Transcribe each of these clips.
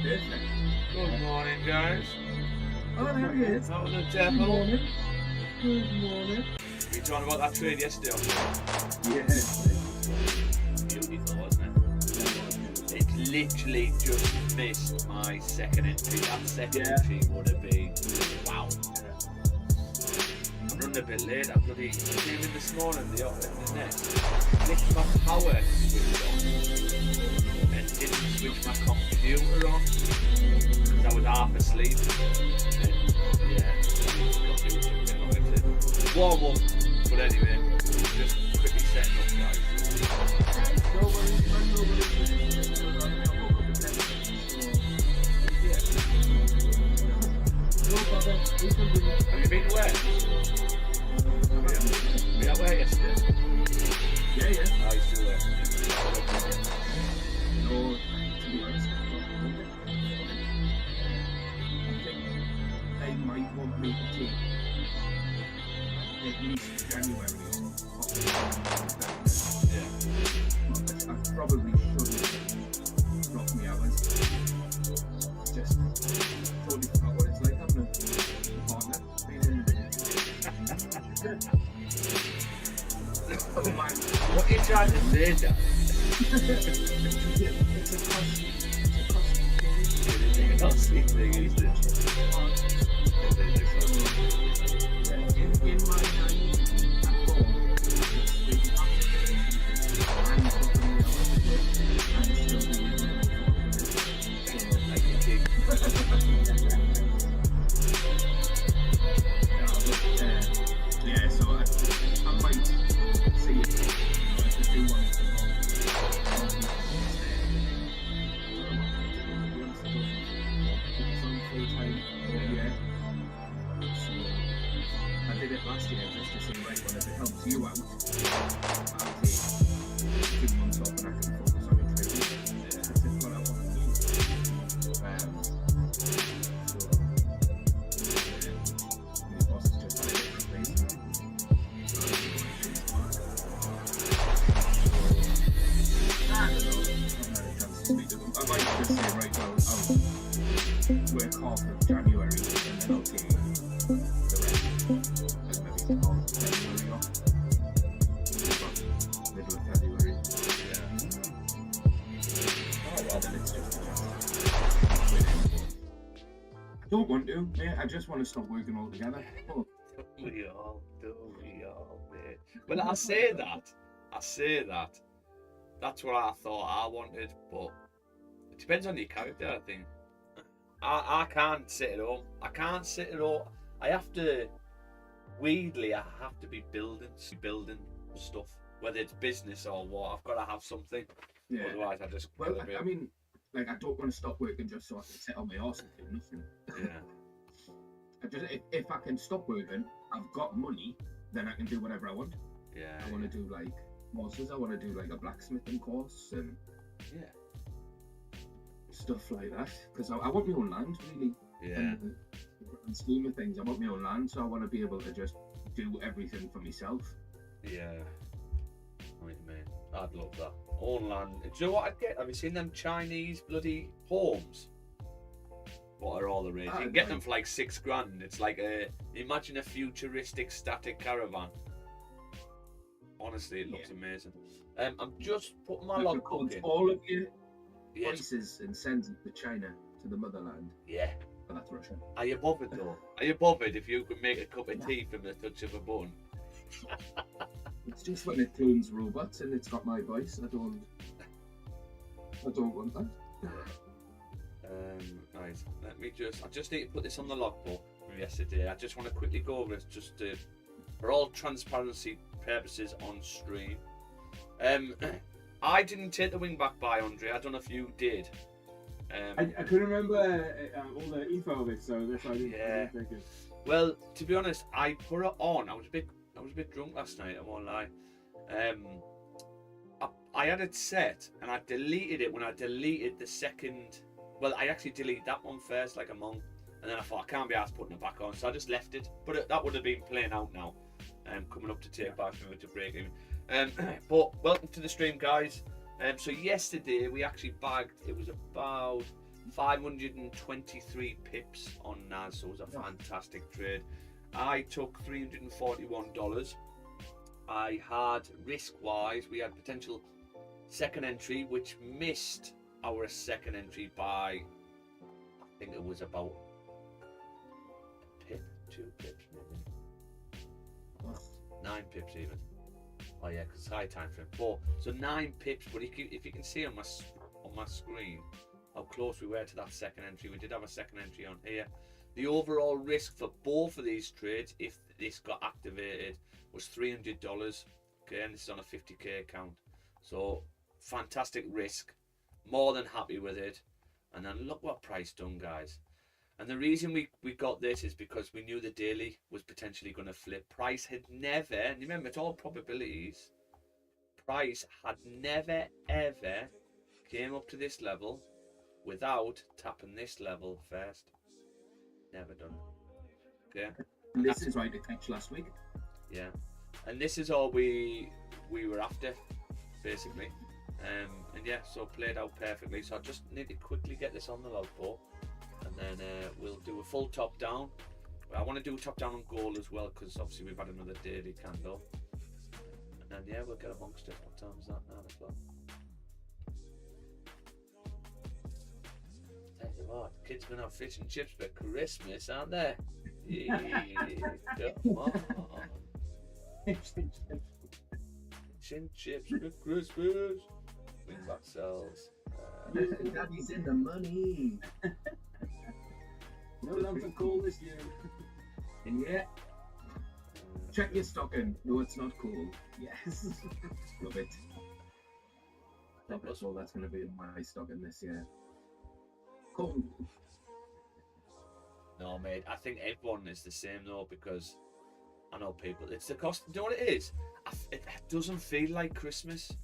Perfect. Good morning, guys. Oh, there he is. How was the Good devil? morning. Good morning. We talking about that trade yesterday. Yes. Beautiful, wasn't it? It literally just missed my second entry. That second entry would have been wow. I'm running a bit late. I bloody came in this morning. The net flicked my power switch on and didn't switch my computer on because I was half asleep. And yeah, got to do something like it. Warm up, but anyway, just quickly setting up, guys. No worries, man. No worries. I woke up at 10. Yeah. No bother. We can do it. Have you been away? Were you out where yesterday? Yeah. Oh, you're still there. No, to be honest, I think they might want me to take at least January Yeah. I probably shouldn't drop me hours. Just totally forgot what it's like having a partner being in the oh man. What are you trying to say, Dad? It's a Costly thing, isn't it? in my time at home, it's I'm dropping me hours a day and still doing it. Like a king. Yeah, so I might see it. If I do want to go, I did it last year just to see, right, well, if it helps you out, I'll take 2 months off and I can focus on the trading. That's just what I want to do. So, my boss is just at a different place. I don't know. I've not had a chance to speak to them. I might just say, right, well, I'll work half of January and then I'll take the rest. And maybe take half of February off. Middle of February. Oh, well. And then it's just a chance. I don't want to, mate. I just want to stop working altogether. Oh. We all do, mate. But I say that. That's what I thought I wanted, but it depends on your character, I think. I can't sit at home. I have to, weirdly, I have to be building stuff, whether it's business or what. I've got to have something. Yeah. Otherwise, I just. Well, I mean, like, I don't want to stop working just so I can sit on my arse and do nothing. Yeah. If I can stop working, I've got money, then I can do whatever I want. Yeah. I want to do like courses. I want to do like a blacksmithing course and stuff like that. Because I want my own land, really. Yeah. And in the scheme of things, I want my own land, so I want to be able to just do everything for myself. Yeah. I mean, man, I'd love that. Own land. Do you know what I'd get? Have you seen them Chinese bloody homes? What are all the rage? You can get them for like $6,000. It's like imagine a futuristic static caravan. Honestly, it looks amazing. I'm just putting my logbook in. All of your prices and sends it to China, to the motherland. Yeah. But that's Russia. Are you bothered though? Are you bothered if you could make a cup of tea from the touch of a button? It's just when it clones robots and it's got my voice. I don't want that. Right. I just need to put this on the logbook from yesterday. I just want to quickly go over it just for all transparency purposes on stream. I didn't take the wing back by Andre. I don't know if you did. I couldn't remember all the info of it, so that's why I didn't take it. Well, to be honest, I put it on. I was a bit drunk last night. I won't lie. I had it set, and I deleted it when I deleted the second. Well, I actually deleted that one first, like a monk, and then I thought I can't be asked putting it back on, so I just left it. But that would have been playing out now, coming up to take back to break even. But welcome to the stream, guys. So yesterday we actually bagged. It was about 523 pips on NAS, so it was a fantastic trade. I took $341. I had risk-wise, we had potential second entry, which missed our second entry by, I think it was about a pip, 2 pips maybe. 9 pips even. Oh yeah, because it's high time frame. 4. So 9 pips, but if you can see on my screen how close we were to that second entry. We did have a second entry on here. The overall risk for both of these trades, if this got activated, was $300. Okay, and this is on a 50k account. So fantastic risk. More than happy with it. And then look what price done, guys. And the reason we got this is because we knew the daily was potentially going to flip. Price had never, and remember it's all probabilities, price had never ever came up to this level without tapping this level first. Never done it. Okay. And this is right to catch last week. Yeah. And this is all we were after, basically. And yeah, so played out perfectly. So I just need to quickly get this on the log board. And then we'll do a full top down. I want to do a top down on gold as well, because obviously we've had another daily candle. And yeah, we'll get amongst it. What time is that now? O'clock. Tell you what, kids gonna have fish and chips for Christmas, aren't they? Yeah, come on. Fish and chips for Christmas. With ourselves. Daddy's in the money. No lamp for cool this year. Yeah. Check your stocking. No, it's not cool. Yes. Love it. That's all that's going to be in my stocking this year. Cool. No, mate. I think everyone is the same though, because I know people. It's the cost. You know what it is? It doesn't feel like Christmas.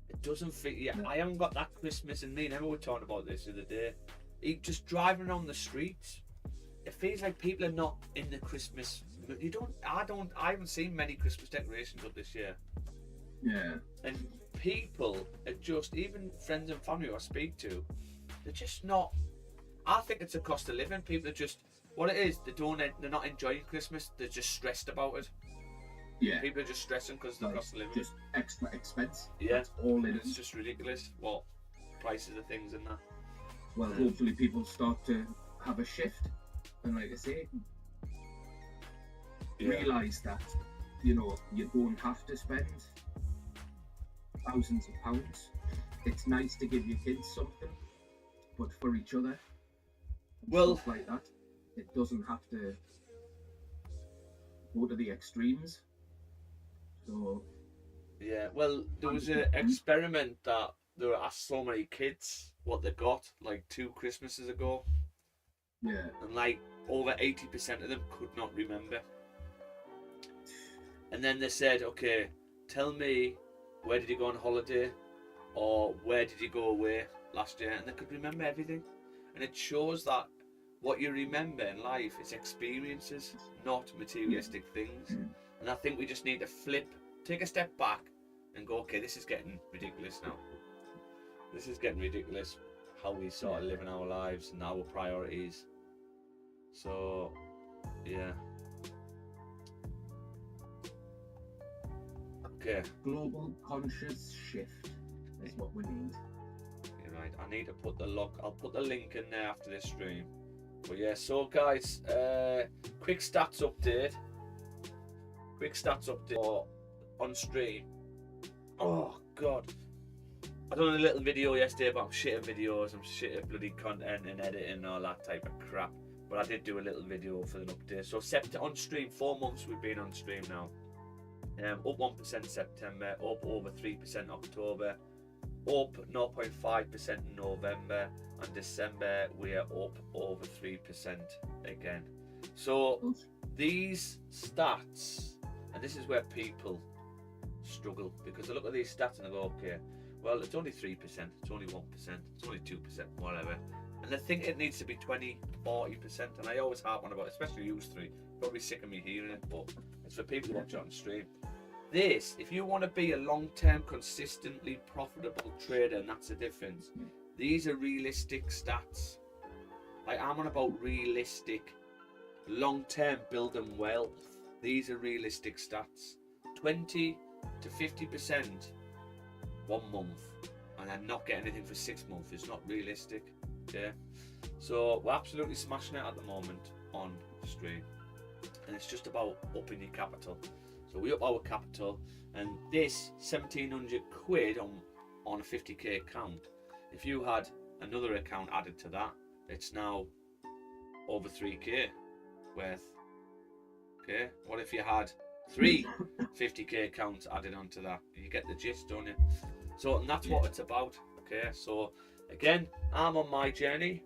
It doesn't feel. Yeah, I haven't got that Christmas in me. And Emma were talking about this the other day. Just driving around the streets, it feels like people are not in the Christmas. I haven't seen many Christmas decorations up this year. Yeah. And people are just, even friends and family who I speak to, they're just not. I think it's a cost of living. People are just, what it is, they're not enjoying Christmas. They're just stressed about it. Yeah. People are just stressing because of the cost of living. Just extra expense. Yeah. That's all it It's is. just ridiculous what prices of things and that. Well, hopefully people start to have a shift, and like I say, realise that, you know, you don't have to spend thousands of pounds. It's nice to give your kids something, but for each other, and stuff like that, it doesn't have to go to the extremes. So yeah, well, there was an experiment that they were asked so many kids what they got like 2 Christmases ago, yeah, and like over 80% of them could not remember. And then they said, okay, tell me, where did you go on holiday, or where did you go away last year? And they could remember everything. And it shows that what you remember in life is experiences, not materialistic things. And I think we just need to take a step back and go, okay, this is getting ridiculous now. This is getting ridiculous, how we sort of live in our lives and our priorities. So, yeah. Okay. global conscious shift is what we need. You're right. I need to put I'll put the link in there after this stream. But yeah, so guys, quick stats update. On stream. Oh god. I done a little video yesterday about shit at videos. I'm shit at bloody content and editing and all that type of crap. But I did do a little video for an update. So on stream, 4 months we've been on stream now. Up 1% September, up over 3% October, up 0.5% in November, and December we are up over 3% again. So these stats, and this is where people struggle, because I look at these stats and I go, okay, well, it's only 3%, it's only 1%, it's only 2%, whatever. And they think it needs to be 20, 40%, and I always harp on about it, especially you three. Probably sick of me hearing it, but it's for people who watch it on stream. This, if you want to be a long-term, consistently profitable trader, and that's the difference, These are realistic stats. Like, I'm on about realistic, long-term building wealth. These are realistic stats. 20 to 50% 1 month, and then not get anything for 6 months. It's not realistic. Okay, so we're absolutely smashing it at the moment on stream, and it's just about upping your capital. So we up our capital, and this 1,700 quid on a 50k account, if you had another account added to that, it's now over 3k worth. Okay, what if you had 3 50k accounts added onto that? You get the gist, don't you? So, and that's what it's about. Okay, so again, I'm on my journey,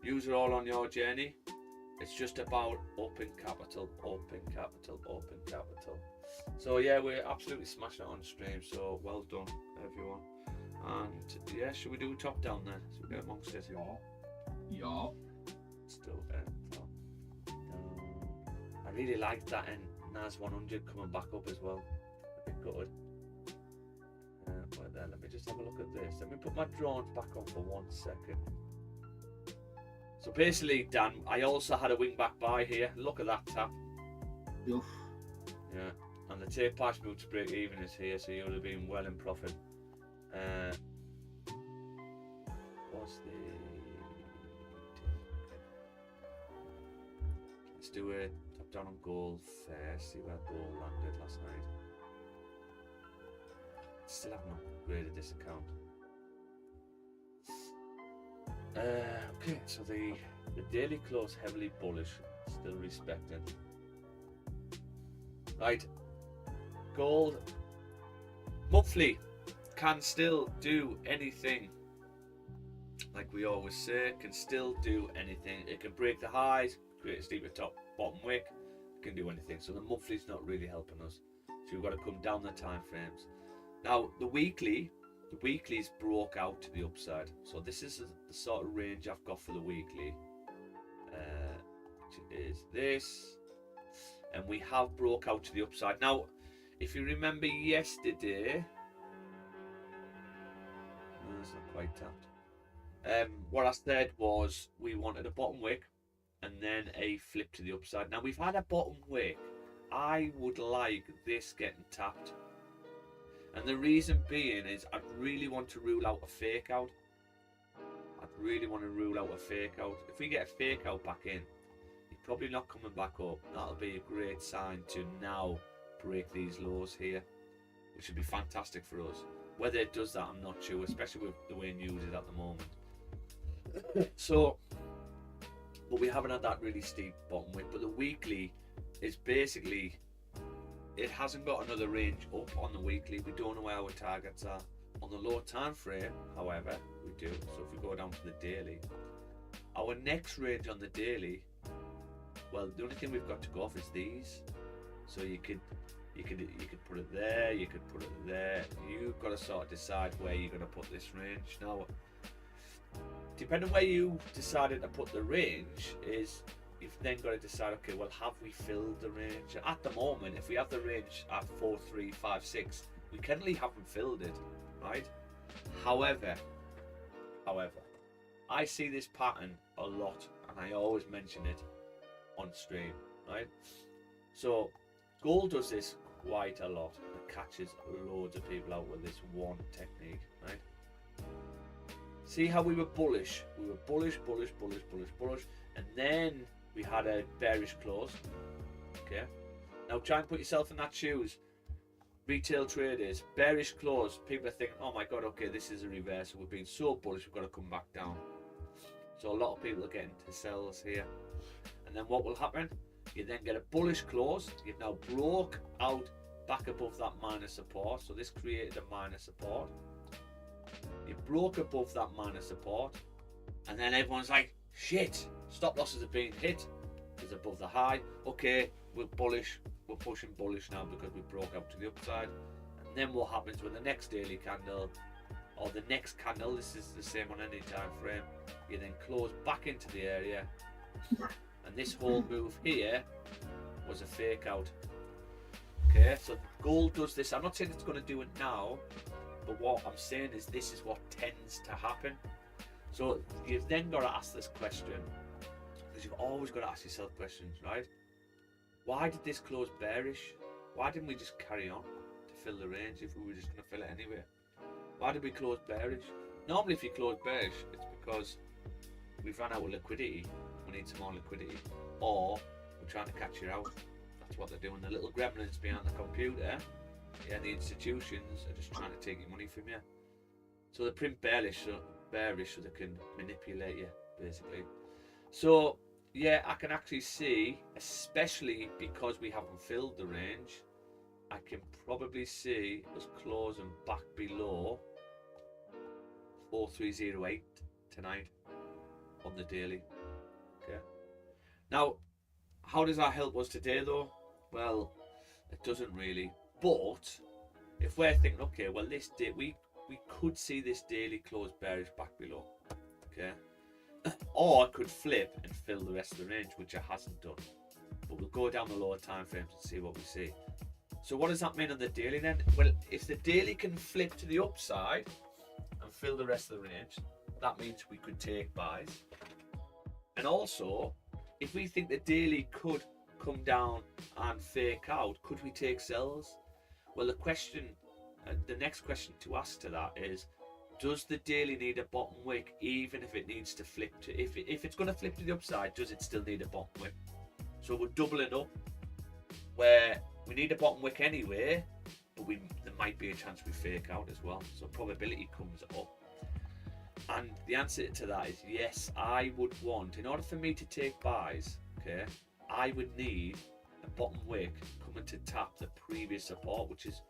you're all on your journey. It's just about upping capital, upping capital, upping capital. So yeah, we're absolutely smashing it on stream, so well done everyone. And yeah, should we do a top down then? So we get amongst it. Yeah. Still I really like that and NAS 100 coming back up as well. A bit good. Right there, let me just have a look at this. Let me put my drones back on for 1 second. So basically, Dan, I also had a wing back buy here. Look at that tap. Oof. Yeah, and the tape price move to break even is here, so you would have been well in profit. What's the? Let's do a top down on gold first. See where gold landed last night. Still haven't upgraded this account. Okay, so the daily close heavily bullish, still respected. Right, gold monthly can still do anything. Like we always say, can still do anything. It can break the highs, create a steeper top bottom wick, it can do anything. So the monthly's not really helping us. So we've got to come down the time frames. Now the weekly's broke out to the upside. So this is the sort of range I've got for the weekly. Which is this. And we have broke out to the upside. Now, if you remember yesterday, no, it's not quite tapped. What I said was we wanted a bottom wick and then a flip to the upside. Now we've had a bottom wick. I would like this getting tapped. And the reason being is I'd really want to rule out a fake out. I'd really want to rule out a fake out. If we get a fake out back in, you're probably not coming back up. That'll be a great sign to now break these lows here, which would be fantastic for us. Whether it does that, I'm not sure, especially with the way news is at the moment. So, but we haven't had that really steep bottom wick. But the weekly is basically, it hasn't got another range up on the weekly. We don't know where our targets are. On the low time frame, however, we do. So if we go down to the daily, our next range on the daily, well, the only thing we've got to go off is these. So you could put it there, you could put it there. You've got to sort of decide where you're going to put this range. Now, depending on where you decided to put the range is, you've then got to decide, okay, well, have we filled the range? At the moment, if we have the range at 4, 3, 5, 6, we currently haven't filled it, right? However, I see this pattern a lot, and I always mention it on stream, right? So gold does this quite a lot. It catches loads of people out with this one technique, right? See how we were bullish? We were bullish, and then we had a bearish close. Okay, now try and put yourself in that shoes. Retail traders, bearish close. People are thinking, oh my god, okay, this is a reversal. We've been so bullish, we've got to come back down. So a lot of people are getting to sells here. And then what will happen? You then get a bullish close. You've now broke out back above that minor support. So this created a minor support. You broke above that minor support. And then everyone's like, shit, stop losses are being hit. It's above the high. Okay, we're bullish. We're pushing bullish now because we broke out to the upside. And then what happens with the next daily candle or the next candle, this is the same on any time frame, you then close back into the area. And this whole move here was a fake out. Okay, so gold does this. I'm not saying it's going to do it now, But what I'm saying is this is what tends to happen. So you've then got to ask this question, because you've always got to ask yourself questions, right? Why did this close bearish? Why didn't we just carry on to fill the range if we were just going to fill it anyway? Why did we close bearish? Normally if you close bearish, it's because we've run out of liquidity. We need some more liquidity. Or we're trying to catch you out. That's what they're doing. The little gremlins behind the computer, yeah, the institutions are just trying to take your money from you. So they print bearish so they can manipulate you, basically. So yeah, I can actually see, especially because we haven't filled the range, I can probably see us closing back below 4308 tonight on the daily. Okay. Now, how does that help us today though? Well, it doesn't really. But if we're thinking, okay, well this day we could see this daily close bearish back below. Okay. Or it could flip and fill the rest of the range, which it hasn't done. But we'll go down the lower time frames and see what we see. So what does that mean on the daily then? Well, if the daily can flip to the upside and fill the rest of the range, that means we could take buys. And also, if we think the daily could come down and fake out, could we take sells? Well, the next question to ask to that is, does the daily need a bottom wick even if it needs to flip to, if it's going to flip to the upside, does it still need a bottom wick? So we're doubling up where we need a bottom wick anyway, but there might be a chance we fake out as well. So probability comes up. And the answer to that is yes, I would want, in order for me to take buys, okay, I would need a bottom wick coming to tap the previous support, which is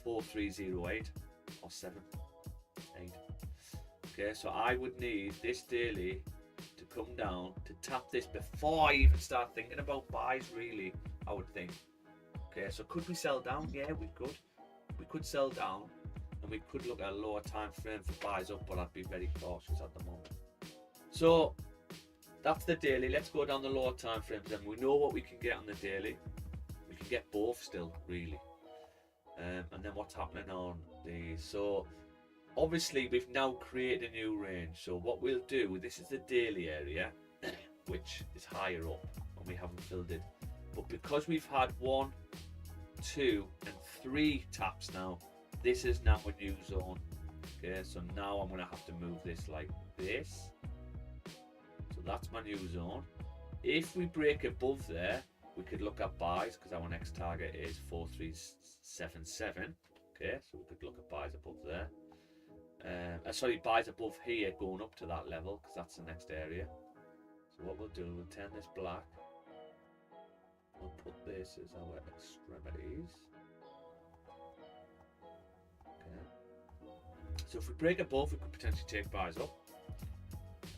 4308 or 7. Okay, so I would need this daily to come down to tap this before I even start thinking about buys, really, I would think. Okay, so could we sell down? Yeah, we could. We could sell down and we could look at a lower time frame for buys up, but I'd be very cautious at the moment. So that's the daily. Let's go down the lower time frames and we know what we can get on the daily. We can get both still, really. And then what's happening on the, so obviously we've now created a new range. So what we'll do, this is the daily area, which is higher up and we haven't filled it. But because we've had 1, 2 and 3 taps now, this is now a new zone. Okay, so now I'm going to have to move this like this. So that's my new zone. If we break above there, we could look at buys because our next target is 4377. Okay, so we could look at buys above there. Sorry, buys above here going up to that level because that's the next area. So what we'll do, we'll turn this black. We'll put this as our extremities. Okay. So if we break above, we could potentially take buys up.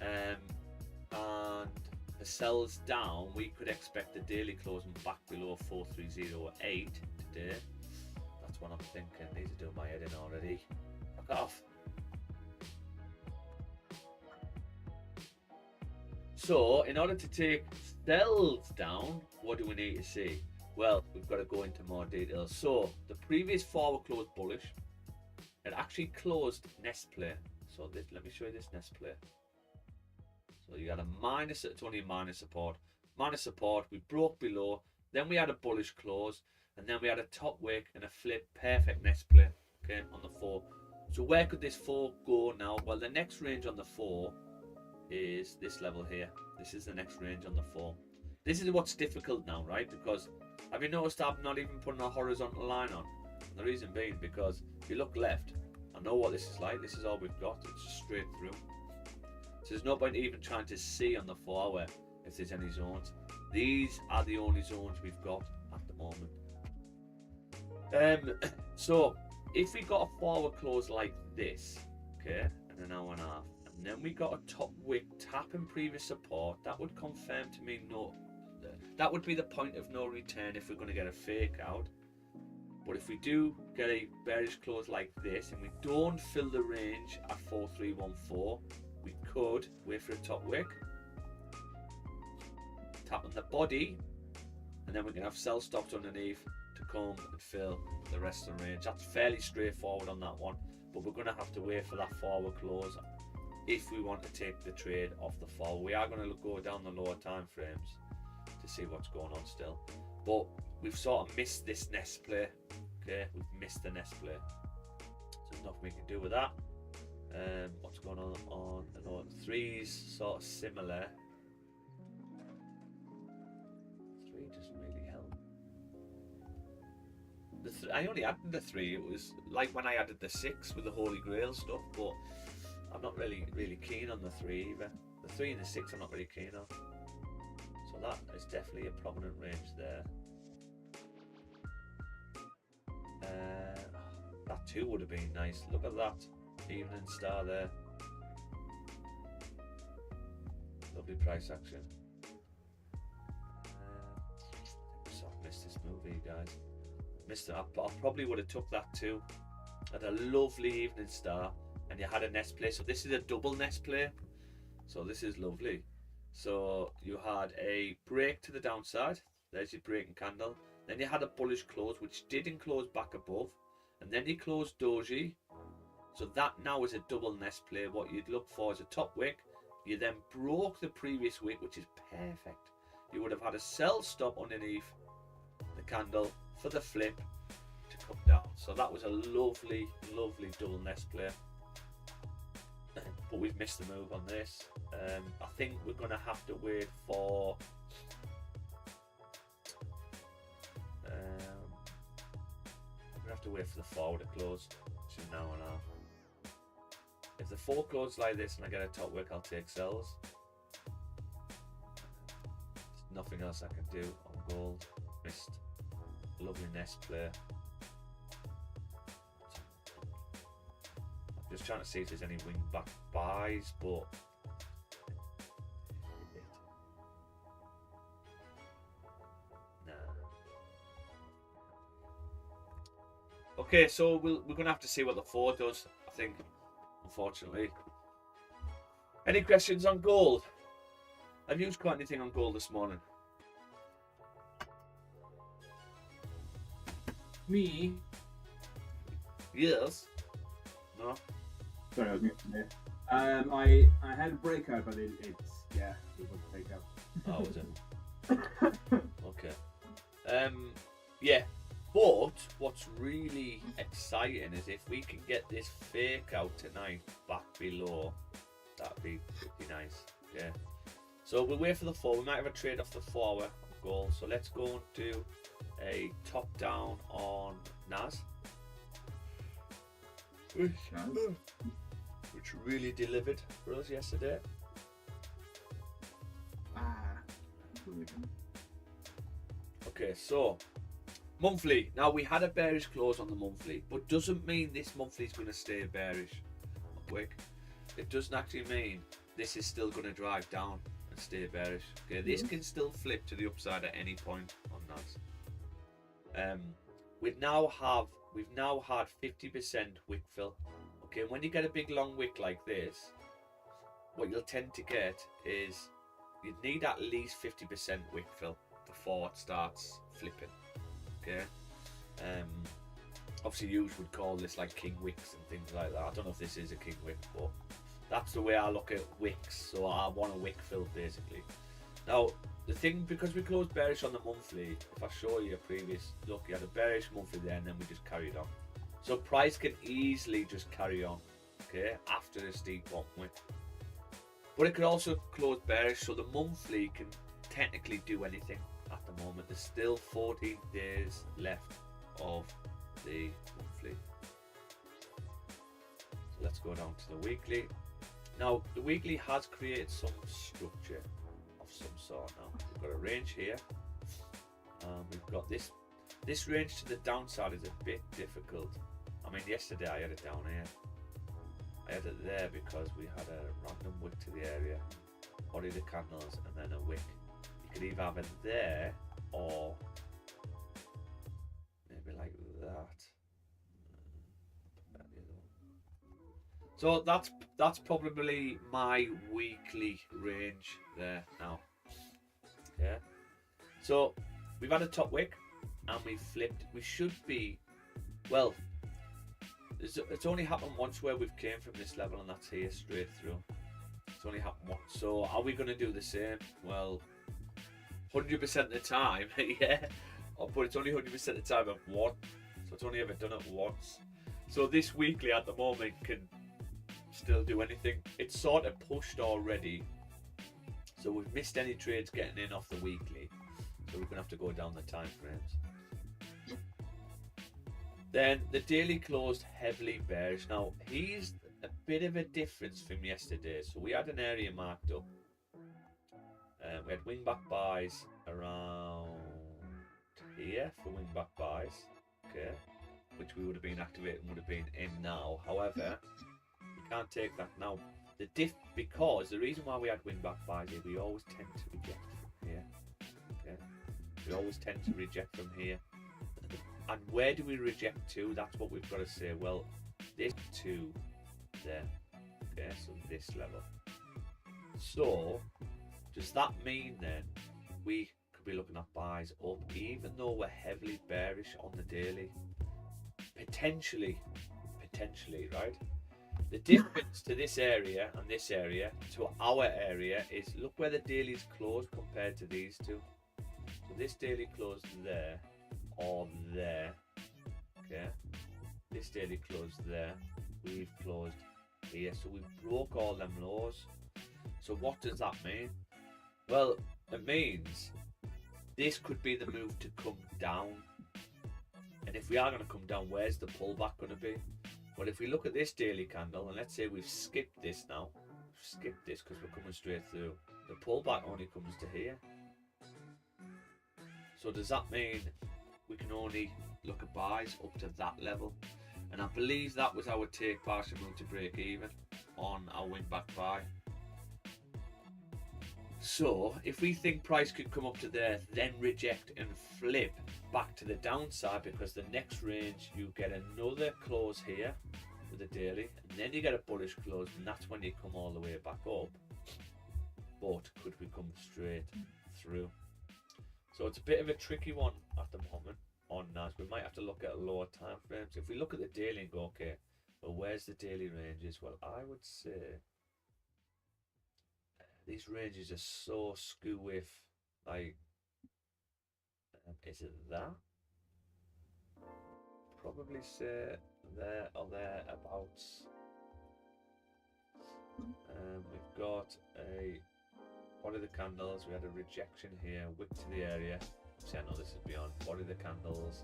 And the sells down, we could expect the daily closing back below 4308 today. That's what I'm thinking. These are doing my head in already. Fuck off. So in order to take sells down, what do we need to see? Well, we've got to go into more detail. So the previous forward closed bullish. It actually closed nest play. So let me show you this nest play. So you had a minus, it's only a minus support. Minus support, we broke below, then we had a bullish close, and then we had a top wick and a flip, perfect nest play, okay, on the 4. So where could this 4 go now? Well, the next range on the 4 is this level here. This is the next range on the 4. This is what's difficult now, right? Because have you noticed I'm not even putting a horizontal line on? And the reason being because if you look left, I know what this is like. This is all we've got. It's just straight through. So there's no point even trying to see on the 4 hour if there's any zones. These are the only zones we've got at the moment. So if we got a forward close like this, okay, in an hour and a half, and then we got a top wick tapping previous support, that would confirm to me that would be the point of no return if we're going to get a fake out. But if we do get a bearish close like this and we don't fill the range at 4314, we could wait for a top wick, tap on the body, and then we can have sell stops underneath to come and fill the rest of the range. That's fairly straightforward on that one, but we're going to have to wait for that forward close if we want to take the trade off the fall. We are going to go down the lower time frames to see what's going on still, but we've sort of missed this nest play. Okay, we've missed the nest play, so there's nothing we can do with that. What's going on the threes? Sort of similar. 3 doesn't really help. I only added the 3. It was like when I added the 6 with the Holy Grail stuff, but I'm not really keen on the 3 either. The 3 and the 6 I'm not really keen on. So that is definitely a prominent range there. That 2 would have been nice. Look at that evening star there. Lovely price action. So I've missed this movie, guys. Missed it. I probably would have took that too. Had a lovely evening star, and you had a nest play. So this is a double nest play. So this is lovely. So you had a break to the downside. There's your breaking candle. Then you had a bullish close, which didn't close back above, and then you closed doji. So that now is a double nest play. What you'd look for is a top wick. You then broke the previous wick, which is perfect. You would have had a sell stop underneath the candle for the flip to come down. So that was a lovely double nest play. But we've missed the move on this. I think we're going to have to wait for the forward to close, which is now and a half. If the 4 closes like this and I get a top wick, I'll take sells. There's nothing else I can do on gold. Missed. Lovely nest play. I'm just trying to see if there's any wing back buys, but okay, so we're going to have to see what the 4 does, I think, unfortunately. Any questions on gold? Have you got anything on gold this morning? Me? Yes. No? Sorry, I was muted there. I had a breakout, but it's it was a breakout. Oh, was it? Okay. Yeah. But what's really exciting is if we can get this fake out tonight back below, that'd be pretty nice. Yeah. So we'll wait for the 4. We might have a trade off the 4 goal. So let's go and do a top down on NAS. Which really delivered for us yesterday. Okay, so monthly. Now we had a bearish close on the monthly, but doesn't mean this monthly is going to stay bearish. Quick. It doesn't actually mean this is still going to drive down and stay bearish. Okay, this can still flip to the upside at any point on NAS. We've now had 50% wick fill. Okay, when you get a big long wick like this, what you'll tend to get is you need at least 50% wick fill before it starts flipping. Okay, obviously you would call this like king wicks and things like that. I don't know if this is a king wick, but that's the way I look at wicks. So I want a wick fill basically. Now the thing, because we closed bearish on the monthly, if I show you a previous look, you had a bearish monthly there and then we just carried on. So price can easily just carry on, okay, after a steep bottom wick. But it could also close bearish, so the monthly can technically do anything. At the moment, there's still 14 days left of the monthly. So let's go down to the weekly. Now the weekly has created some structure of some sort. Now we've got a range here. We've got this range to the downside is a bit difficult. I mean, yesterday I had it down here. I had it there because we had a random wick to the area, body the candles, and then a wick. You could either have it there or maybe like that. So that's probably my weekly range there now. Yeah. So we've had a top wick. and we flipped, we should be, well, it's only happened once where we've came from this level, and that's here straight through. It's only happened once. So are we going to do the same? Well, 100% of the time, yeah. Oh, but it's only 100% of the time of one. So it's only ever done it once. So this weekly at the moment can still do anything. It's sort of pushed already. So we've missed any trades getting in off the weekly. So we're going to have to go down the time frames. Then the daily closed heavily bearish. Now he's a bit of a difference from yesterday. So we had an area marked up. We had wing back buys around here for wing back buys. Okay, which we would have been activating, would have been in now. However, we can't take that now. Because the reason why we had wing back buys here, we always tend to reject from here. Okay, we always tend to reject from here. And where do we reject to? That's what we've got to say. Well, this to there. Okay, so this level. So, does that mean then we could be looking at buys up, even though we're heavily bearish on the daily? Potentially, right? The difference to this area and this area to our area is look where the daily's closed compared to these two. So this daily closed there. Or there, okay, this daily closed there, we've closed here, so we broke all them lows. So what does that mean? Well, it means this could be the move to come down, and if we are going to come down, where's the pullback going to be? Well, if we look at this daily candle, and let's say we've skipped this now, skipped this because we're coming straight through, the pullback only comes to here. So does that mean we can only look at buys up to that level? And I believe that was our take partial move to break even on our wing back buy. So if we think price could come up to there, then reject and flip back to the downside, because the next range you get another close here with a daily, and then you get a bullish close, and that's when you come all the way back up. But could we come straight through? So it's a bit of a tricky one at the moment on NAS. We might have to look at lower time frames. If we look at the daily and go, okay, well, where's the daily ranges? Well, I would say these ranges are so skew with, like, is it that? Probably say there or thereabouts. We've got a body of the candles, we had a rejection here, wick to the area. See, I know this is beyond body of the candles,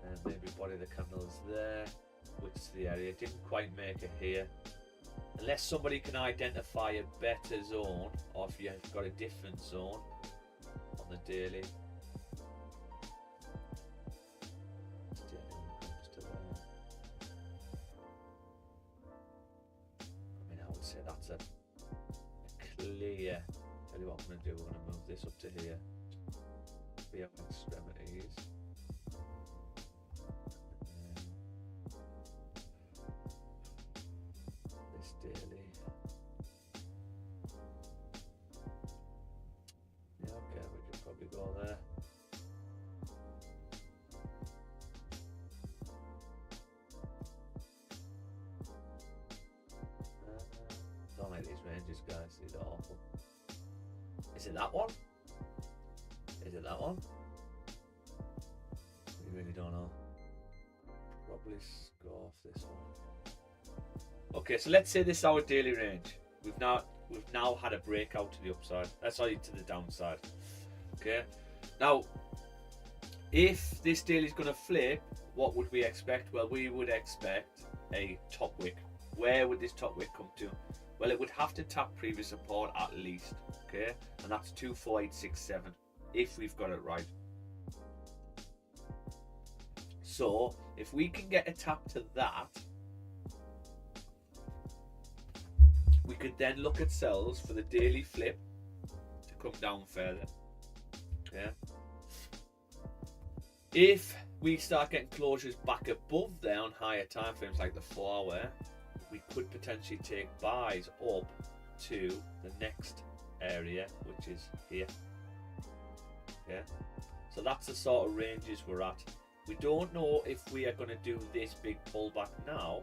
and maybe body of the candles there, wick to the area. Didn't quite make it here. Unless somebody can identify a better zone, or if you've got a different zone on the daily. I mean, I would say that's a clear. Tell you what I'm going to do, we're going to move this up to here. Be up extremities. This daily. Yeah, okay, we could probably go there. Don't like these ranges, guys. These are awful. Is it that one? Is it that one? We really don't know. Probably go off this one. Okay, so let's say this is our daily range. We've now had a breakout to the upside. Sorry, to the downside. Okay. Now, if this daily is going to flip, what would we expect? Well, we would expect a top wick. Where would this top wick come to? Well, it would have to tap previous support at least, okay? And that's 24867, if we've got it right. So, if we can get a tap to that, we could then look at sells for the daily flip to come down further, okay? If we start getting closures back above there on higher time frames like the 4 hour, we could potentially take buys up to the next area, which is here. Yeah. So that's the sort of ranges we're at. We don't know if we are going to do this big pullback now,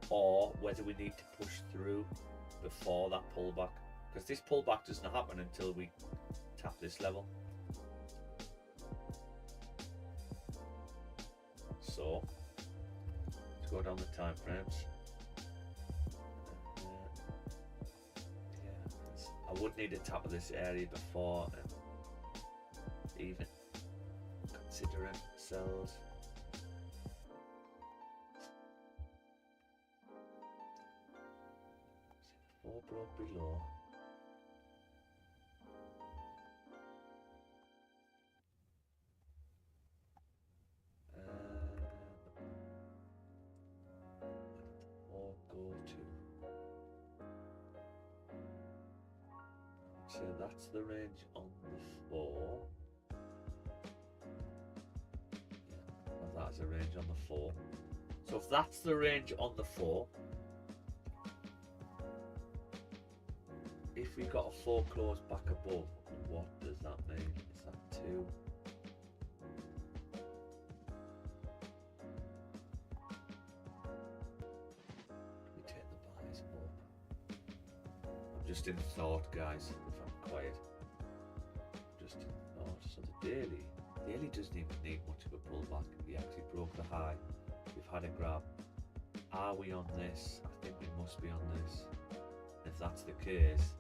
or whether we need to push through before that pullback, because this pullback doesn't happen until we tap this level. So let's go down the time frames. Yeah, I would need a tap of this area before even considering sells. Four broke below. Or go to. So that's the range on the 4. Yeah, that's a range on the 4. So if that's the range on the 4, if we got a 4 close back above, what does that mean? Is that 2? We take the buys up. I'm just in thought, guys, if I'm quiet. Just in thought. So the daily doesn't even need much of a pullback. We actually broke the high. We've had a grab. Are we on this? I think we must be on this. If that's the case,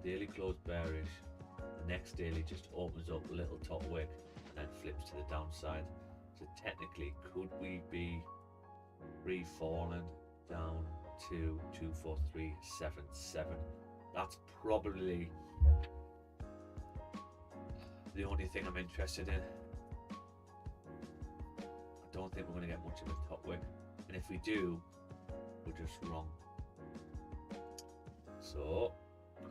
daily closed bearish. The next daily just opens up a little top wick and then flips to the downside. So technically, could we be re-falling down to 24377? That's probably the only thing I'm interested in. I don't think we're going to get much of a top wick, and if we do, we're just wrong. So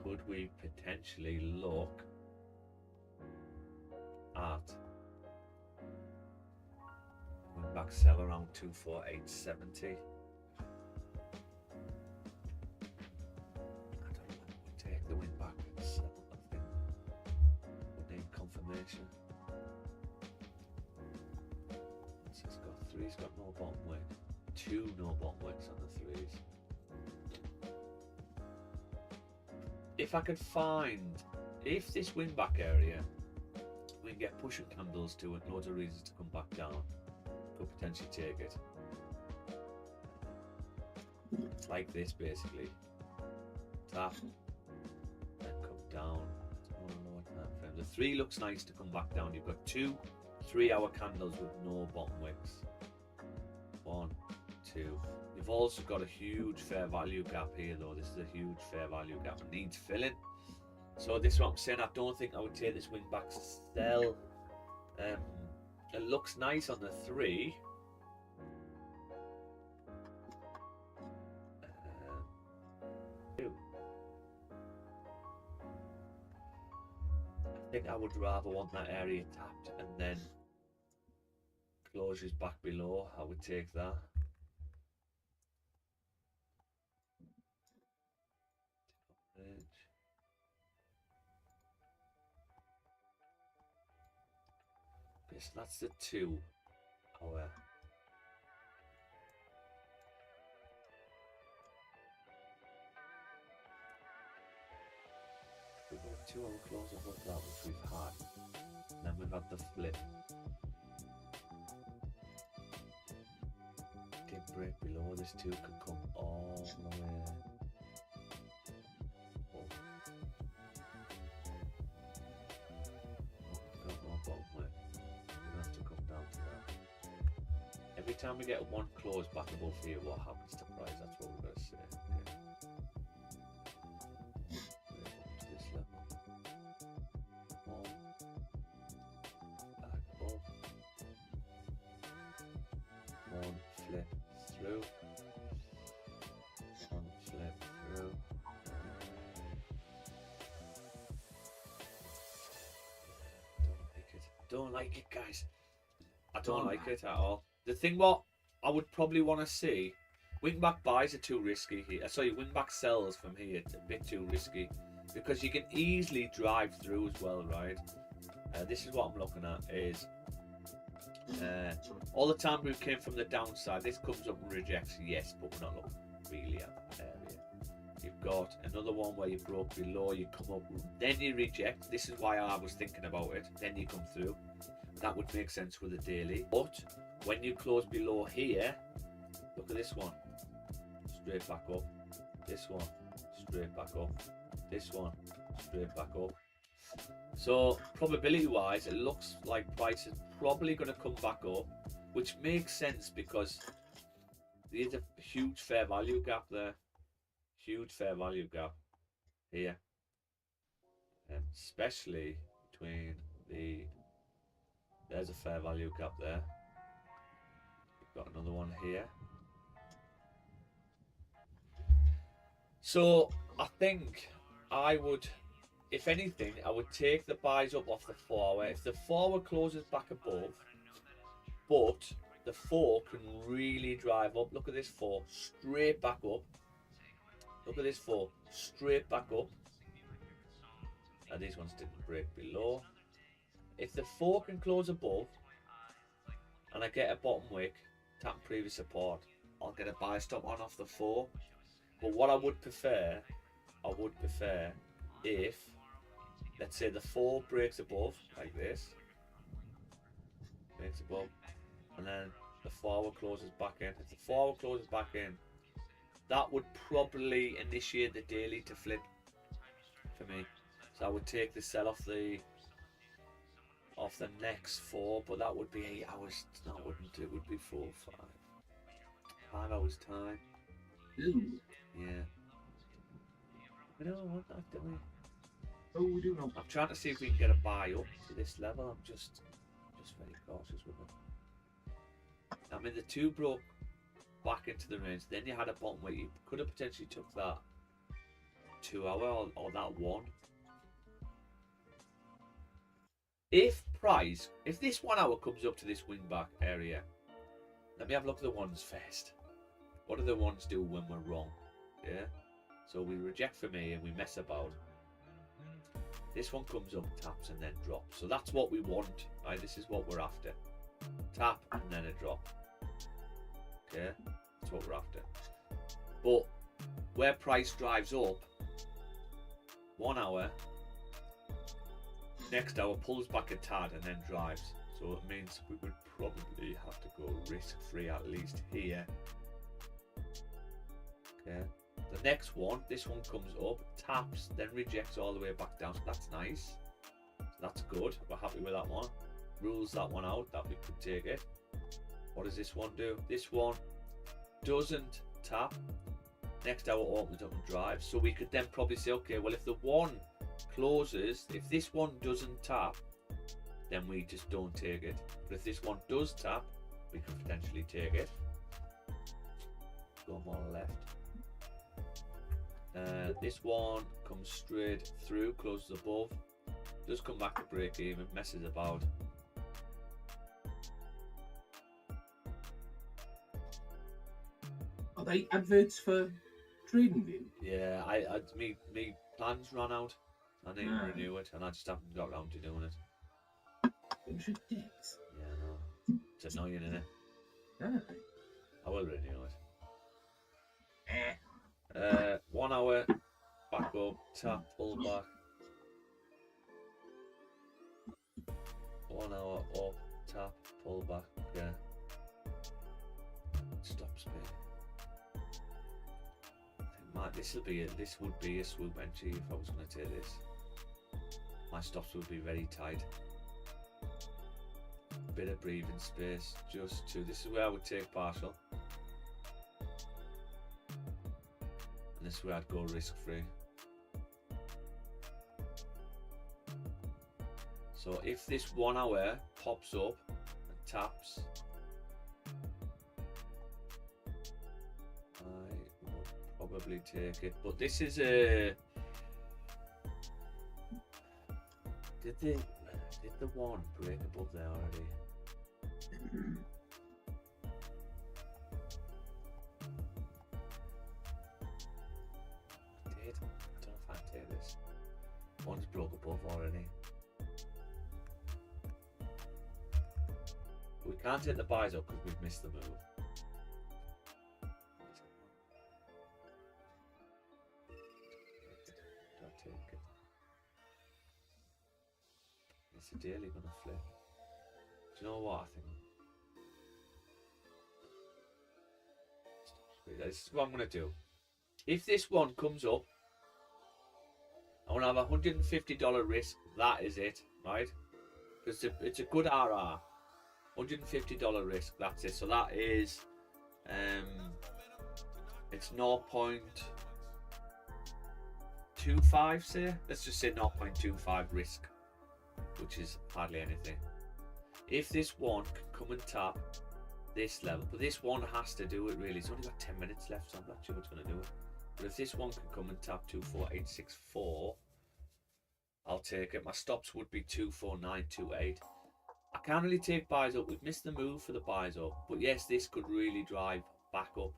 could we potentially look at win back sell around 24870? I don't know, we take the win back and sell. I think we need confirmation. So it's got no bottom wick, 2 no bottom wicks on the 3s. If I could find, if this win back area, we can get pushing candles to it, loads of reasons to come back down, could potentially take it. Like this basically. Tap, then come down. The 3 looks nice to come back down. You've got 2 3-hour candles with no bottom wicks. 1, 2. You've also got a huge fair value gap here though. This is a huge fair value gap. It needs filling. So this is what I'm saying. I don't think I would take this wing back sell. It looks nice on the 3. I think I would rather want that area tapped and then closures back below. I would take that. Yes, that's the 2 hour. We've got a 2 hour close above that which we've had. And then we've had the flip. Did break below, this 2 could come all the way. Every time we get 1 close back above here, what happens to price? That's what we're going to say. Okay. To this level. 1 back above. 1 flip through. 1 flip through. Don't like it, guys. I don't like it at all. The thing what I would probably want to see, wing back buys are too risky here. Sorry, wing back sells from here, it's a bit too risky because you can easily drive through as well, right? This is what I'm looking at is all the time we came from the downside. This comes up and rejects, yes, but we're not looking really at that area. You've got another one where you broke below, you come up, then you reject. This is why I was thinking about it. Then you come through. That would make sense with a daily. But when you close below here, look at this one, straight back up. This one, straight back up. This one, straight back up. So probability wise, it looks like price is probably going to come back up, which makes sense because there's a huge fair value gap there. Huge fair value gap here, especially between there's a fair value gap there. We've got another one here. So I think I would, if anything, I would take the buys up off the 4 hour. If the 4 hour closes back above, but the 4 can really drive up. Look at this 4, straight back up. Look at this 4, straight back up. And these ones didn't break below. If the 4 can close above, and I get a bottom wick, tap previous support, I'll get a buy stop on off the 4. But what I would prefer if, let's say the 4 breaks above, like this, breaks above, and then the 4 hour closes back in. If the 4 hour closes back in, that would probably initiate the daily to flip for me. So I would take the sell off the next 4, but that would be 8 hours. That wouldn't. It would be 4, 5 hours time. Ooh. Yeah. We don't want that, do we? Oh, we do know. I'm trying to see if we can get a buy up to this level. I'm just very cautious with it. I mean, the 2 broke back into the range. Then you had a bottom where you could have potentially took that 2 hour or that 1. If this 1 hour comes up to this wing back area, let me have a look at the ones first. What do the ones do when we're wrong? Yeah. So we reject for me and we mess about. This one comes up, taps and then drops. So that's what we want, right? This is what we're after. Tap and then a drop. Okay, that's what we're after. But where price drives up, 1 hour, next hour pulls back a tad and then drives. So it means we would probably have to go risk free at least here. Okay. The next one, this one comes up, taps, then rejects all the way back down. So that's nice. So that's good. We're happy with that one. Rules that one out, that we could take it. What does this one do? This one doesn't tap. Next hour opens up and drives. So we could then probably say, okay, well, if the 1 closes, if this one doesn't tap, then we just don't take it. But if this one does tap, we could potentially take it. Go more left. This one comes straight through, closes above, does come back to break even, messes about. Are they adverts for trading view? Yeah, me plans ran out. I need to renew it, and I just haven't got around to doing it. It's ridiculous. Yeah, I know. It's annoying, isn't it? Yeah. I will renew it. 1 hour, back up, tap, pull back. 1 hour up, tap, pull back. Yeah. Stops me. I think this would be a swoop entry if I was going to take this. My stops would be very tight. Bit of breathing space, just to. This is where I would take partial. And this is where I'd go risk free. So if this 1 hour pops up and taps, I would probably take it. But this is a. Did the 1 break above there already? I don't know if I take this. 1's broke above already. We can't take the buys up because we've missed the move. Don't take it. Is the daily going to flip? Do you know what I think? This is what I'm going to do. If this one comes up, I want to have $150 risk. That is it, right? Because it's a good RR. $150 risk. That's it. So that is, it's 0.25. Say, let's just say 0.25 risk, which is hardly anything. If this one can come and tap this level, but this one has to do it really. It's only got 10 minutes left, so I'm not sure what's going to do it. But if this one can come and tap 24864, I'll take it. My stops would be 24928. I can't really take buys up. We've missed the move for the buys up, but yes, this could really drive back up,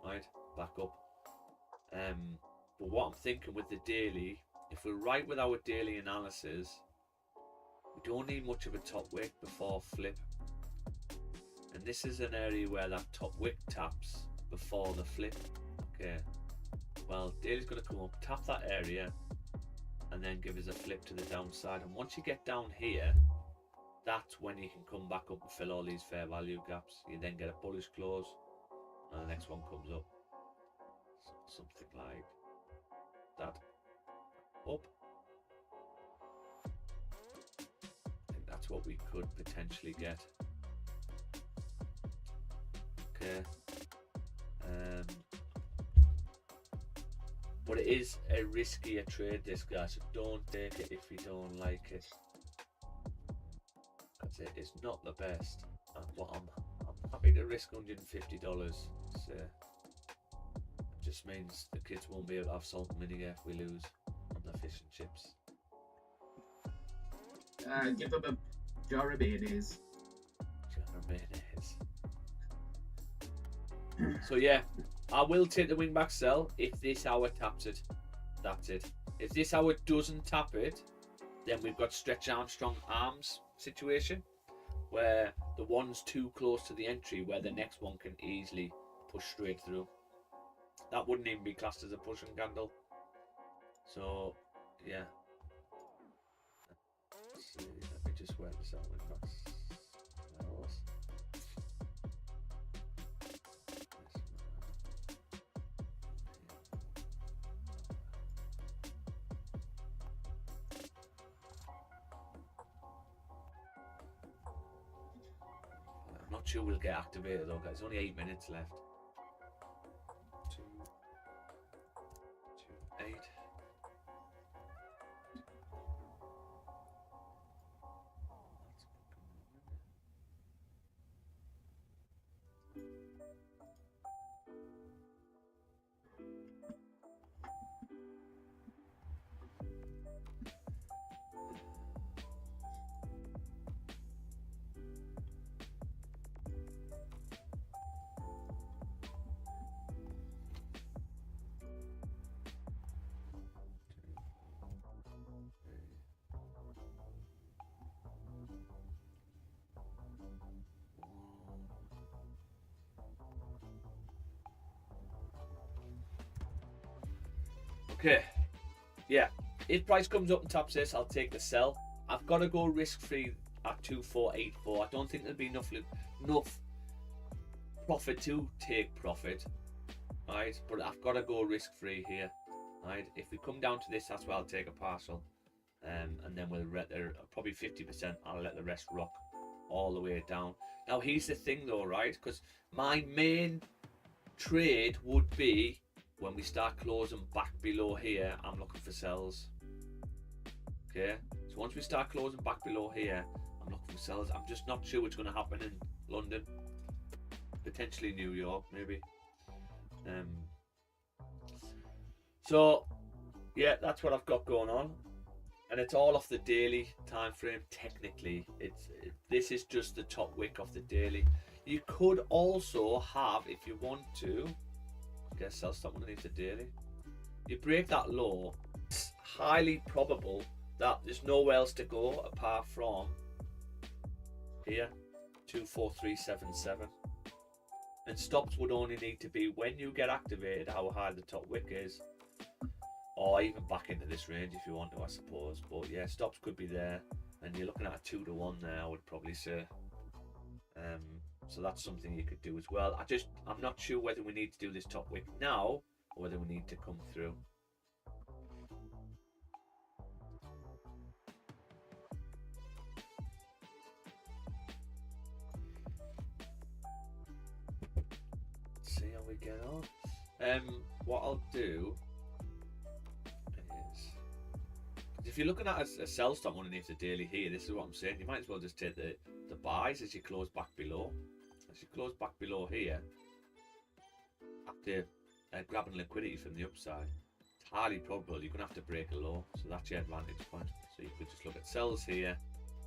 right? Back up. But what I'm thinking with the daily, if we're right with our daily analysis, we don't need much of a top wick before flip. And this is an area where that top wick taps before the flip. Okay. Well, daily's going to come up, tap that area, and then give us a flip to the downside. And once you get down here, that's when you can come back up and fill all these fair value gaps. You then get a bullish close, and the next one comes up. Something like that. Up. I think that's what we could potentially get. Okay. But it is a riskier trade, this guy, so don't take it if you don't like it. Because it is not the best. But I'm happy to risk $150. So it just means the kids won't be able to have salt and vinegar if we lose on the fish and chips. Give them a jar of mayonnaise. Jar of mayonnaise. So yeah, I will take the wing back sell if this hour taps it. That's it. If this hour doesn't tap it, then we've got stretch Armstrong arms situation where the one's too close to the entry where the next one can easily push straight through. That wouldn't even be classed as a pushing candle. So yeah. Let's see, let me just work this out with Max. I'm not sure we'll get activated though, guys. Only 8 minutes left. 2, 8. Okay, yeah, if price comes up and taps this, I'll take the sell. I've got to go risk-free at 2484. I don't think there'll be enough profit to take profit, right? But I've got to go risk-free here, right? If we come down to this, that's where I'll take a partial, and then we'll let probably 50%. I'll let the rest rock all the way down. Now, here's the thing, though, right? Because my main trade would be when we start closing back below here, I'm looking for sells. Okay, so once we start closing back below here, I'm looking for sells. I'm just not sure what's going to happen in London, potentially New York, maybe. So yeah, that's what I've got going on, and it's all off the daily time frame. Technically, this is just the top wick of the daily. You could also have, if you want to, get sell stop underneath the daily. You break that low, it's highly probable that there's nowhere else to go apart from here. 24377. And stops would only need to be when you get activated, how high the top wick is, or even back into this range if you want to, I suppose. But yeah, stops could be there, and you're looking at a 2-to-1 there, I would probably say. So that's something you could do as well. I'm not sure whether we need to do this top wick now or whether we need to come through. Let's see how we get on. What I'll do is, if you're looking at a sell stop underneath the daily here, this is what I'm saying. You might as well just take the buys as you close back below. As you close back below here, after grabbing liquidity from the upside, it's highly probable you're going to have to break a low. So that's your advantage point. So you could just look at sells here,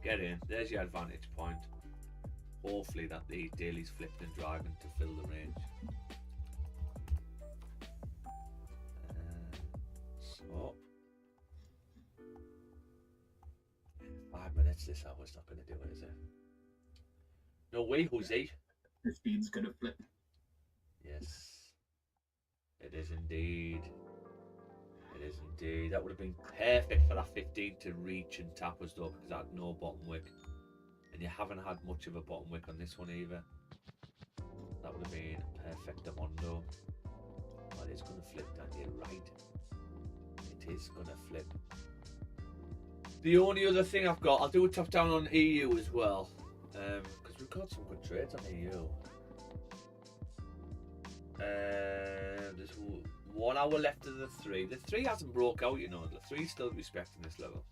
get in. There's your advantage point. Hopefully that the daily's flipped and driving to fill the range. So 5 minutes this hour's not going to do it, is it? No way, Jose. 15's gonna flip. Yes, it is indeed. It is indeed. That would have been perfect for that 15 to reach and tap us though, because that had no bottom wick. And you haven't had much of a bottom wick on this one either. That would have been perfectamundo. Oh, it is going to flip down here, right? It is going to flip. The only other thing I've got, I'll do a top down on EU as well. Because we've got some good trades on EU. There's 1 hour left of the 3. The 3 hasn't broke out, you know. The 3's still respecting this level.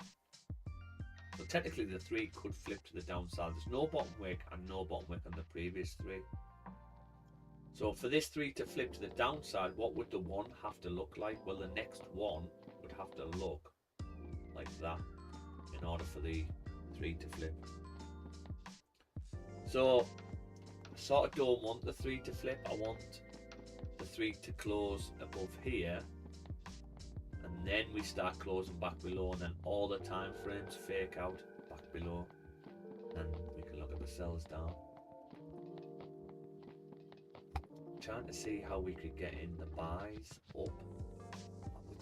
So technically the 3 could flip to the downside. There's no bottom wick and no bottom wick on the previous 3. So for this 3 to flip to the downside, what would the 1 have to look like? Well, the next 1 would have to look like that in order for the 3 to flip. So I sort of don't want the 3 to flip. I want the 3 to close above here, and then we start closing back below, and then all the time frames fake out back below, and we can look at the sells down. Trying to see how we could get in the buys up.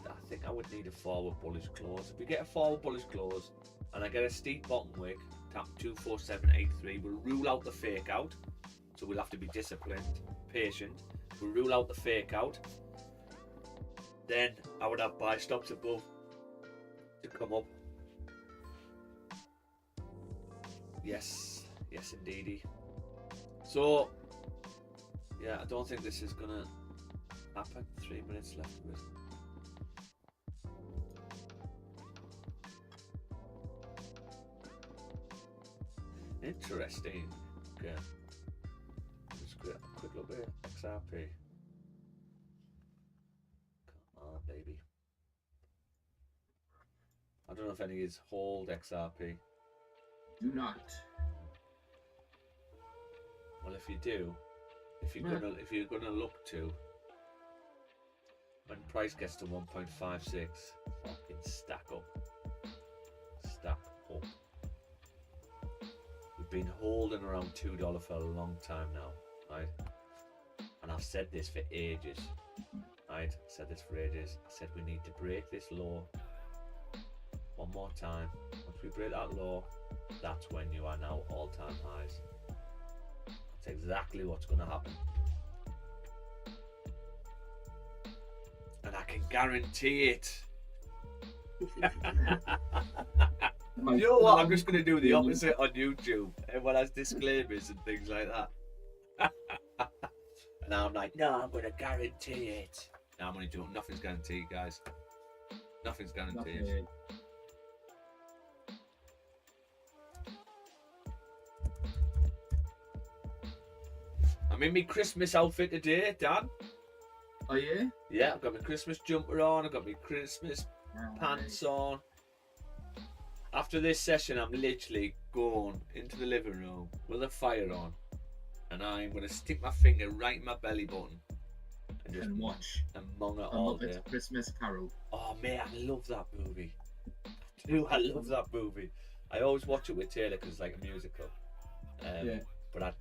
I think I would need a forward bullish close. If we get a forward bullish close and I get a steep bottom wick, tap 24783, we'll rule out the fake out. So we'll have to be disciplined, patient. We'll rule out the fake out. Then I would have buy stops above to come up. Yes, yes indeedy. So yeah, I don't think this is gonna happen. 3 minutes left of it. Interesting. Okay. Just get a quick look at XRP. Come on, baby. I don't know if any is hold XRP. Do not. Well, if you do, if you're gonna look to, when price gets to 1.56, fucking stack up. Stack up. We've been holding around $2 for a long time now, right? And I've said this for ages, right? I said this for ages. I said we need to break this low one more time. Once we break that low, that's when you are now all-time highs. That's exactly what's going to happen. And I can guarantee it. You know what? I'm just going to do the opposite on YouTube. Everyone has disclaimers and things like that. And I'm like, no, I'm going to guarantee it. No, I'm only doing nothing's guaranteed, guys. Nothing's guaranteed. Nothing. I'm in my Christmas outfit today, Dan. Oh yeah? Yeah, I've got my Christmas jumper on. I've got my Christmas pants on. After this session, I'm literally going into the living room with a fire on, and I'm going to stick my finger right in my belly button and just watch and mong it all day. Christmas Carol. Oh man, I love that movie. I love that movie. I always watch it with Taylor because it's like a musical. Yeah. But I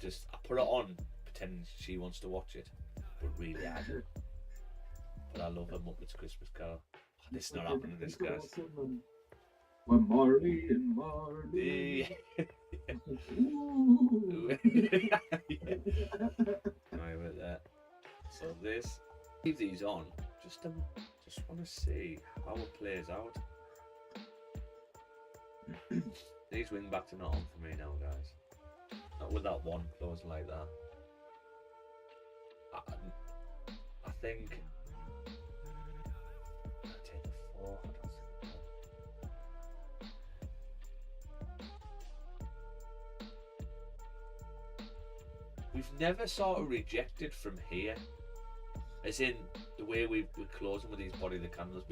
put it on, pretending she wants to watch it, but really I don't. But I love a Muppets Christmas Carol. Oh, this is not happening, this guys. When Marley and Marley. Right with that. So this, leave these on. Just want to see how it plays out. These wing backs are not on for me now, guys. Not with that one closing like that. I think I'll take the 4. We've never sort of rejected from here, as in the way we're closing with these body of the candles.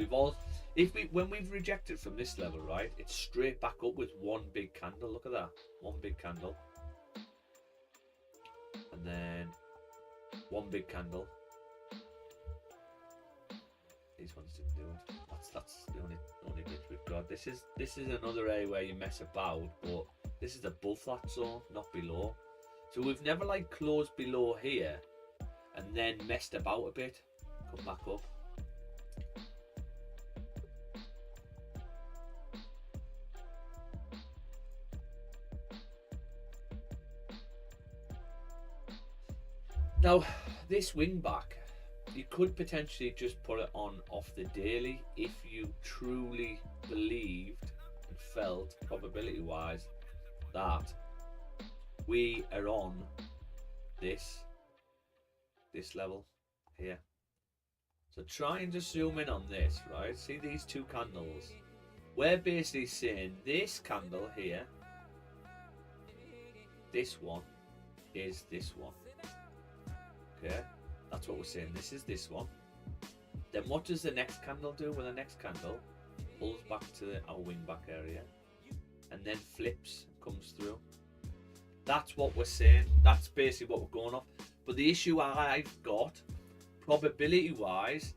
When we've rejected from this level, right, it's straight back up with one big candle. Look at that, one big candle, and then one big candle. These ones didn't do it. That's the only bit we've got. This is another area where you mess about, but this is above that zone, not below. So we've never like closed below here and then messed about a bit, come back up. Now, this wing back, you could potentially just put it on off the daily if you truly believed and felt, probability wise, that we are on this level here. So try and just zoom in on this, right? See these two candles? We're basically saying this candle here, this one is this one. Okay, that's what we're saying. This is this one. Then what does the next candle do? Well, the next candle pulls back to our wing back area and then flips, comes through. That's what we're saying. That's basically what we're going off. But the issue I've got, probability wise,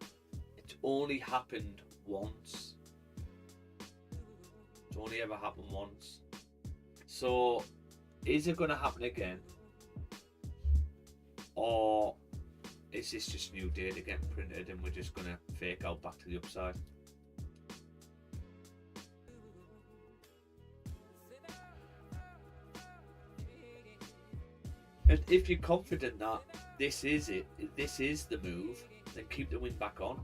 it's only happened once. It's only ever happened once. So is it going to happen again? Or is this just new data getting printed and we're just going to fake out back to the upside? And if you're confident that this is it, this is the move, then keep the wing back on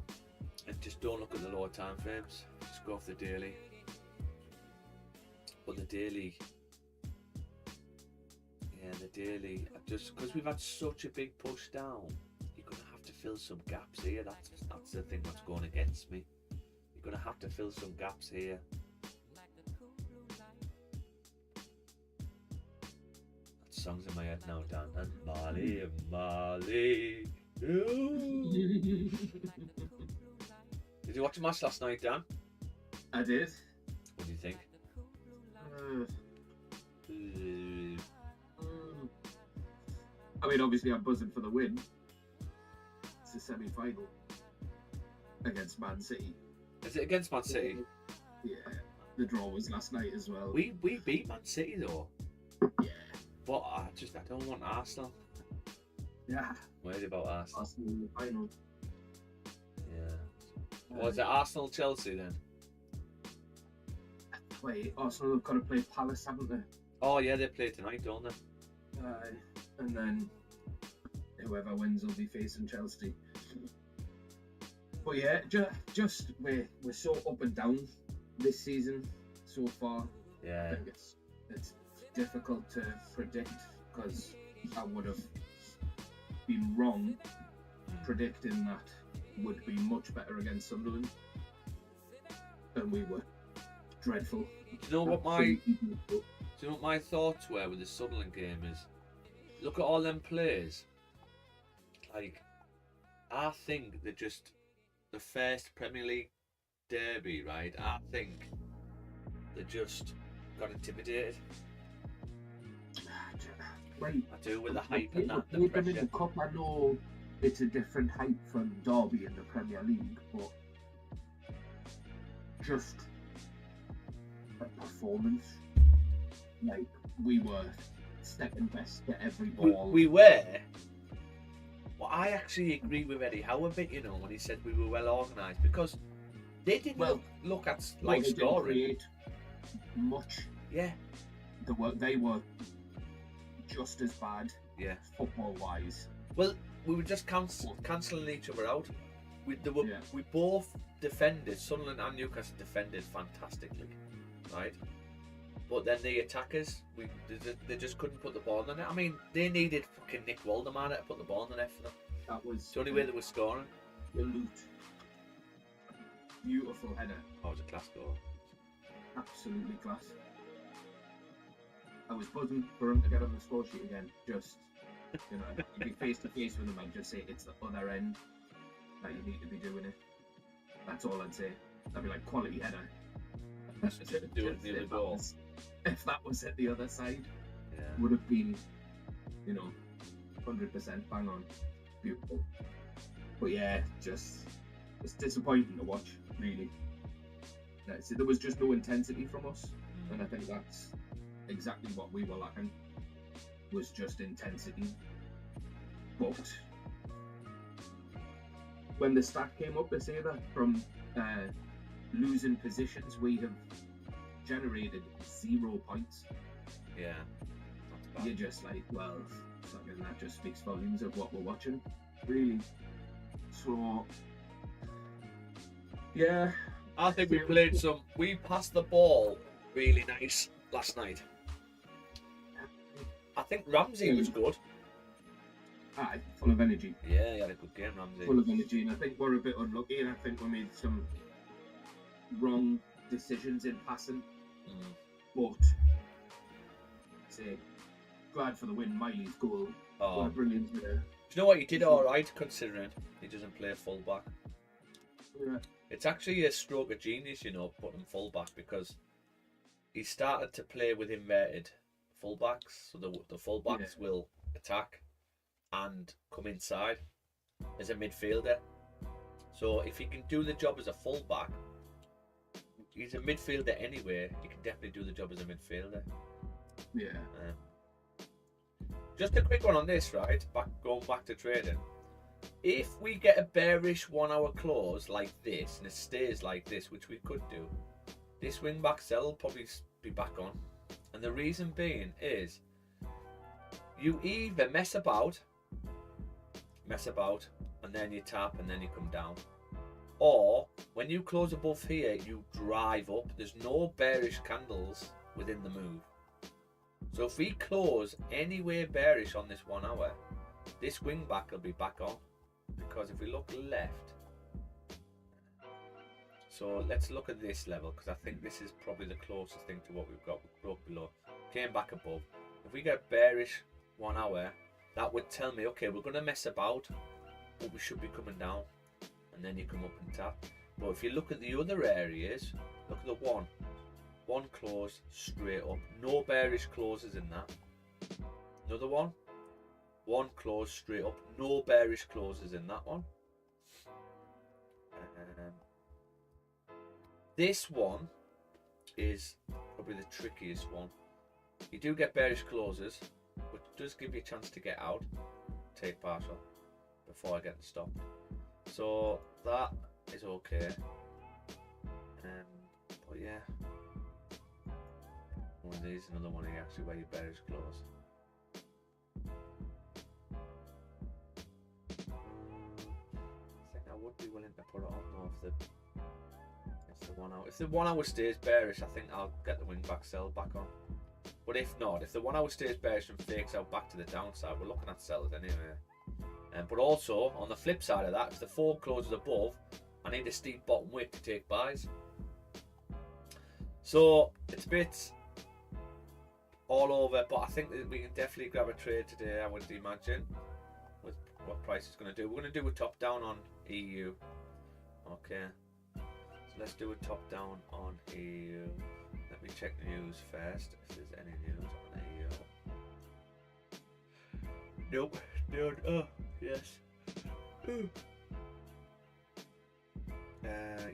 and just don't look at the lower time frames. Just go off the daily. But the daily, just because we've had such a big push down, you're going to have to fill some gaps here. That's the thing that's going against me. You're going to have to fill some gaps here. That song's in my head now, Dan. And Marley. Did you watch the match last night, Dan? I did. What do you think? I mean, obviously I'm buzzing for the win. It's a semi-final against Man City. Is it against Man City? Yeah, the draw was last night as well. We beat Man City though. Yeah. But I don't want Arsenal. Yeah. Worried about Arsenal. Arsenal in the final. Yeah. Was it Arsenal Chelsea then? Wait, Arsenal have got to play Palace, haven't they? Oh yeah, they play tonight, don't they? And then whoever wins will be facing Chelsea. But yeah, just we're so up and down this season so far. Yeah. I think it's difficult to predict because I would have been wrong predicting that would be much better against Sunderland, and we were dreadful. Do you know what my thoughts were with the Sunderland game is? Look at all them players. Like, I think they're just the first Premier League derby, right? I think they just got intimidated. Right. I do, with the hype and that. The In pressure. the Cup, I know it's a different hype from Derby in the Premier League, but just a performance. Like, we were second best to every We, ball. we were. Well, I actually agree with Eddie Howe a bit, you know, when he said we were well organised, because they didn't Well, look at no, like they didn't scoring. create much. Yeah, They were just as bad yeah. football wise. Well, we were just cancelling each other out. We Yeah. both defended. Sunderland and Newcastle defended fantastically, right? But then the attackers, they just couldn't put the ball in the net. I mean, they needed fucking Nick Waldemar to put the ball in the net for them. That was It's the only way they were scoring. the loot. Beautiful header. Oh, it was a class goal. Absolutely class. I was buzzing for him to get on the score sheet again. Just, you know, you'd be face to face with him and just say it's the other end that you need to be doing it. That's all I'd say. That'd be like quality header. Do it the other goal. If that was at the other side, Yeah. would have been, you know, 100% bang on. Beautiful. But yeah, it's disappointing to watch, really. So there was just no intensity from us, and I think that's exactly what we were lacking, was just intensity. But when the stat came up, they say that from losing positions, we have generated 0 points. Yeah. That's You're bad. just like, well, fucking that just speaks volumes of what we're watching, really. So, yeah. I think we passed the ball really nice last night. I think Ramsey was good. Aye, full of energy. Yeah, he had a good game, Ramsey. Full of energy, and I think we're a bit unlucky, and I think we made some wrong decisions in passing. But, say, glad for the win, Miley's goal. What Oh, a brilliant do you know what? He did all right considering he doesn't play fullback. Yeah. It's actually a stroke of genius, you know, putting him fullback, because he started to play with inverted fullbacks, so the fullbacks will attack and come inside as a midfielder. So if he can do the job as a fullback, he's a midfielder anyway. He can definitely do the job as a midfielder. Yeah. Just a quick one on this, right? Going back to trading. If we get a bearish 1 hour close like this, and it stays like this, which we could do, this wing back sell will probably be back on. And the reason being is you either mess about, and then you tap and then you come down. Or when you close above here, you drive up. There's no bearish candles within the move. So if we close anywhere bearish on this 1 hour, this wing back will be back on. Because if we look left, so let's look at this level, because I think this is probably the closest thing to what we've got. We broke below, came back above. If we get bearish 1 hour, that would tell me, okay, we're going to mess about, but we should be coming down. And then you come up and tap. But if you look at the other areas, look at the one close straight up, no bearish closes in that. Another one close straight up, no bearish closes in that one. This one is probably the trickiest one. You do get bearish closes, but it does give you a chance to get out, take partial, before I get the stop. So that is okay. But yeah, one of these, another one here actually where you bearish close. I think I would be willing to put it on though if the 1 hour. If the 1 hour stays bearish, I think I'll get the wing back sell back on. But if not, if the 1 hour stays bearish and fakes out back to the downside, we're looking at sellers anyway. But also on the flip side of that, if the 4 closes above, I need a steep bottom wick to take buys. So it's a bit all over, but I think that we can definitely grab a trade today, I would imagine, with what price is going to do. We're going to do a top down on EU. Okay, so let's do a top down on EU. Let me check the news first, if there's any news on EU. Nope, no, oh, yes.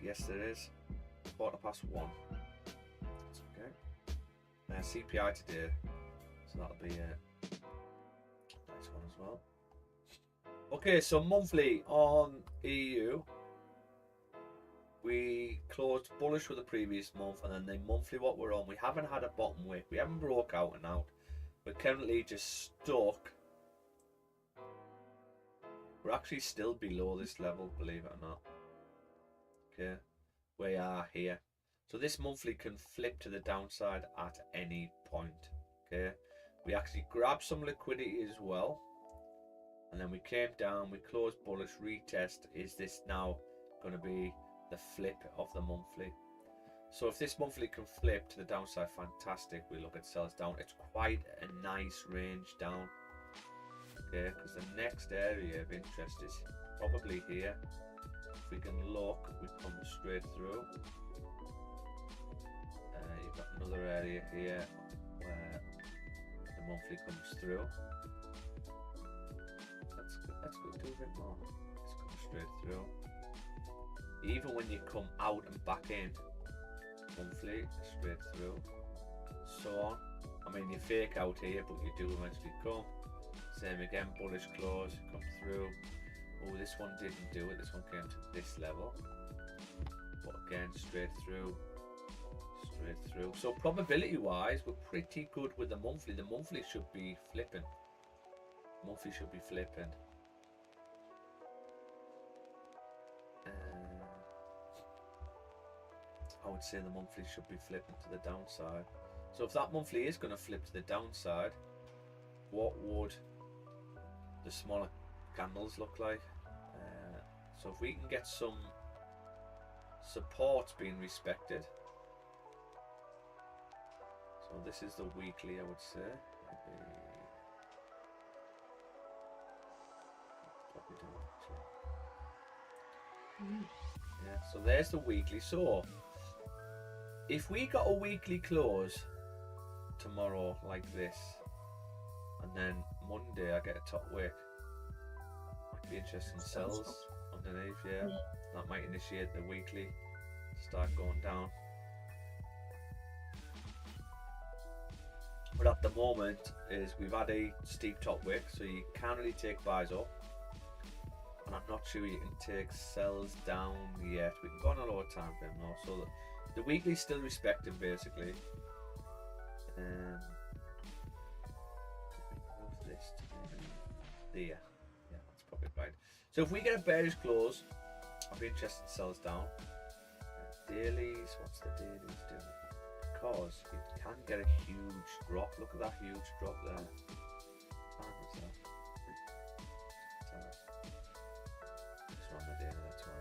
Yes there is. 1:15. That's okay. CPI today, So that'll be a nice one as well. Okay, so monthly on EU, we closed bullish with the previous month, and then the monthly what we're on, we haven't had a bottom wick. We haven't broke out and out. We're currently just stuck. We're actually still below this level, believe it or not. Okay, we are here. So this monthly can flip to the downside at any point. Okay, we actually grabbed some liquidity as well, and then we came down, we closed bullish, retest. Is this now going to be the flip of the monthly? So if this monthly can flip to the downside, fantastic. We look at sells down. It's quite a nice range down. Okay, because the next area of interest is probably here. If we can look, we come straight through. You've got another area here where the monthly comes through. Let's go do a bit more. Let's come straight through. Even when you come out and back in, monthly straight through, so on. I mean, you fake out here, but you do eventually come. Same again, bullish close, come through. Oh, this one didn't do it. This one came to this level, but again, straight through, straight through. So probability-wise, we're pretty good with the monthly. The monthly should be flipping. Monthly should be flipping. I would say the monthly should be flipping to the downside. So if that monthly is going to flip to the downside, what would the smaller candles look like? So if we can get some supports being respected. So this is the weekly, I would say. Yeah, so there's the weekly. So if we got a weekly close tomorrow like this, and then Monday I get a top wick, might be interesting sells underneath. Yeah, that might initiate the weekly start going down. But at the moment is we've had a steep top wick, so you can't really take buys up, and I'm not sure you can take sells down yet. We can go on a lower time frame now, so the weekly's still respected basically. Move this to there. Yeah, that's probably right. So if we get a bearish close, I'll be interested in sells down. Dailies, what's the dailies doing? Because it can get a huge drop. Look at that huge drop there. Just run the daily, that's one.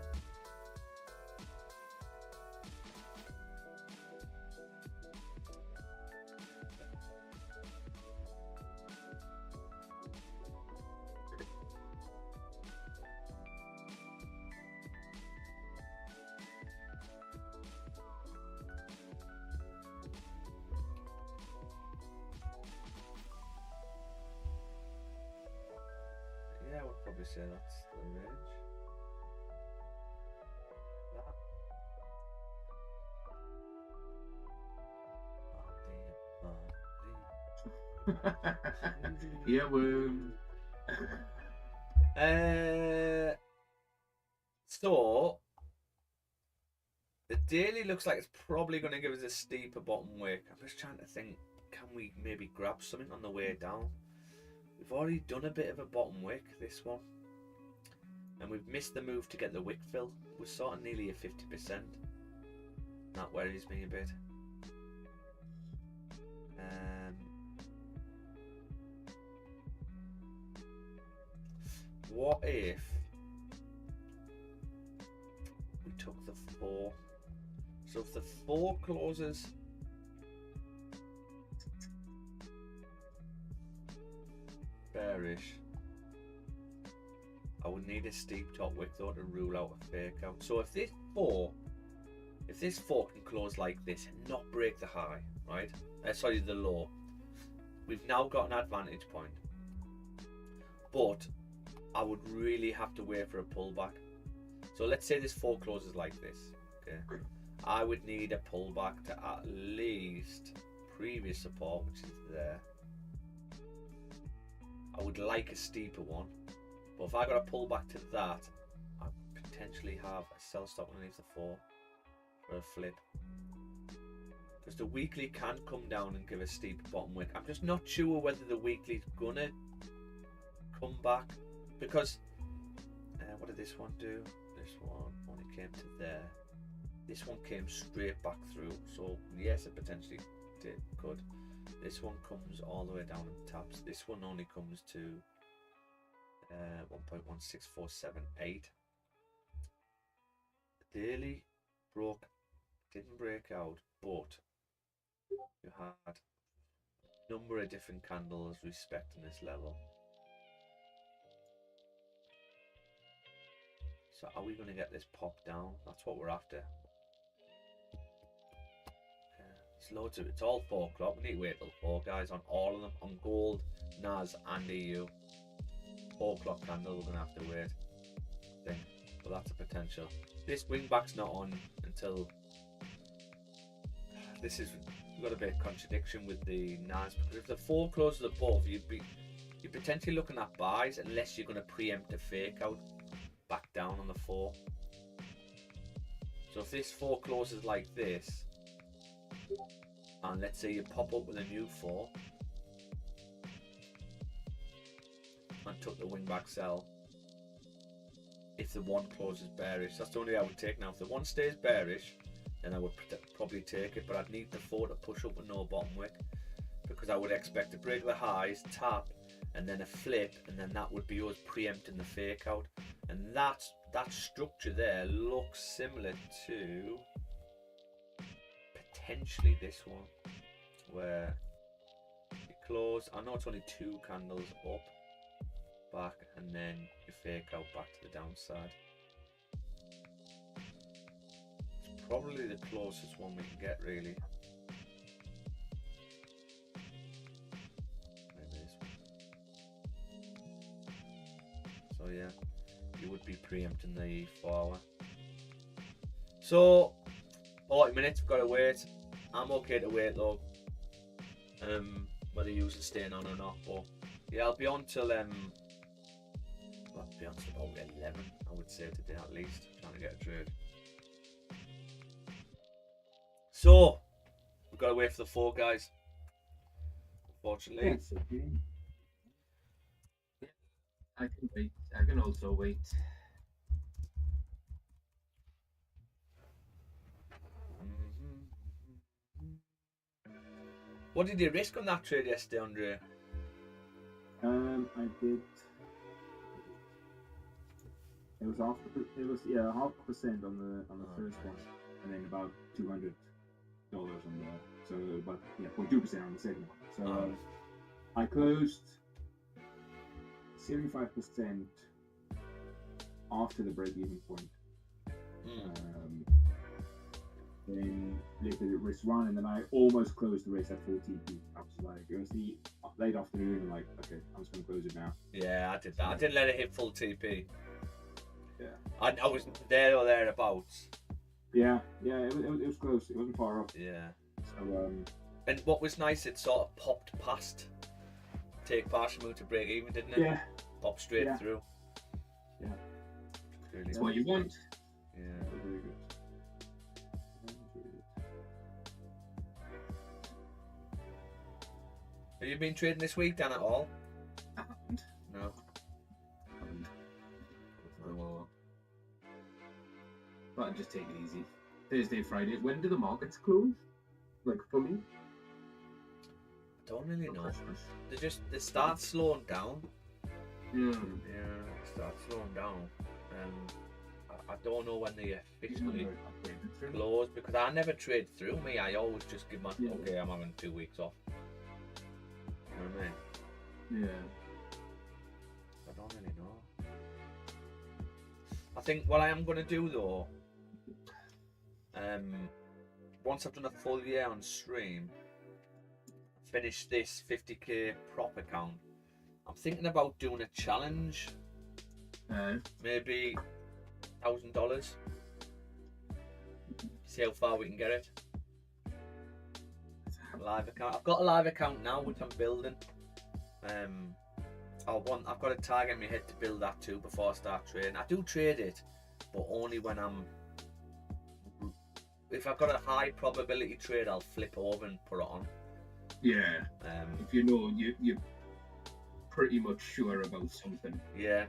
Yeah, I would probably say that's the range. Yeah, so the daily looks like it's probably going to give us a steeper bottom wick. I'm just trying to think, can we maybe grab something on the way down? We've already done a bit of a bottom wick, this one, and we've missed the move to get the wick fill. We're sort of nearly at 50%. That worries me a bit. What if we took the 4? So if the 4 closes bearish, I would need a steep top wick though to rule out a fake out. So if this 4 can close like this and not break the high, right? Sorry, the low, we've now got an advantage point. But I would really have to wait for a pullback. So let's say this 4 closes like this, okay? I would need a pullback to at least previous support, which is there. I would like a steeper one, but if I got to pull back to that, I potentially have a sell stop underneath the 4 for a flip. Because the weekly can come down and give a steep bottom wick. I'm just not sure whether the weekly's gonna come back, because what did this one do? This one only came to there. This one came straight back through, so yes, it potentially could. This one comes all the way down and taps. This one only comes to 1.16478. Daily didn't break out, but you had a number of different candles respecting this level. So are we going to get this pop down? That's what we're after. It's loads of, it's all 4 o'clock. We need to wait till 4, guys, on all of them, on gold, NAS and EU. 4 o'clock candle, we're gonna have to wait, I think, but that's a potential. This wingback's not on until, this is, we've got a bit of contradiction with the NAS, because if the 4 closes above, you're potentially looking at buys unless you're gonna preempt a fake out back down on the 4. So if this 4 closes like this, and let's say you pop up with a new 4 and took the wingback sell, if the 1 closes bearish, that's the only I would take now. If the 1 stays bearish, then I would probably take it, but I'd need the 4 to push up with no bottom wick, because I would expect to break the highs, tap, and then a flip, and then that would be us preempting the fake out. And that structure there looks similar to potentially this one, where you close, I know it's only 2 candles up, back, and then you fake out back to the downside. It's probably the closest one we can get, really. Maybe this one. So yeah, you would be preempting the 4 hour. So 40 minutes, we've got to wait. I'm okay to wait though, whether you're staying on or not. But yeah, I'll be on till well, I'll be on till about 11, I would say, today at least, trying to get a trade. So we've got to wait for the 4, guys, unfortunately. Yes, okay. Yeah, I can wait. I can also wait. What did you risk on that trade yesterday, Andre? I did. It was half. It was 0.5% on the first one, and then about $200 on the. So about 0.2% on the second one. So I closed 75% after the break-even point. Then later the risk 1, and then I almost closed the race at 4 TP. I was like, it was the late afternoon, and like, okay, I'm just gonna close it now. Yeah, I did that. I didn't let it hit full TP. Yeah. I was there or thereabouts. Yeah, it was close. It wasn't far off. Yeah. So and what was nice, it sort of popped past take partial move to break even, didn't it? yeah, Popped straight through. Yeah. Really That's nice. what you want. Yeah. very good. Have you been trading this week, Dan, at all? I haven't. No. But I'll just take it easy. Thursday, Friday. When do the markets close? Like for me? I don't really For know. Christmas. They start slowing down. Yeah. Yeah, they start slowing down. I don't know when they officially close, because I never trade through me. I always just give my okay, I'm having 2 weeks off. You know what I mean? Yeah. I don't really know. I think what I am going to do though, once I've done a full year on stream, finish this 50k prop account, I'm thinking about doing a challenge. Maybe $1,000. See how far we can get it. Live account. I've got a live account now which I'm building. I've got a target in my head to build that too before I start trading. I do trade it, but only when if I've got a high probability trade, I'll flip over and put it on. Yeah. If you know you're pretty much sure about something. Yeah.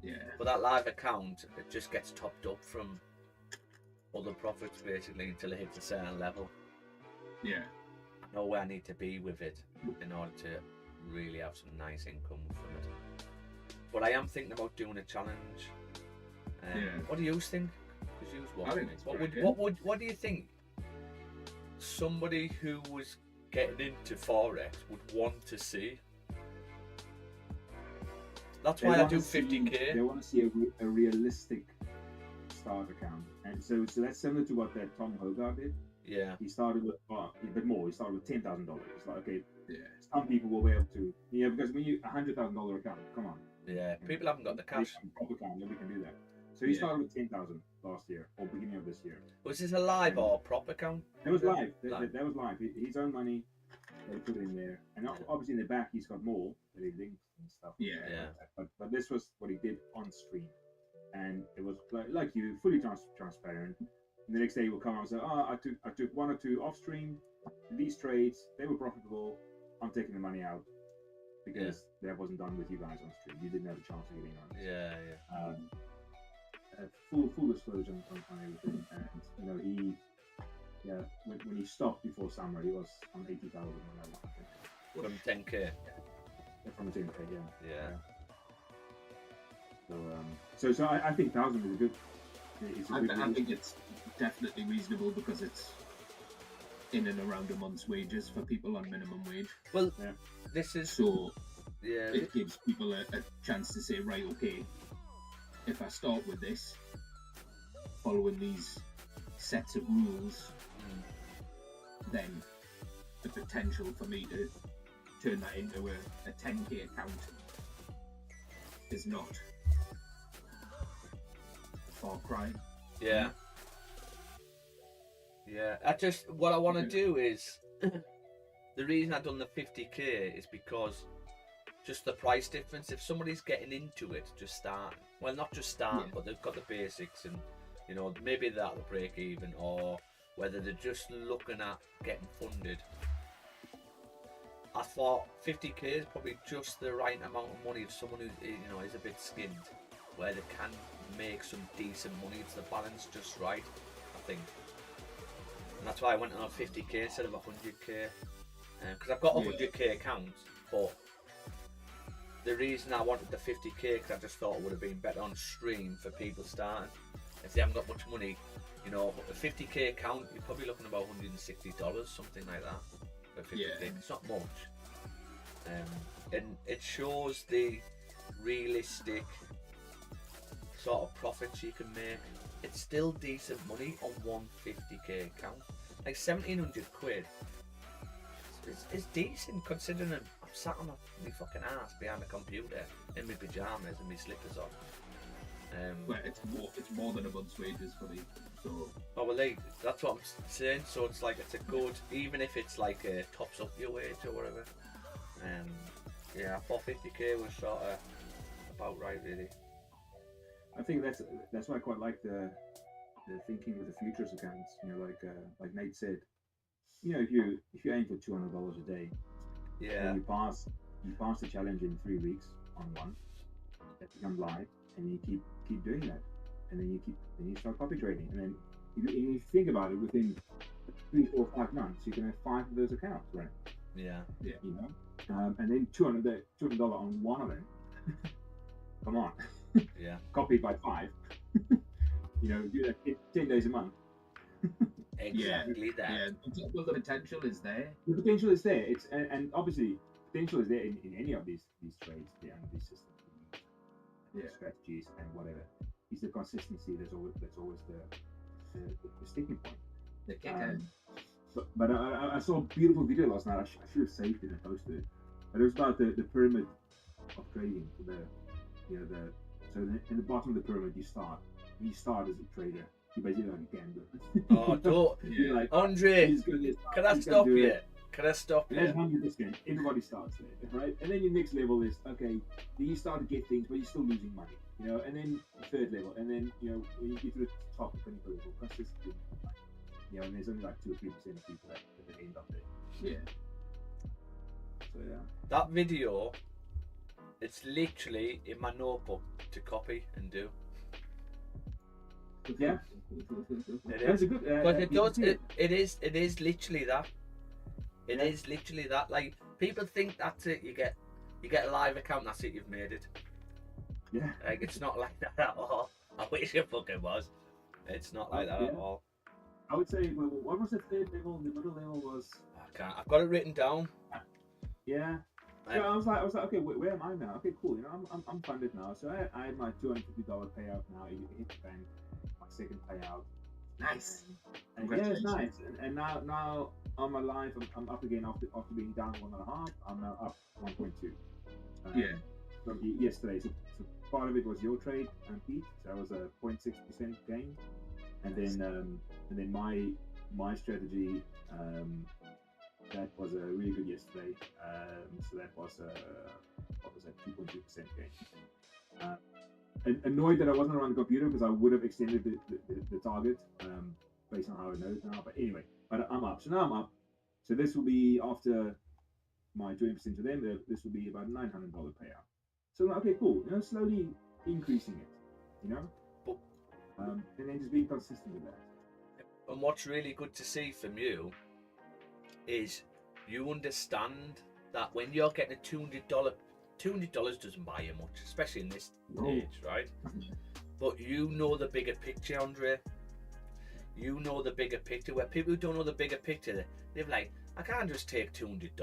Yeah. But that live account, it just gets topped up from other profits basically until it hits a certain level. Yeah. I know where I need to be with it in order to really have some nice income from it. But I am thinking about doing a challenge. What do you think? Because you was watching it. What do you think somebody who was getting into Forex would want to see? That's why I do 50k. They want to see a realistic start account, and so that's similar to what that Tom Hogarth did. Yeah. He started with a bit more. He started with $10,000. It's like, okay, Yeah. some people will be able to, because when you $100,000 account, come on. Yeah. People haven't got the cash. Proper account, nobody can do that. So he started with 10,000 last year or beginning of this year. Was this a live or a prop account? That was live. That was live. His own money. They put it in there, and obviously in the back he's got more that he linked and stuff. Yeah. But this was what he did on stream, and it was like you, fully transparent. And the next day he will come out and say, I took one or two off stream, these trades, they were profitable. I'm taking the money out because that wasn't done with you guys on stream. You didn't have a chance of getting on. Yeah. Full disclosure on everything, and he. Yeah, when he stopped before summer, he was on 80,000 on that one. From 10k. Yeah, from 10k, Yeah. So I think 1,000 is a good. I think it's definitely reasonable because it's in and around a month's wages for people on minimum wage. Well, this is so. Yeah. It gives people a chance to say, right, okay, if I start with this, following these sets of rules, then the potential for me to turn that into a 10k account is not far cry. Yeah. What I want to do is, the reason I've done the 50k is because just the price difference. If somebody's getting into it, just starting, well, not just starting, but they've got the basics, and maybe they're at the break even, or whether they're just looking at getting funded. I thought 50k is probably just the right amount of money if someone who is a bit skinned, where they can make some decent money. It's the balance just right, I think. And that's why I went on 50k instead of 100k, because I've got a 100k account, but the reason I wanted the 50k because I just thought it would have been better on stream for people starting. If they haven't got much money, a 50k account, you're probably looking about $160, something like that, for 50k. Yeah. It's not much, and it shows the realistic sort of profits you can make. It's still decent money on one 50k account. Like 1,700 quid. It's decent considering I'm sat on my fucking ass behind a computer in my pajamas and my slippers on. Well, it's more than a month's wages for me. So. Oh well, that's what I'm saying. So it's like it's a good, even if it's like a tops up your wage or whatever. I thought 50k was sort of about right, really. I think that's why I quite like the thinking with the futures accounts. Like Nate said, if you aim for $200 a day, and you pass the challenge in 3 weeks on one, that becomes live, and you keep doing that, and then you start copy trading, and then if you think about it, within 3, 4, 5 months, you can have 5 of those accounts, right? Yeah. And then $200 on one of them. Come on. Yeah. Copied by 5. Do that 10 days a month. Exactly that. Yeah. Well, the potential is there. The potential is there. And obviously potential is there in any of these trades, these systems, strategies, and whatever. It's the consistency that's always the sticking point. The kicker. But I saw a beautiful video last night. I should have saved it and posted it. But it was about the pyramid of trading. So in the bottom of the pyramid, you start as a trader. You basically like a gambler. Oh, don't, Andre! Can I stop you? Can I stop That's you? 100%. Everybody starts there, right? And then your next level is okay. Then you start to get things, but you're still losing money, you know. And then the third level, and then you know when you get to the top of clinical level, consistently, you know, and there's only like 2 or 3% of people that end up there. Yeah. So yeah. That video, it's literally in my notebook to copy and do. Yeah. It That's is. a good. But it you can does. see It is literally that. It Yeah. is literally that. Like people think that's it. You get a live account. That's it. You've made it. Yeah. Like it's not like that at all. I wish it fucking was. It's not like that at Yeah. all. I would say, well, what was the third level? The middle level was. I can't. I've got it written down. Yeah. So I was like, okay, where am I now? Okay, cool. You know, I'm funded now. So I had my $250 payout now. It hit the bank. My second payout. Nice. And yeah, it's nice. And now on my life, I'm up again after being down 1.5. I'm now up 1.2. Yeah. From yesterday. So part of it was your trade, Pete. So that was a 0.6% gain. And then my strategy. That was a really good yesterday. So that was what was that, 2.2% gain. Annoyed that I wasn't around the computer because I would have extended the target based on how I know it now. But anyway, but I'm up. So now I'm up. So this will be after my 20% to them. This will be about $900 payout. So okay, cool. You know, slowly increasing it. You know, and then just being consistent with that. And what's really good to see from you is you understand that when you're getting a $200 doesn't buy you much, especially in this age, right? But you know the bigger picture, Andre. You know the bigger picture. Where people who don't know the bigger picture, they're like, I can't just take $200. Do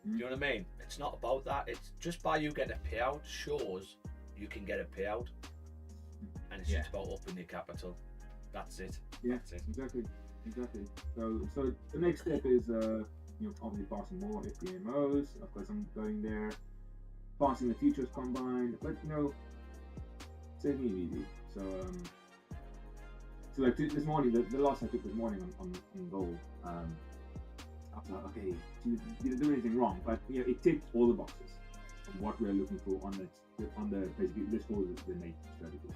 you know what I mean? It's not about that. It's just by you getting a payout shows you can get a payout, and it's just about upping your capital. That's it. Yeah, That's it. exactly. So the next step is obviously passing more FPMOs. Of course, I'm going there, passing the futures combine, but taking it easy. So like this morning, the loss I took this morning on gold. I was like, okay, you didn't do anything wrong, but it ticked all the boxes of what we're looking for on the basically this call the Nate strategy.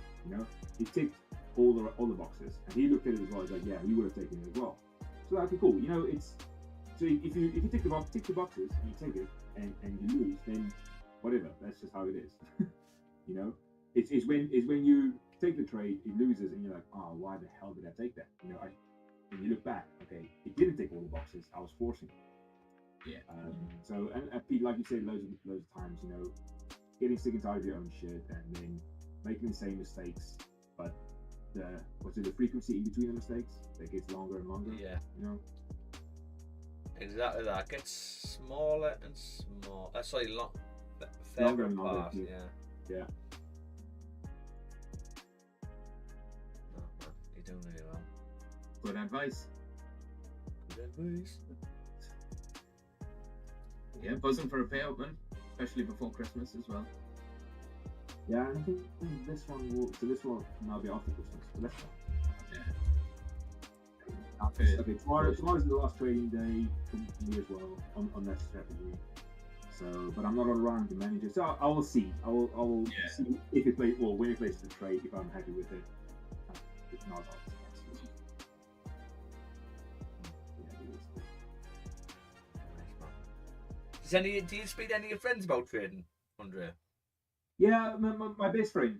It ticked all the boxes, and he looked at it as well. He's like, yeah, he would have taken it as well. So okay, cool. It's so if you tick the boxes and you take it and you lose, then whatever. That's just how it is. It's when you take the trade, it loses, and you're like, oh, why the hell did I take that? When you look back, okay, it didn't tick all the boxes. I was forcing it. Yeah. So and Pete, like you said, loads of times, getting sick and tired of your own shit, and then making the same mistakes, but the frequency in between the mistakes that gets longer and longer. Yeah. Exactly that. Gets smaller and smaller. Longer and longer. Apart, yeah. No, man, you're doing really well. Good advice. Good advice. Yeah, buzzing for a payout, man. Especially before Christmas as well. Yeah, I think this one will now be after Christmas. So let's okay, tomorrow's the last trading day for me as well on that strategy. So, but I'm not around to manage it. So I will see. I will see if it plays, well, when it plays the trade, if I'm happy with it. If not, Do you speak to any of your friends about trading, Andre? Yeah, my best friend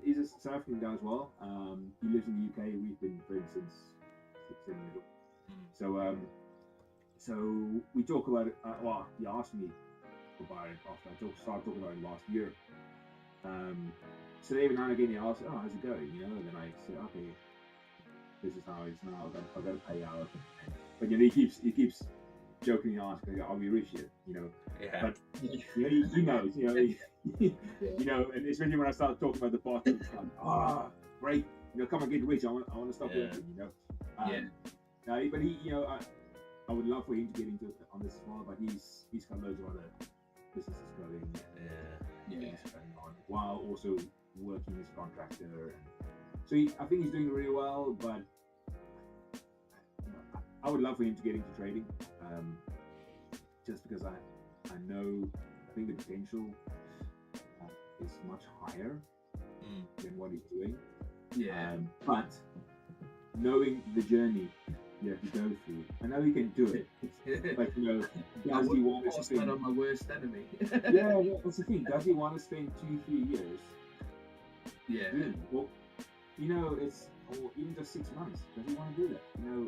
is a South African guy as well. He lives in the UK. We've been friends since 6-7 years old. So we talk about it. Well, he asked me about it after I started talking about it last year. So every now and again he asks, "Oh, how's it going?" And then I say, "Okay, this is how it's now. I've got to pay out." But he keeps jokingly asking, "Are we rich yet?" Yeah. But he knows. And especially when I start talking about the party, it's like, great. Come and get rich. I want to stop working. But he, I would love for him to get into on this as well. But he's got loads of other businesses going. While also working as a contractor. So I think he's doing really well. But I would love for him to get into trading, just because I know I think the potential is much higher than what he's doing. Yeah. But knowing the journey you have to go through, I know he can do it. But you know, does he want to Force spend? that on my worst enemy. Yeah, that's the thing. Does he want to spend 2-3 years? Yeah. doing it? Well, you know, it's or even just 6 months. Does he want to do that? You know.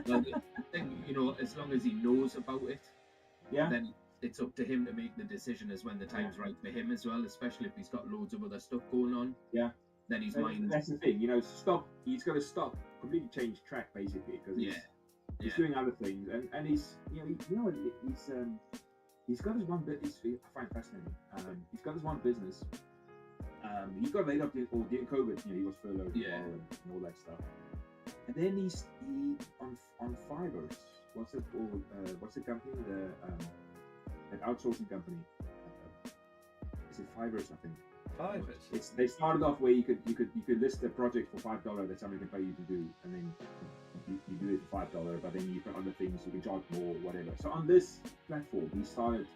Well, I think, you know, as long as he knows about it, Yeah. then it's up to him to make the decision as when the time's right for him as well, especially if he's got loads of other stuff going on. Yeah. Then his mind. That's the thing, you know. He's got to stop, completely change track basically, because he's doing other things, and he's he's got his one bit. I find fascinating. He's got his one business. He got laid off during COVID. You know, he was furloughed as well and all that stuff. And then he on Fibers. What's it called? What's the company? That outsourcing company. Is it Fibers? I think. Fibers. They started off where you could list a project for $5 that somebody can pay you to do, and then you do it for $5. But then you put other things, you can charge more, whatever. So on this platform, he started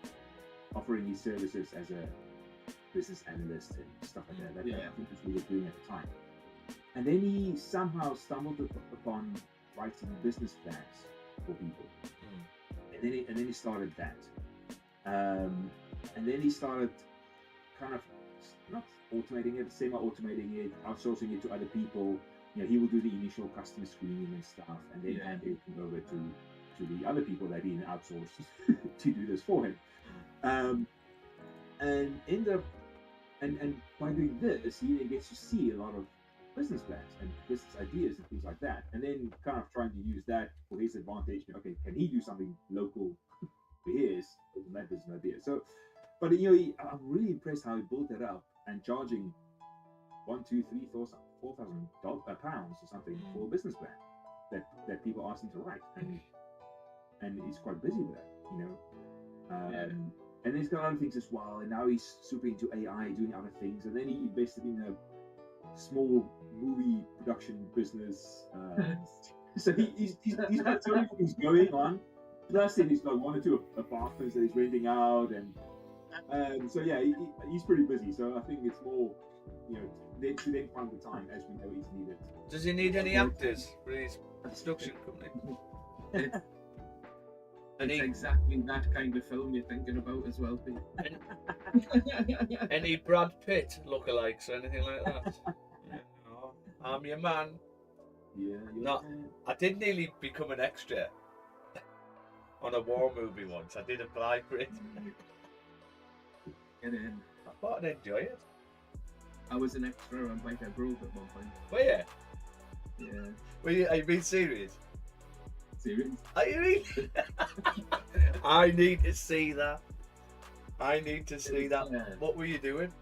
offering these services as a business analyst and stuff like that. I think that's what he was doing at the time. And then he somehow stumbled upon writing business plans for people, and then he started that, and then he started kind of not automating it, semi-automating it, outsourcing it to other people. You know, he will do the initial customer screening and stuff, and then hand everything over to the other people that he outsourced to do this for him. And end up, and by doing this, he then gets to see a lot of business plans and business ideas and things like that, and then kind of trying to use that for his advantage. Okay, can he do something local for his that business idea? So, but you know, I'm really impressed how he built it up and charging $4,000 pounds or something for a business plan that people ask him to write, and he's quite busy with that, you know. And he's got other things as well, and now he's super into AI, doing other things, and then he invested in a small movie production business. So he's got so many things going on. Plus, then he's got 1 or 2 apartments that he's renting out, and so yeah, he's pretty busy. So I think it's more, you know, to then find the time as we know he's needed. Does he need any actors for his production company? It's exactly that kind of film you're thinking about as well, Pete. Any Brad Pitt lookalikes or anything like that? No, I'm your man. Yeah. No, I did nearly become an extra on a war movie once. I did apply for it. Get in. I thought I'd enjoy it. I was an extra on Viper Grove at one point. Were you? Yeah. Are you being serious? Serious? Are you really? I need to see that. I need to see that. What were you doing?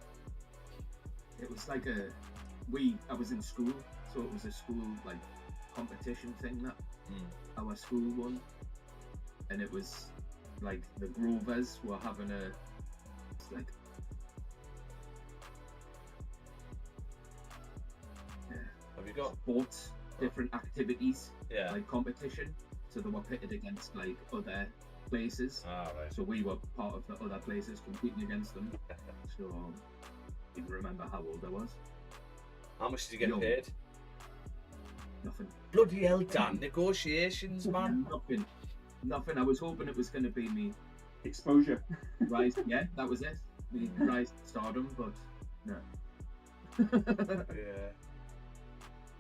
It was like I was in school, so it was a school like competition thing that our school won, and it was like the Grovers were having like Have you got sports, different activities, yeah, like competition. So they were pitted against like other places. Ah, right. So we were part of the other places competing against them. So I didn't remember how old I was. How much did you get paid? Nothing. Bloody hell, Dan. Negotiations, man. Nothing. I was hoping it was going to be me Exposure. rise. Yeah, that was it. Me rise to stardom, but no. Yeah.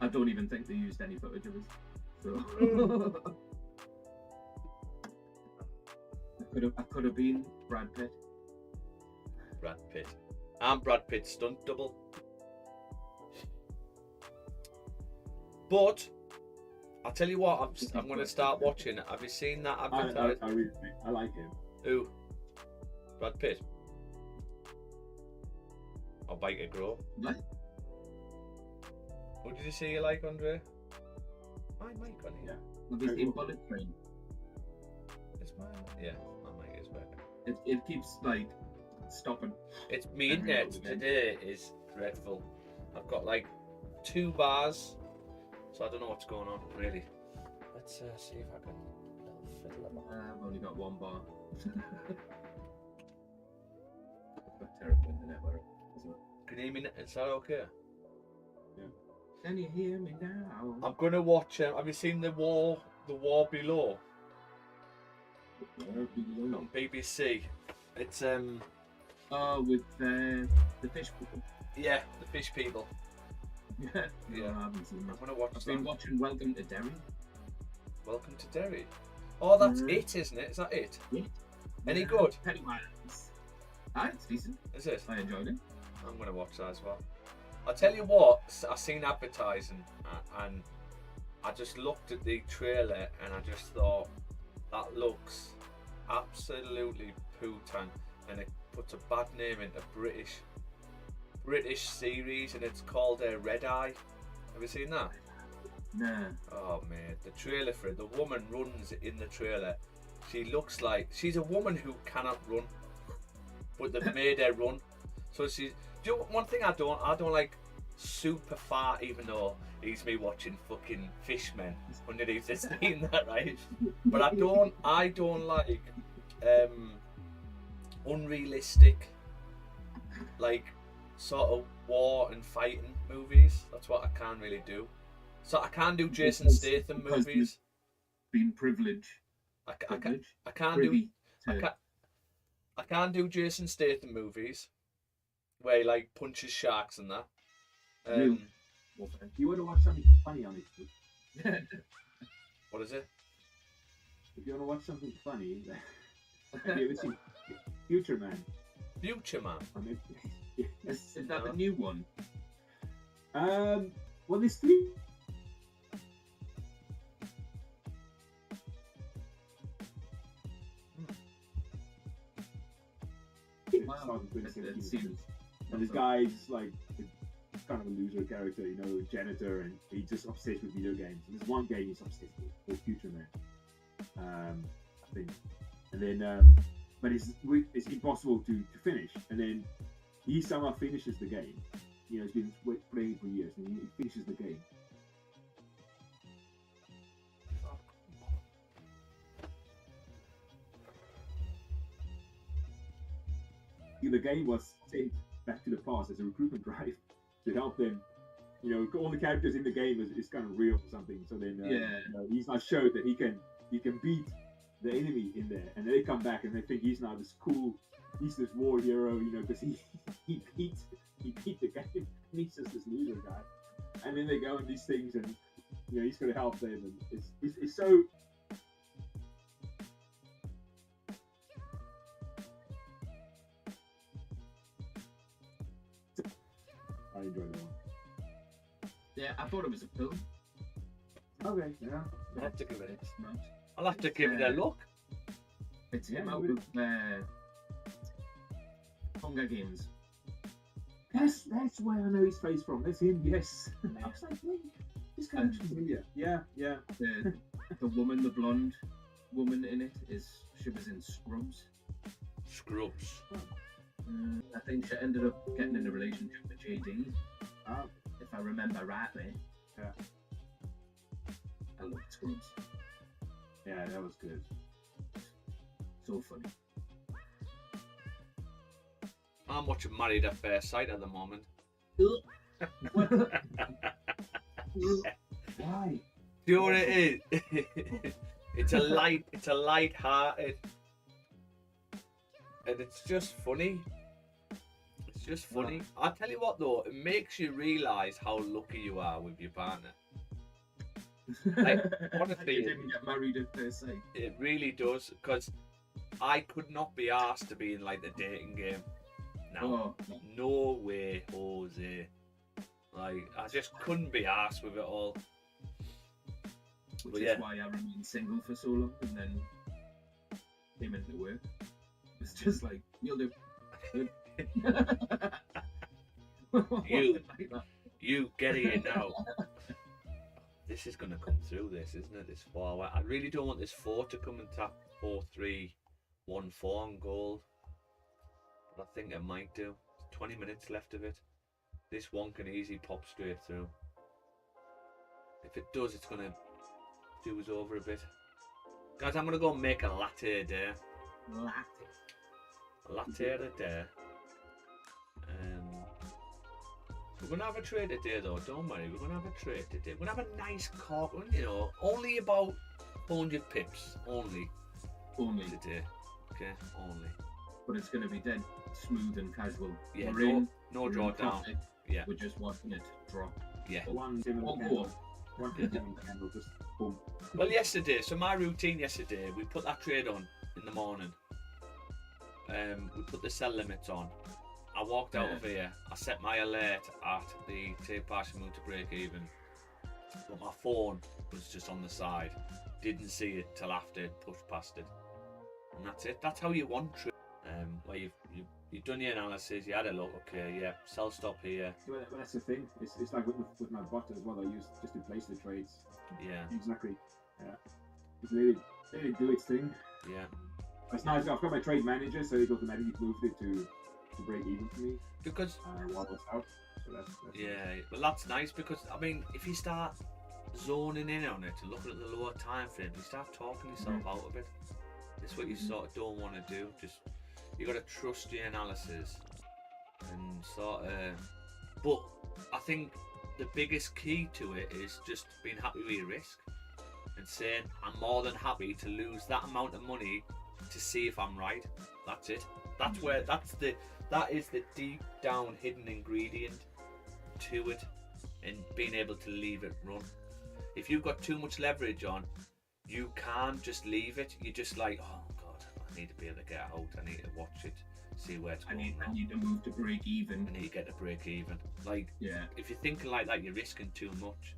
I don't even think they used any footage of us. So I could have been Brad Pitt. Brad Pitt. I'm Brad Pitt's stunt double. But I'll tell you what, I'm going to start watching. Have you seen that advertisement? I like him. Who? Brad Pitt. Or Biker Grove. What? What did you say you like, Andre? My mic on here. Have you seen Bullet Train? It's my mic is better. It keeps like stopping. It's me internet today is dreadful. I've got like 2 bars So I don't know what's going on really. Let's see if I can fiddle about. I've only got one bar. I've got terrible internet where as well. Can you hear me? Is that okay? Can you hear me now? I'm gonna watch. Have you seen the War Below on BBC? It's Oh, with the fish people. yeah, the fish people. Yeah, Yeah. I haven't seen I'm that. gonna watch I've that. been watching Welcome to Derry. Welcome to Derry. Oh, that's Mhm. it, isn't it? Is that it? Yeah. Any good? Pennywise. Ah, it's decent. Is it? I enjoyed it. I'm gonna watch that as well. I'll tell you what, I seen advertising and I just looked at the trailer and I just thought that looks absolutely pootan, and it puts a bad name into British series, and it's called Red Eye. Have you seen that? Nah. Oh man, the trailer for it. The woman runs in the trailer. She looks like she's a woman who cannot run, but they've made her run. So she's. Do you know one thing I don't like super far, even though he's me watching fucking Fishmen underneath the scene, that right? But I don't like unrealistic, like sort of war and fighting movies. That's what I can't really do. So I can't do Jason Statham Because movies. Been privileged. I can't do Privy to. I can't do Jason Statham movies where he like punches sharks and that. Really? If you want to watch something funny on it, What is it? if you want to watch something funny, have you ever seen Future Man? Future Man. on Netflix? Yes. Is that the new one? Well, there's three. Wow. It seems. And this guy's like kind of a loser character, you know, janitor, and he's just obsessed with video games. And there's one game he's obsessed with called Future Man, I think. And then, but it's impossible to finish. And then he somehow finishes the game. You know, he's been playing for years, and he finishes the game. The game was sent back to the past as a recruitment drive to help them. You know, all the characters in the game is kind of real or something. So then, you know, he's now showed that he can beat the enemy in there, and they come back and they think he's now this cool, he's this war hero, you know, because he beat the game. And he's just this loser guy, and then they go on these things, and you know, he's going to help them, and it's so. I enjoyed that one. Yeah, I thought it was a film. Okay, yeah. I'll have to give it. It's not. I'll have to give it a look. It's Yeah, him out with Hunger Games. That's where I know his face from. That's him, yes. I was like, wait, this guy looks familiar. Yeah. The woman, the blonde woman in it, she was in Scrubs. Scrubs. I think she ended up getting in a relationship with JD, Oh, if I remember rightly. Yeah. I love Scrubs. yeah, that was good. So funny. I'm watching Married at First Sight at the moment. Why? Do you know what it is? It's a light-hearted, and it's just funny. It's just funny. I'll tell you what though, it makes you realise how lucky you are with your partner. Like, honestly, You didn't get married at first sight. it really does, because I could not be asked to be in like the dating game. No, Oh, no way, Jose. Like, I just couldn't be asked with it all. which But is yeah. why I remained single for so long, and then came into work. It's just like, you'll do. You. Like that. You get it now. This is gonna come through, this, isn't it? This 4. I really don't want this 4 to come and tap 4-3-1-4 on gold. But I think it might do. 20 minutes left of it. This one can easily pop straight through. If it does, it's gonna do us over a bit. Guys, I'm gonna go and make a latte a day. Latte. A latte a day. We're gonna have a trade today though, don't worry, we're gonna have a trade today. We're gonna have a nice cork, you know, only about 400 pips, only Only. today. Okay, only. But it's going to be dead smooth and casual. Yeah, We're in, no we're in drawdown. profit, Yeah, We're just watching it drop. yeah. One dim Oh, candle. One dim candle, just boom. Well, yesterday, so my routine yesterday, we put that trade on in the morning. We put the sell limits on. I walked out of here. I set my alert at the take partial move to break even. But my phone was just on the side. Didn't see it till after it pushed past it. And that's it. That's how you want trade. Where you've done your analysis, you had a look, okay, yeah, sell stop here. Well, that's the thing. It's like with my bot as well. I use just to place the trades. Yeah, Exactly. Yeah. Just let it do its thing. yeah. It's nice. I've got my trade manager, so it automatically moved it to break even for me Because while it's out. So that's yeah, well that's nice because I mean, if you start zoning in on it and looking at the lower time frame, you start talking yourself out of it. It's what you sort of don't want to do. Just you got to trust your analysis and sort of. But I think the biggest key to it is just being happy with your risk and saying I'm more than happy to lose that amount of money to see if I'm right. That's it. That's where that is the deep down hidden ingredient to it, and being able to leave it run. If you've got too much leverage on, you can't just leave it. You're just like, oh god, I need to be able to get out. I need to watch it, see where it's I going. need to move to break even. I need to get to break even. Like, Yeah. if you're thinking like that, you're risking too much.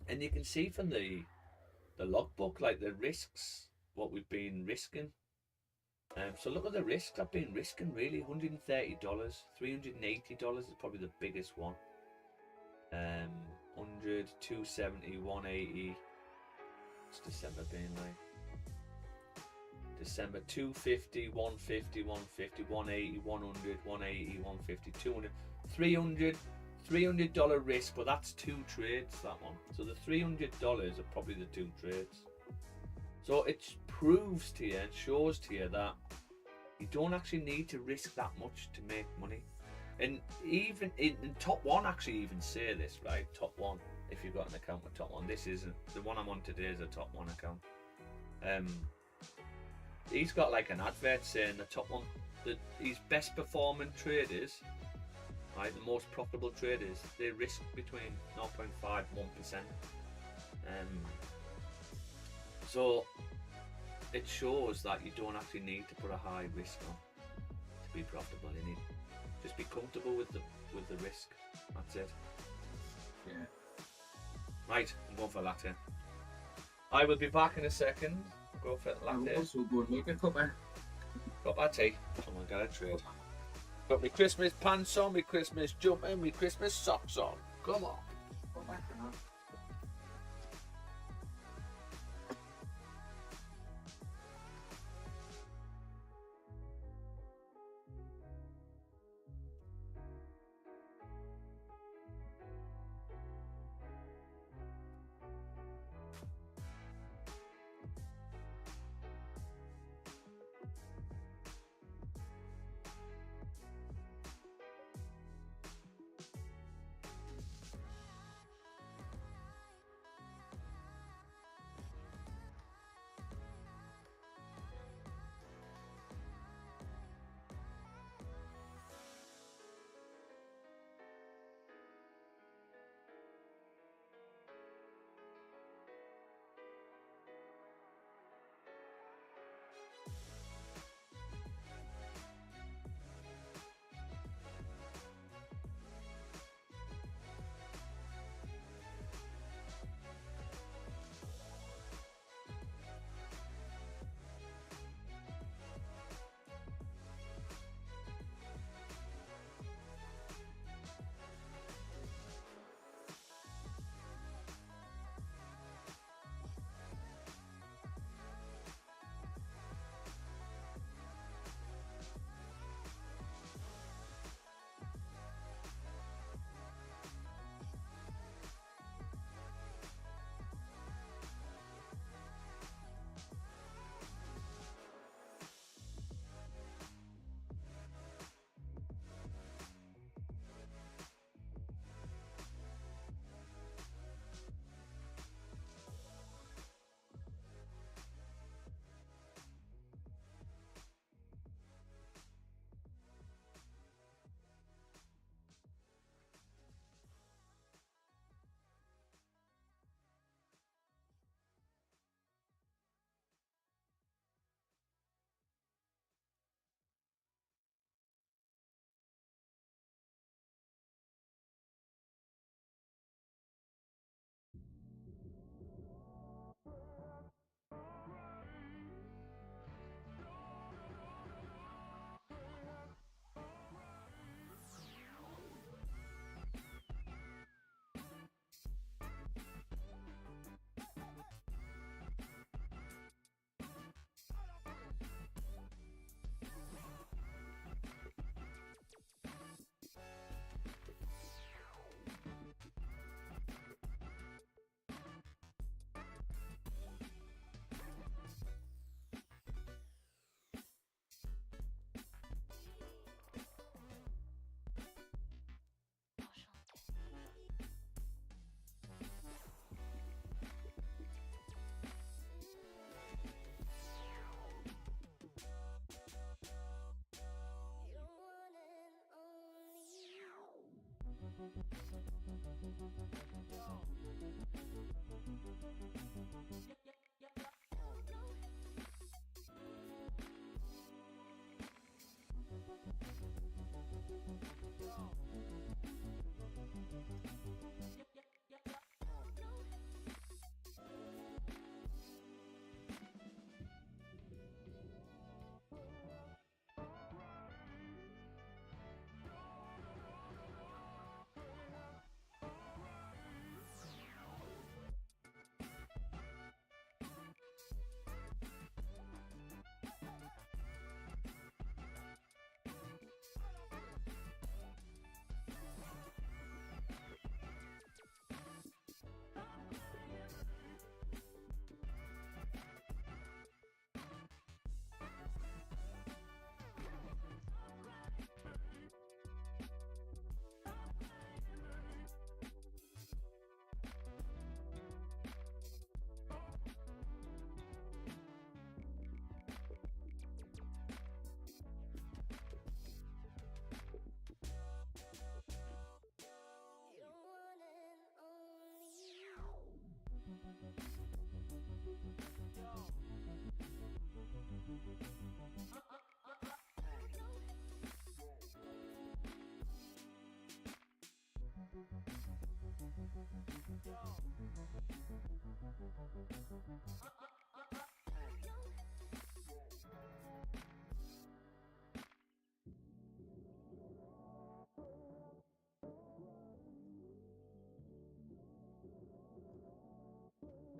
And you can see from the logbook, like the risks, what we've been risking. So look at the risks I've been risking. Really, $130, $380 is probably the biggest one. 100, 270, 180. What's December being like? December 250, 150, 150, 180, 100, 180, 150, 200, 300. $300 risk, but that's two trades, that one. So the $300 are probably the two trades. So it proves to you and shows to you that you don't actually need to risk that much to make money. And even in Top One actually even say this, right? Top One, if you've got an account with Top One, this isn't the one I'm on today is a Top One account. He's got like an advert saying the Top One, that his best performing traders, right, the most profitable traders, they risk between 0.5 and 1%. So it shows that you don't actually need to put a high risk on to be profitable. You need just be comfortable with the risk. That's it. Yeah. Right, I'm going for latte. I will be back in a second. Go for latte. I'll also go and make a cup of Got my tea. Come on, get a trade. Got my Christmas pants on, my Christmas jumper, my Christmas socks on. Come on.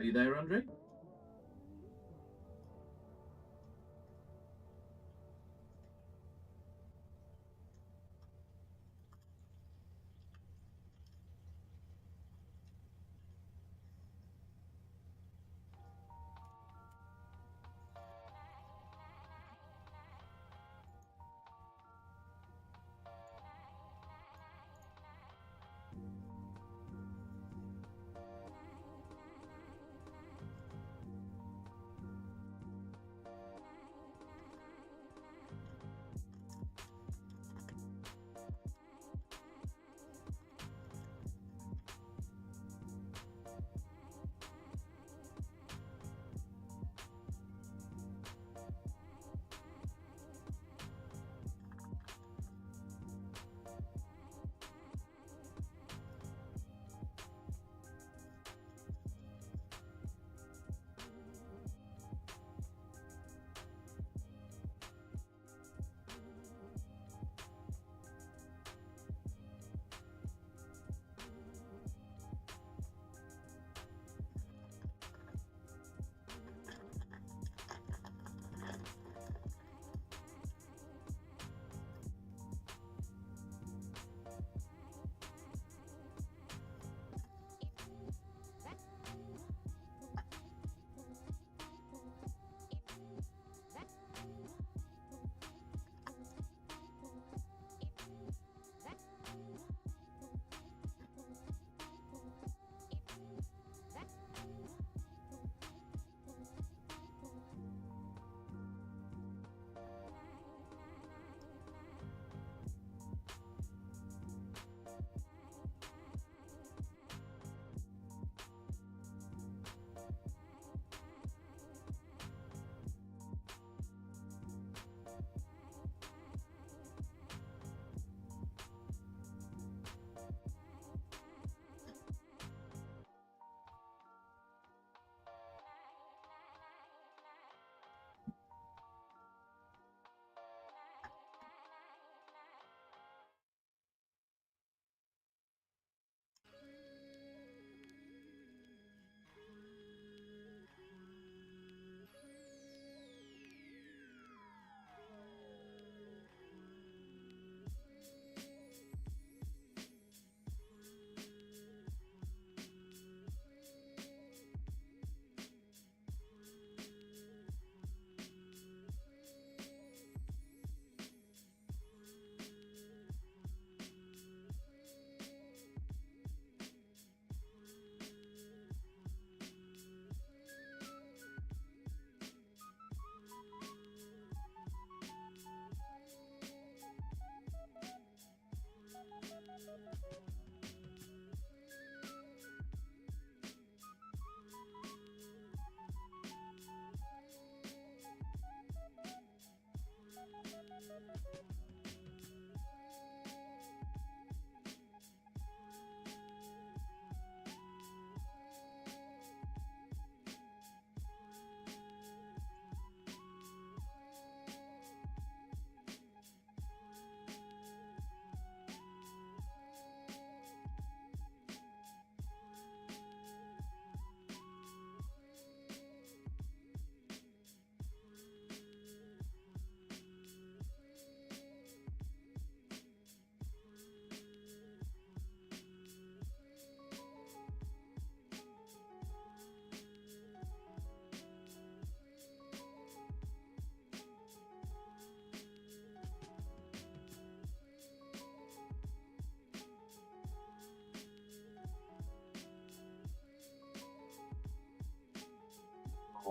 Are you there, Andre?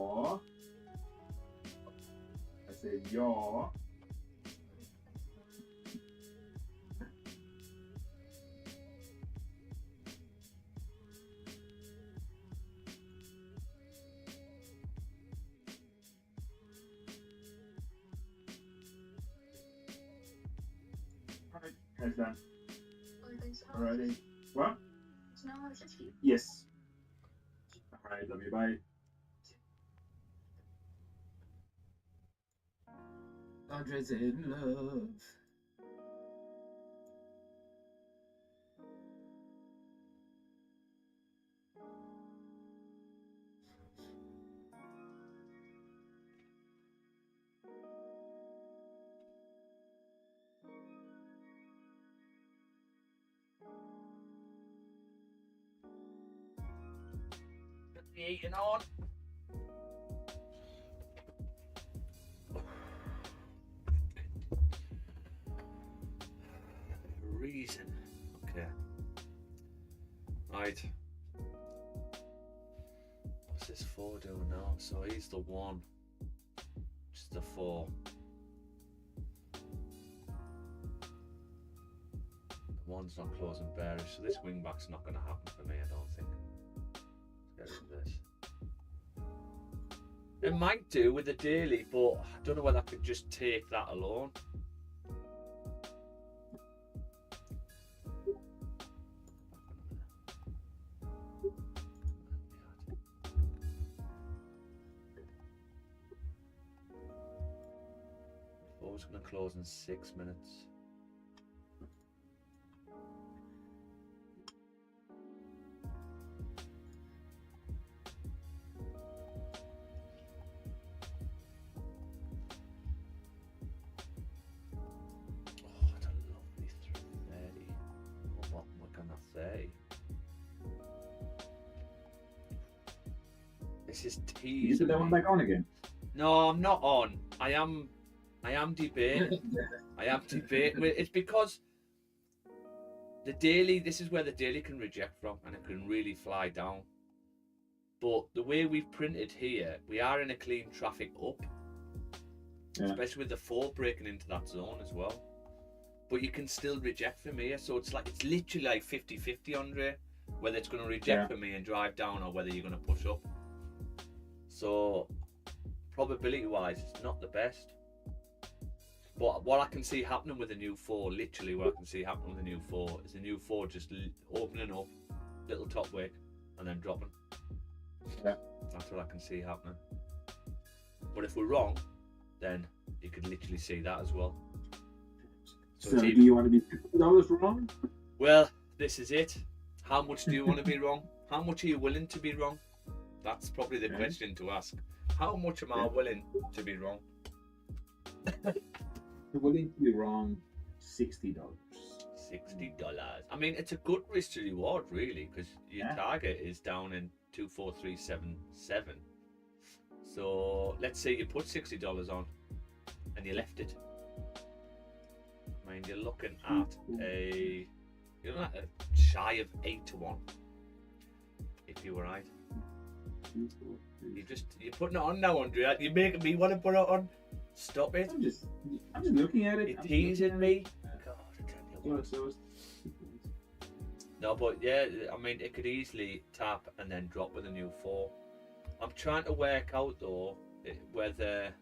your. I said your. Alright, that's done. Alrighty. What? Yes. Alright, love you, bye. Andre's in love. Eating on. Reason. Okay. Right. What's this 4 doing now? So he's the 1. Just the 4. The 1's not closing bearish, so this wing back's not going to happen for me, I don't think. Let's get rid of this. It might do with the daily, but I don't know whether I could just take that alone. Oh, it's going to close in 6 minutes. This is teasing. You put that one back on again? No, I'm not on. I am debating. I am debating. It's because the daily, this is where the daily can reject from and it can really fly down. But the way we've printed here, we are in a clean traffic up. Yeah. Especially with the 4 breaking into that zone as well. But you can still reject from here. So it's literally like 50-50, Andre, whether it's going to reject from me and drive down or whether you're going to push up. So probability wise, it's not the best. But what I can see happening with the new 4, literally what I can see happening with the new 4 is the new 4 just opening up, little top wick, and then dropping. Yeah. That's what I can see happening. But if we're wrong, then you could literally see that as well. So do you want to be $50 wrong? Well, this is it. How much do you want to be wrong? How much are you willing to be wrong? That's probably the question to ask. How much am I willing to be wrong? You're willing to be wrong $60. $60. I mean, it's a good risk to reward, really, because your target is down in 24377. So let's say you put $60 on and you left it. I mean, you're looking at you're not shy of 8 to 1 if you were right. You're putting it on now, Andrea. You're making me want to put it on. Stop it. I'm just looking at it. You're teasing me. God, I tell you what. No, but yeah, I mean, it could easily tap and then drop with a new 4. I'm trying to work out though whether.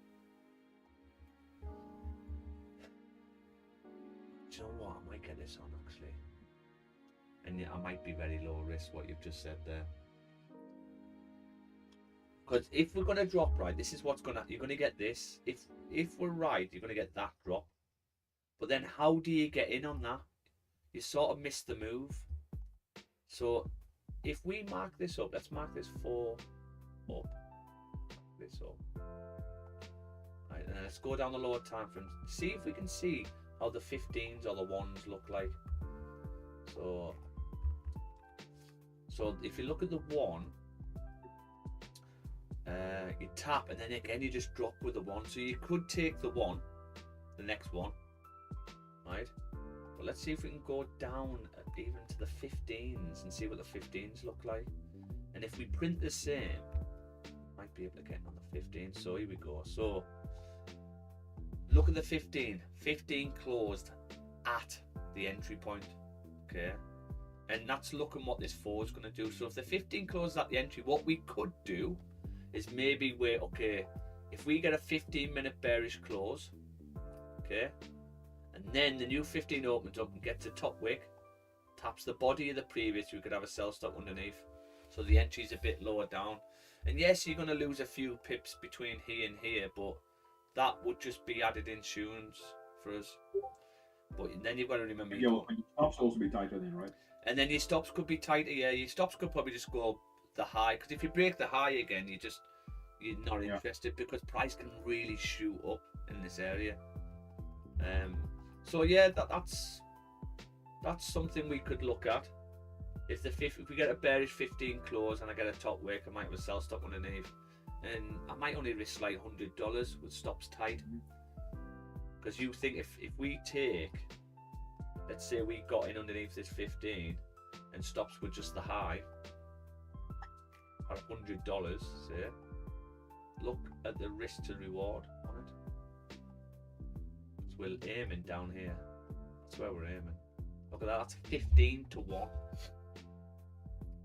Do you know what? I might get this on actually, and I might be very low risk. What you've just said there. Because if we're gonna drop right, this is what's you're gonna get this. If we're right, you're gonna get that drop. But then how do you get in on that? You sort of miss the move. So if we mark this up, let's mark this 4 up. This up. Right, and let's go down the lower time frame. See if we can see how the 15s or the 1s look like. So if you look at the 1. You tap and then again you just drop with the 1, so you could take the 1, the next one, right? But let's see if we can go down even to the 15s and see what the 15s look like. And if we print the same, might be able to get on the 15. So here we go. So look at the 15. 15 closed at the entry point. Okay. And that's looking what this 4 is going to do. So if the 15 closes at the entry, what we could do is maybe wait, okay, if we get a 15-minute bearish close, okay, and then the new 15 opens up and gets a top wick, taps the body of the previous, we could have a sell stop underneath. So the entry's a bit lower down. And yes, you're going to lose a few pips between here and here, but that would just be added insurance for us. But then you've got to remember... Yeah, well, your stops also be tighter then, right? And then your stops could be tighter, yeah. Your stops could probably just go the high, because if you break the high again, you're not interested, because price can really shoot up in this area. So yeah, that's something we could look at. If we get a bearish 15 close and I get a top wick, I might have a sell stop underneath, and I might only risk like $100 with stops tight. Because you think if we take, let's say we got in underneath this 15 and stops were just the high at $100, say, look at the risk to reward on it. So we're aiming down here. That's where we're aiming. Look at that, that's 15 to 1.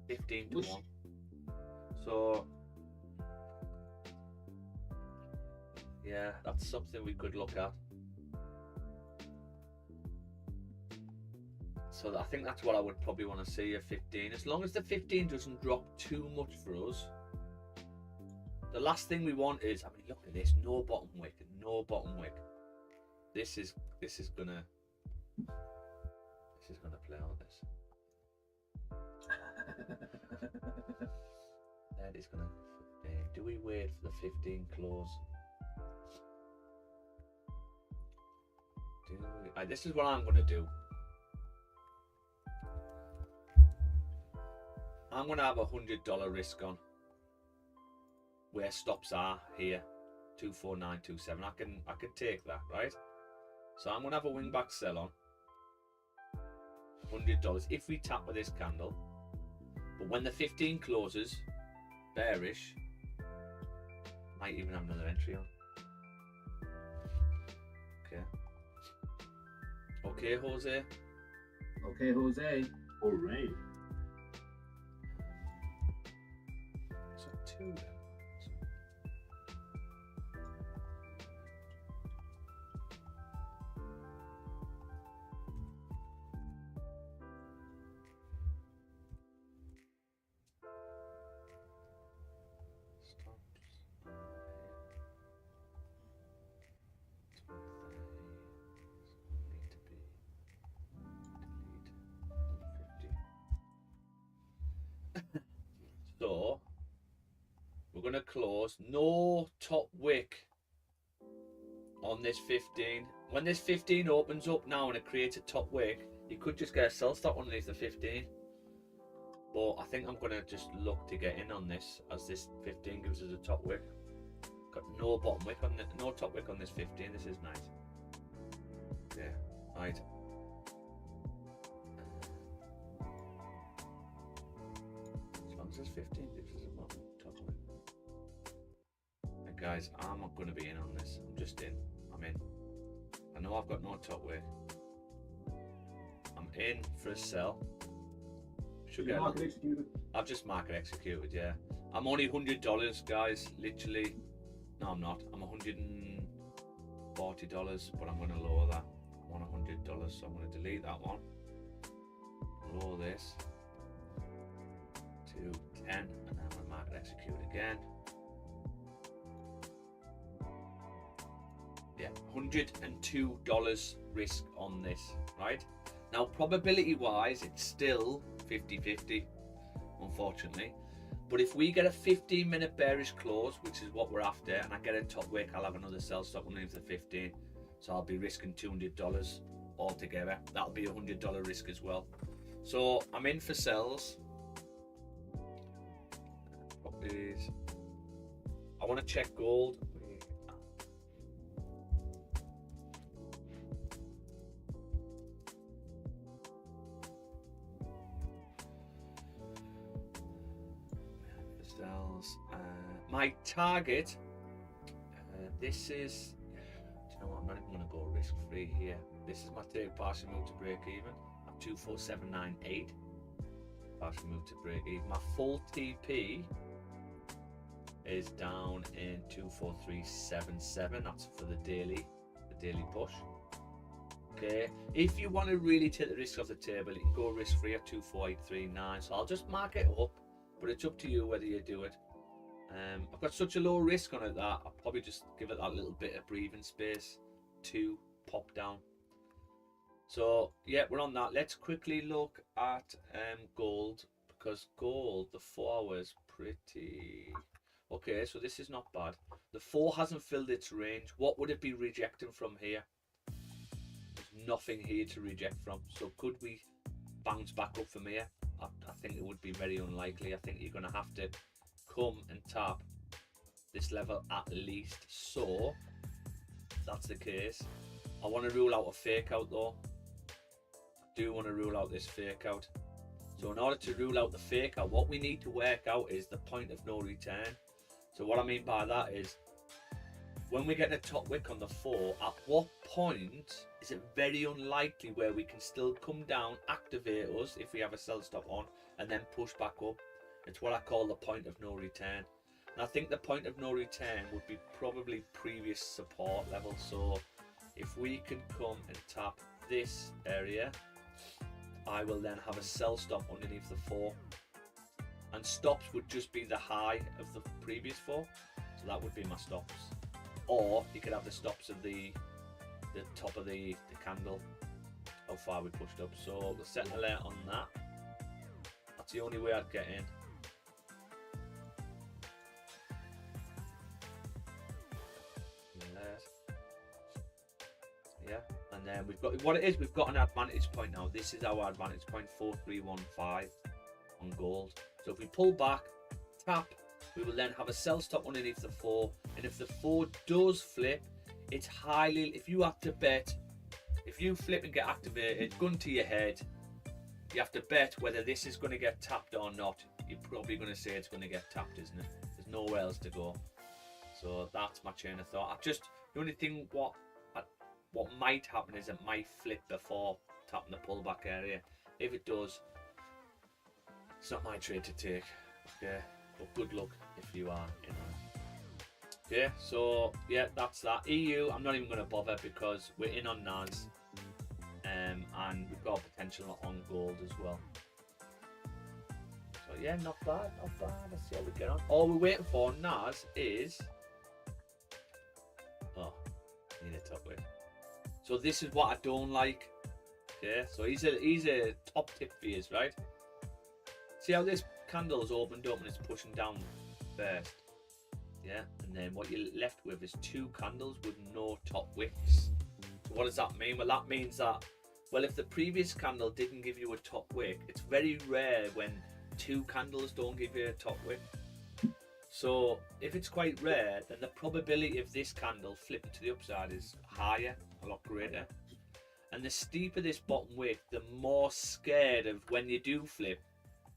15 to 1. So yeah, that's something we could look at. So I think that's what I would probably want to see, a 15. As long as the 15 doesn't drop too much for us. The last thing we want is, I mean, look at this, no bottom wick, no bottom wick. This is gonna play out this. That is gonna. Do we wait for the 15 close? This is what I'm gonna do. I'm gonna have $100 risk on where stops are here, 24927. I can take that, right? So I'm gonna have a wing back sell on $100 if we tap with this candle. But when the 15 closes bearish, might even have another entry on. Okay, Jose. Okay, Jose. Hooray. So 2 then. So we're going to close, no top wick on this 15. When this 15 opens up now and it creates a top wick, you could just get a sell stop underneath the 15. But I think I'm going to just look to get in on this, as this 15 gives us a top wick. Got no bottom wick on no top wick on this 15. This is nice. Yeah, right. This 15 gives us a bottom top wick. Hey guys, I'm not going to be in on this. I'm just in. I'm in. I know I've got no top wick. I'm in for a sell. Should get. Market executed. I've just market executed. Yeah. I'm only $100, guys. Literally. No, I'm not. I'm $140, but I'm going to lower that. I want $100, so I'm going to delete that one. Lower this. 210, and then I'm going to market execute again. Yeah, $102 risk on this, right? Now, probability wise, it's still 50-50, unfortunately. But if we get a 15-minute bearish close, which is what we're after, and I get a top wick, I'll have another sell stop underneath the 15. So I'll be risking $200 altogether. That'll be $100 risk as well. So I'm in for sells. I want to check gold. my target, this is, do you know what, I'm not even going to go risk free here. This is my take partial move to break even at 24798. Partial move to break even. My full TP is down in 24377. That's for the daily push. Okay, if you want to really take the risk off the table, you can go risk free at 24839. So I'll just mark it up, but it's up to you whether you do it. I've got such a low risk on it that I'll probably just give it that little bit of breathing space to pop down. So yeah, we're on that. Let's quickly look at gold, because gold, the 4 hours, pretty okay. So this is not bad. The 4 hasn't filled its range. What would it be rejecting from here? There's nothing here to reject from. So could we bounce back up from here? I think it would be very unlikely. I think you're going to have to come and tap this level at least. So if that's the case, I want to rule out a fake out though. I do want to rule out this fake out. So in order to rule out the fake out, what we need to work out is the point of no return. So what I mean by that is, when we get a top wick on the 4, at what point is it very unlikely where we can still come down, activate us if we have a sell stop on, and then push back up? It's what I call the point of no return. And I think the point of no return would be probably previous support level. So if we can come and tap this area, I will then have a sell stop underneath the 4. And stops would just be the high of the previous 4. So that would be my stops. Or you could have the stops of the top of the candle, how far we pushed up. So we'll set an alert on that. That's the only way I'd get in. Yeah, and then we've got what it is. We've got an advantage point now. This is our advantage point, 4315 on gold. So if we pull back, tap, we will then have a sell stop underneath the 4. And if the 4 does flip, it's highly, if you have to bet, if you flip and get activated, gun to your head, you have to bet whether this is going to get tapped or not. You're probably going to say it's going to get tapped, isn't it? There's nowhere else to go. So that's my chain of thought. The only thing what might happen is it might flip before tapping the pullback area. If it does, it's not my trade to take. Okay, but good luck if you are in on it. Okay, so yeah, that's that. EU, I'm not even going to bother because we're in on NAS, and we've got potential on gold as well. So yeah, not bad, not bad. Let's see how we get on. All we're waiting for NAS is, oh, need a top weight. So this is what I don't like. Okay, so he's a top tip for you, right? See how this candle is opened up and it's pushing down first. Yeah, and then what you're left with is 2 candles with no top wicks. So what does that mean? Well, that means that, well, if the previous candle didn't give you a top wick, it's very rare when 2 candles don't give you a top wick. So if it's quite rare, then the probability of this candle flipping to the upside is higher, a lot greater. And the steeper this bottom wick, the more scared of when you do flip,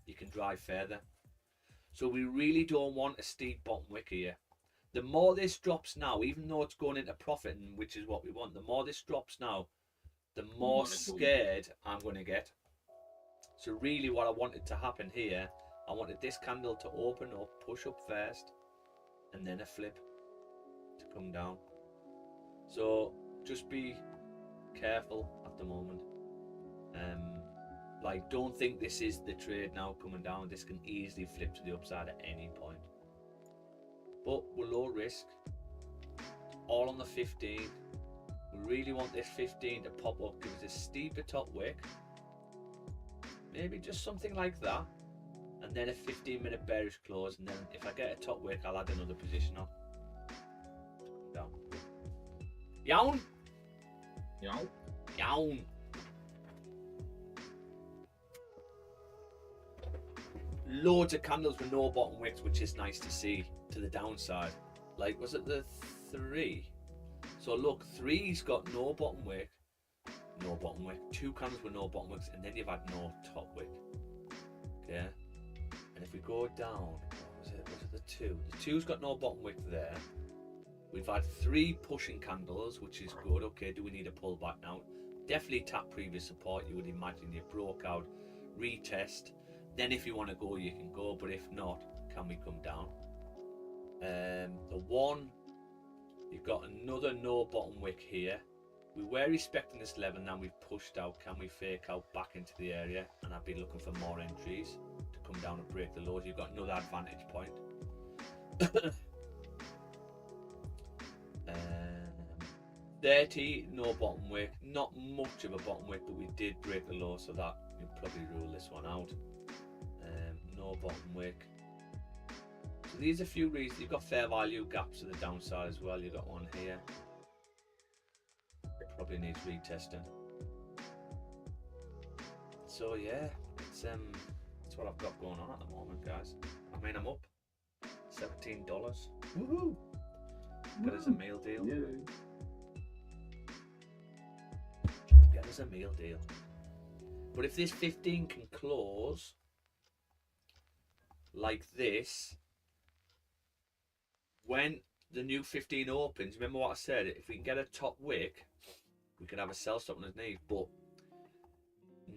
you can drive further. So we really don't want a steep bottom wick here. The more this drops now, even though it's going into profiting, which is what we want, the more this drops now, the more scared I'm going to get. So really what I wanted to happen here, I wanted this candle to open up, push up first, and then a flip to come down. So just be careful at the moment. Like, don't think this is the trade now coming down. This can easily flip to the upside at any point. But we're low risk. All on the 15. We really want this 15 to pop up, give us a steeper top wick. Maybe just something like that. And then a 15-minute bearish close. And then if I get a top wick, I'll add another position on. Down. Yawn? Yawn? Yawn. Loads of candles with no bottom wicks, which is nice to see to the downside. Like, was it the 3? So look, 3's got no bottom wick, no bottom wick. 2 candles with no bottom wicks, and then you've had no top wick. Okay. And if we go down, was it the 2. The 2's got no bottom wick there. We've had 3 pushing candles, which is good. Okay, do we need a pullback now? Definitely tap previous support. You would imagine you broke out, retest. Then if you want to go, you can go. But if not, can we come down? The 1, you've got another no bottom wick here. We were respecting this level, now we've pushed out. Can we fake out back into the area? And I've been looking for more entries to come down and break the lows. You've got another advantage point. 30, no bottom wick. Not much of a bottom wick, but we did break the low, so that you'll probably rule this one out. No bottom wick. So these are a few reasons. You've got fair value gaps to the downside as well. You've got one here. Probably needs retesting. So yeah, it's that's what I've got going on at the moment, guys. I mean, I'm up $17. Woohoo! Got us a meal deal. Get us a meal deal. But if this 15 can close like this, when the new 15 opens, remember what I said? If we can get a top wick, we can have a sell stop underneath. But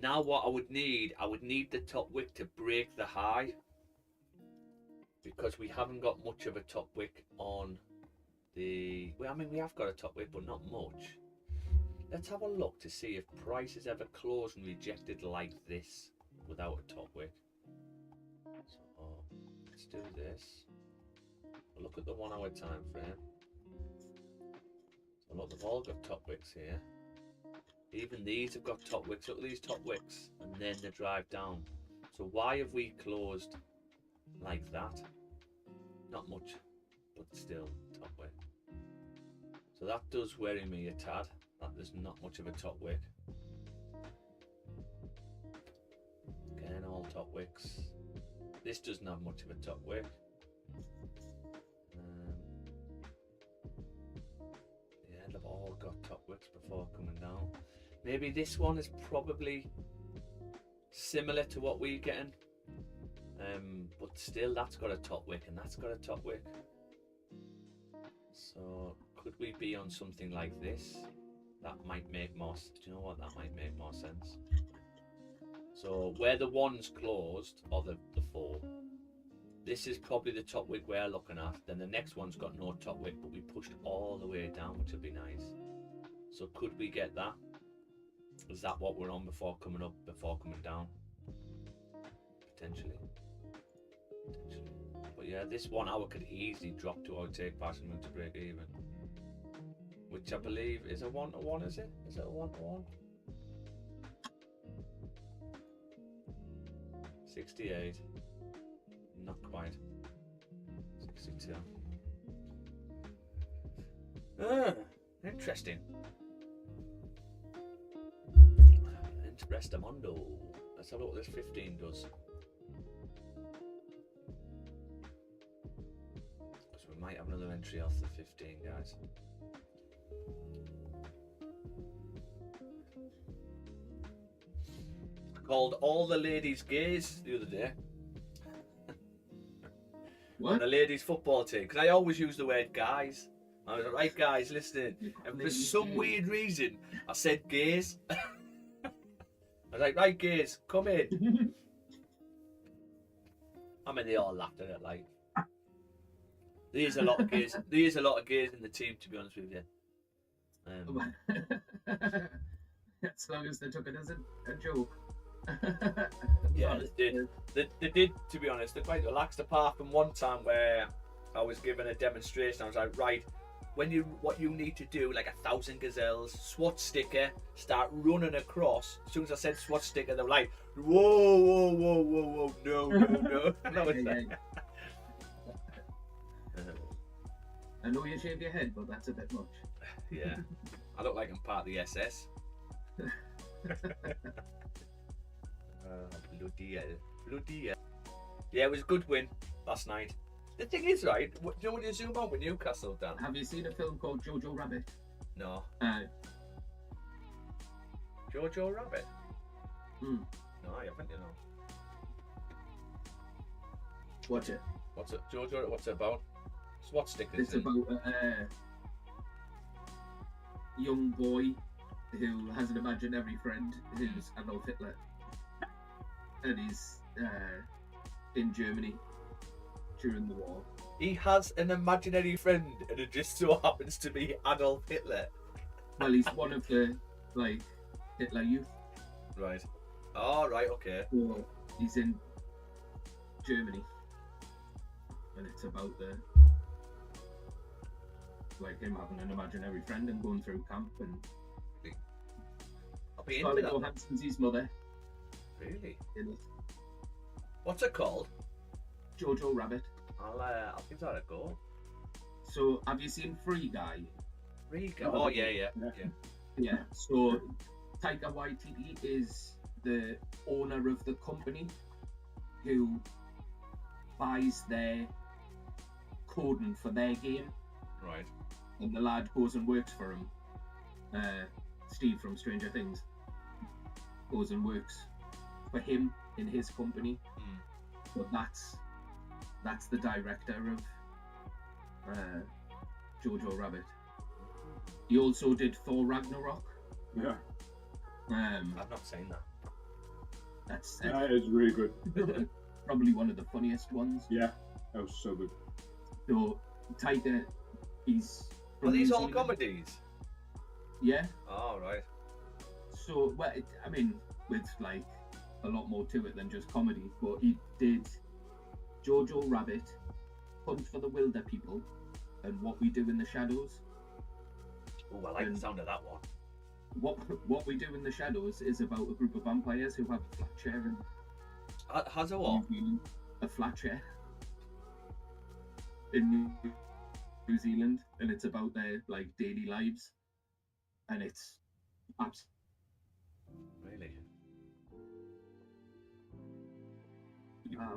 now what I would need the top wick to break the high, because we haven't got much of a top wick on the, well, I mean, we have got a top wick, but not much. Let's have a look to see if price has ever closed and rejected like this without a top wick. So let's do this. Look at the 1 hour time frame. So look, they've all got top wicks here. Even these have got top wicks. Look at these top wicks, and then the drive down. So why have we closed like that? Not much, but still top wick. So that does worry me a tad, that there's not much of a top wick. Again, all top wicks. This doesn't have much of a top wick. Yeah, they've all got top wicks before coming down. Maybe this one is probably similar to what we're getting, but still that's got a top wick and that's got a top wick. So could we be on something like this? That might make more sense. Do you know what? That might make more sense. So where the 1's closed, or the 4, this is probably the top wick we're looking at. Then the next one's got no top wick, but we pushed all the way down, which would be nice. So could we get that? Is that what we're on before coming up, before coming down? Potentially. But yeah, this 1 hour could easily drop to our take pass and move to break even. Which I believe is a 1-to-1, is it? Is it a 1-to-1? 68. Not quite. 62. Interesting. Interestamundo. Let's have a look what this 15 does. Because we might have another entry off the 15, guys. I called all the ladies gays the other day. What? On the ladies football team, because I always use the word guys. I was like, right guys, listen. And for some weird reason, I said gays. I was like, right gays, come in. I mean, they all laughed at it. Like, there's a lot of gays. There's a lot of gays in the team, to be honest with you. As long as they took it as a joke. Yeah, they did. They did, to be honest. They're quite relaxed, apart from one time where I was given a demonstration. I was like, right, what you need to do, like 1,000 gazelles, SWAT sticker, start running across. As soon as I said SWAT sticker, they were like, whoa, no. And I was like, I know you shave your head, but that's a bit much. yeah, I look like I'm part of the SS. Bloody hell. Yeah, it was a good win last night. The thing is, right, do you know when you zoom out with Newcastle, Dan? Have you seen a film called Jojo Rabbit? No. Jojo Rabbit? No, I haven't, you know. Watch it. What's it, Jojo? What's it about? So what stickers? It's about a young boy who has an imaginary friend who's Adolf Hitler, and he's in Germany during the war. He has an imaginary friend, and it just so happens to be Adolf Hitler. Well, he's one of the like Hitler Youth. Right. Oh, right. Okay. So he's in Germany, and it's about the like him having an imaginary friend and going through camp, and I'll be into Scarlett that. Johansson's his mother Really? in it. What's it called? Jojo Rabbit. I'll give that a go. So have you seen Free Guy? Oh yeah. Yeah. So Taika Waititi is the owner of the company who buys their coding for their game, Right. and the lad goes and works for him. Steve from Stranger Things goes and works for him in his company. But that's the director of Jojo Rabbit. He also did Thor Ragnarok. Yeah. I've not seen that. That's Yeah, it's really good. probably one of the funniest ones. Yeah, that was so good. So Taika, he's Are from these New all Zealand. comedies? Yeah. Oh, right. So well, I mean, with like a lot more to it than just comedy. But he did Jojo Rabbit, Hunt for the Wilder People, and What We Do in the Shadows. Oh, I like the sound of that one. What We Do in the Shadows is about a group of vampires who have a flat share in Has a what? a flat share in New Zealand, and it's about their like daily lives, and it's Really?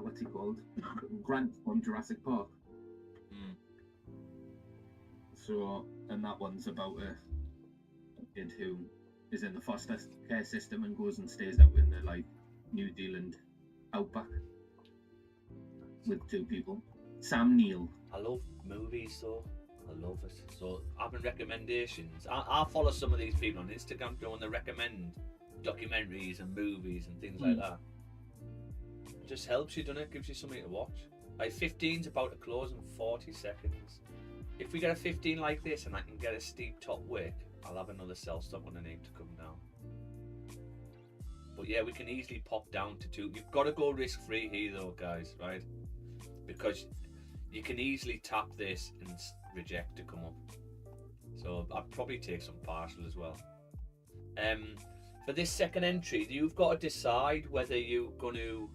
what's he called? Grant from Jurassic Park. Mm. So, and that one's about a kid who is in the foster care system and goes and stays out in the like New Zealand outback with two people. Sam Neill. I love movies, though. I love it. So, having recommendations. I follow some of these people on Instagram doing the recommend documentaries and movies and things like that. It just helps you, doesn't it? Gives you something to watch. Like 15's about to close in 40 seconds. If we get a 15 like this and I can get a steep top wick, I'll have another sell stop when I need to come down. But yeah, we can easily pop down to 2. You've got to go risk free here though, guys, right? Because you can easily tap this and reject to come up. So I'd probably take some partial as well. For this second entry, you've got to decide whether you're going to.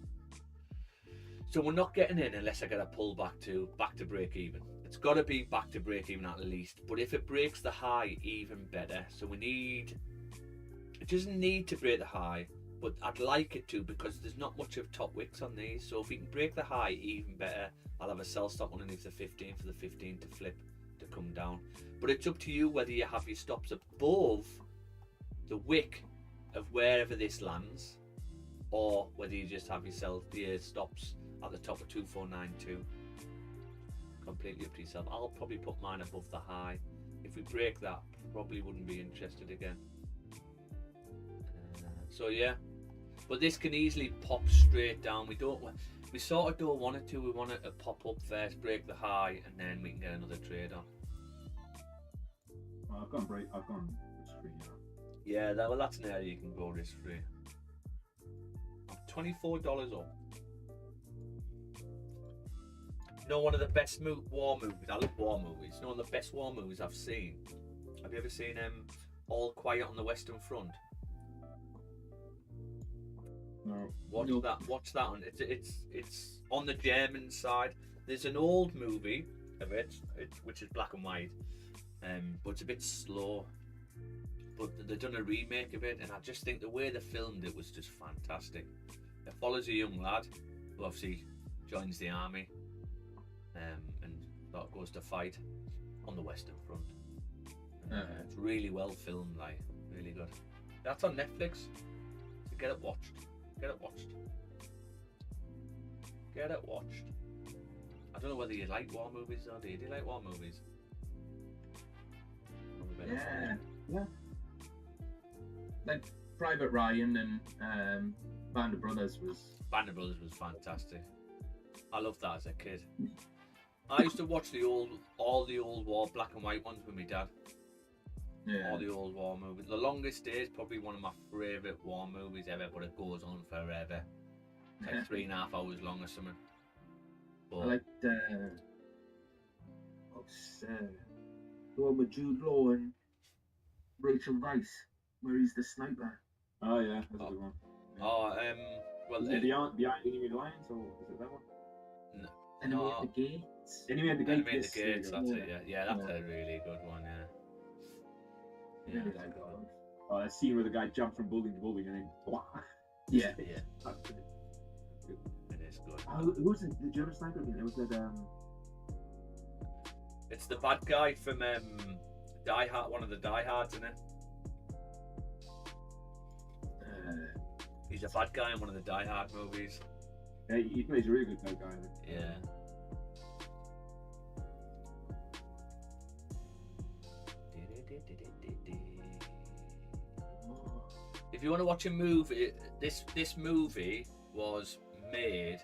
So we're not getting in unless I get a pull back to break even. It's got to be back to break even at least. But if it breaks the high, even better. So we need. It doesn't need to break the high, but I'd like it to because there's not much of top wicks on these. So if we can break the high, even better. I'll have a sell stop underneath the 15 for the 15 to flip to come down. But it's up to you whether you have your stops above the wick of wherever this lands, or whether you just have your stops at the top of 2492. Completely up to yourself. I'll probably put mine above the high. If we break that, probably wouldn't be interested again. So yeah, but this can easily pop straight down. We sort of don't want it to. We want it to pop up first, break the high, and then we can get another trade on. Well, I've gone risk free now. Yeah, that's an area you can go risk free. I'm $24 up. You know, one of the best war movies. I love war movies. You know, one of the best war movies I've seen. Have you ever seen All Quiet on the Western Front? No. Watch that one. It's on the German side. There's an old movie of it, which is black and white, but it's a bit slow. But they've done a remake of it, and I just think the way they filmed it was just fantastic. It follows a young lad who obviously joins the army, and goes to fight on the Western Front. It's really well filmed, like really good. That's on Netflix. So get it watched. Get it watched. I don't know whether you like war movies or do you like war movies? Yeah. Yeah. Like Private Ryan and Band of Brothers was. Band of Brothers was fantastic. I loved that as a kid. I used to watch all the old war black and white ones with my dad. Yeah. All the old war movies. The Longest Day is probably one of my favourite war movies ever, but it goes on forever. It's like 3.5 hours long or something. But I liked what's the one with Jude Law and Rachel Weisz, where he's the sniper. Oh yeah, that's a good one. well, Is it Beyond Enemy Lines, or is it that one? Enemy No. at the Gates. Enemy at the Enemy Gate. at the Gates, that's it, yeah. Yeah, that's a really good one, yeah. Really like that one. Oh, that scene where the guy jumps from building to building and then wah. Yeah. Yeah, That's good. it is good. Who was it? The German sniper again? It was that It's the bad guy from Die Hard, one of the Die Hards, isn't it? He's a bad guy in one of the Die Hard movies. yeah, he plays a really good bad guy. Like. Yeah. If you want to watch a movie, this movie was made.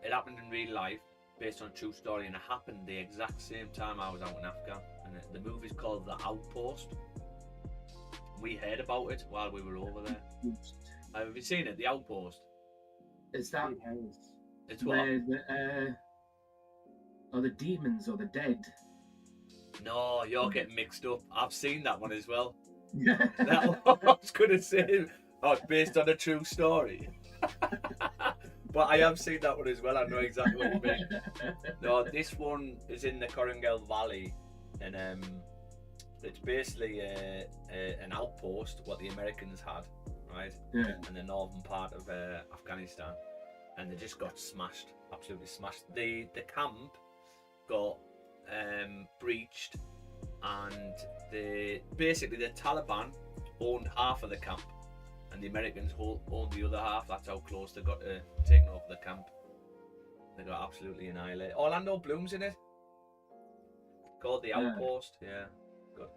It happened in real life, based on a true story, and it happened the exact same time I was out in Afghan. And the movie's called The Outpost. We heard about it while we were over there. Have you seen it? The Outpost. Is that It's what? where the are the demons or the dead? No, you're getting mixed up. I've seen that one as well. Yeah. That I was going to say, oh, it's based on a true story. But I have seen that one as well. I know exactly what you mean. No, this one is in the Korengal Valley, and it's basically an outpost what the Americans had, right? Yeah. In the northern part of Afghanistan, and they just got smashed, absolutely smashed. The camp got breached, and the Taliban owned half of the camp, and the Americans owned the other half. That's how close they got to taking over the camp. They got absolutely annihilated. Orlando Bloom's in it. Called The Outpost. Yeah, good.